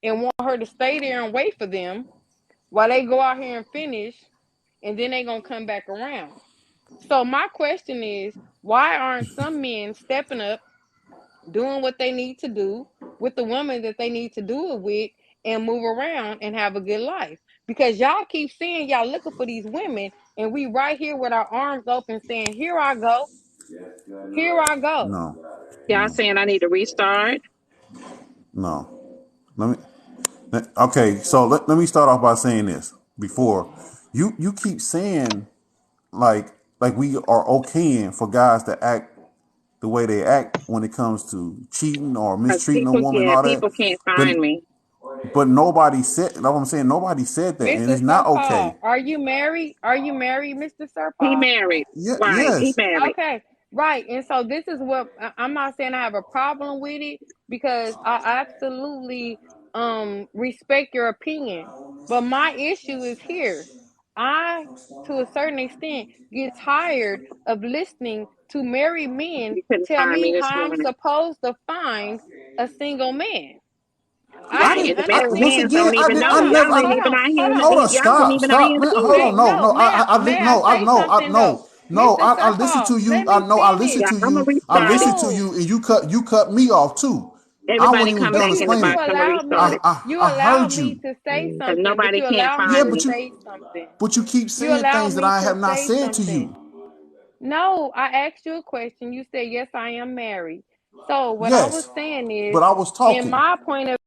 Speaker 11: and want her to stay there and wait for them while they go out here and finish, and then they gonna come back around. So my question is, why aren't some men stepping up, doing what they need to do with the woman that they need to do it with, and move around and have a good life? Because y'all keep saying y'all looking for these women, and we right here with our arms open saying, here I go, here I go.
Speaker 15: No,
Speaker 1: Y'all
Speaker 15: no,
Speaker 1: saying I need to restart?
Speaker 15: no. Let me. Okay, so let me start off by saying this. Before you keep saying like we are okaying for guys to act the way they act when it comes to cheating or
Speaker 1: Because
Speaker 15: mistreating a woman and all that.
Speaker 1: people can't
Speaker 15: But
Speaker 1: find me.
Speaker 15: nobody said. Like I'm saying, nobody said that, and
Speaker 11: Mr.
Speaker 15: it's
Speaker 11: Sir
Speaker 15: not okay.
Speaker 11: Paul, are you married? Are you married, Mr. Sir
Speaker 1: He
Speaker 11: Paul?
Speaker 1: married.
Speaker 15: Yeah.
Speaker 1: Right. He
Speaker 15: Yes.
Speaker 1: married.
Speaker 11: Okay. Right. And so this is what I'm not saying I have a problem with it, because I absolutely respect your opinion. But my issue is here. I, to a certain extent, get tired of listening to married men
Speaker 1: You couldn't
Speaker 11: tell
Speaker 1: find
Speaker 11: me
Speaker 1: me this
Speaker 11: how I'm
Speaker 1: morning.
Speaker 11: supposed to find a single man. I
Speaker 15: I
Speaker 1: Right.
Speaker 11: can
Speaker 1: And the
Speaker 15: didn't. I,
Speaker 1: married
Speaker 15: once
Speaker 11: understand.
Speaker 1: men
Speaker 15: again,
Speaker 1: don't
Speaker 15: I
Speaker 1: even
Speaker 15: didn't.
Speaker 1: know.
Speaker 15: I
Speaker 11: Hold on,
Speaker 15: never.
Speaker 1: Y'all
Speaker 15: I,
Speaker 1: ain't
Speaker 11: hold
Speaker 1: even
Speaker 11: on,
Speaker 1: out here.
Speaker 11: hold on.
Speaker 15: hold on.
Speaker 1: Y'all wasn't
Speaker 15: Stop.
Speaker 1: even out
Speaker 15: Stop.
Speaker 1: here in the
Speaker 15: Hold
Speaker 1: field.
Speaker 15: on.
Speaker 11: Okay,
Speaker 15: No.
Speaker 11: no,
Speaker 15: No.
Speaker 11: may
Speaker 15: No.
Speaker 11: I
Speaker 15: I
Speaker 11: say
Speaker 15: didn't. No.
Speaker 11: something though?
Speaker 15: No.
Speaker 11: Mr.
Speaker 15: I
Speaker 11: Sir
Speaker 15: listened
Speaker 11: Paul,
Speaker 15: to you.
Speaker 11: let me
Speaker 15: I listened
Speaker 1: Yeah,
Speaker 11: finish.
Speaker 15: to
Speaker 1: I'm gonna
Speaker 15: you. I
Speaker 1: restart it.
Speaker 15: listened to
Speaker 11: No,
Speaker 15: you, and you cut me off too. I
Speaker 1: Everybody
Speaker 15: wasn't even
Speaker 1: come
Speaker 11: but
Speaker 15: done
Speaker 1: back in the
Speaker 11: you
Speaker 15: explaining.
Speaker 1: box. I'm gonna
Speaker 11: allowed
Speaker 1: restart
Speaker 11: me,
Speaker 1: it.
Speaker 15: I heard you,
Speaker 11: to say
Speaker 1: Cause
Speaker 11: something, but
Speaker 1: nobody
Speaker 11: you
Speaker 1: can't
Speaker 11: allowed me
Speaker 15: yeah,
Speaker 1: find
Speaker 11: to
Speaker 1: me.
Speaker 11: say something.
Speaker 15: but you keep
Speaker 11: You
Speaker 15: saying
Speaker 11: allowed
Speaker 15: things that
Speaker 11: me
Speaker 15: I
Speaker 11: to
Speaker 15: have not
Speaker 11: say
Speaker 15: said to
Speaker 11: something.
Speaker 15: you.
Speaker 11: No, I asked you a question. You said, yes, I am married. So what I was
Speaker 15: Yes,
Speaker 11: saying is,
Speaker 15: but I was
Speaker 11: in
Speaker 15: talking.
Speaker 11: my point of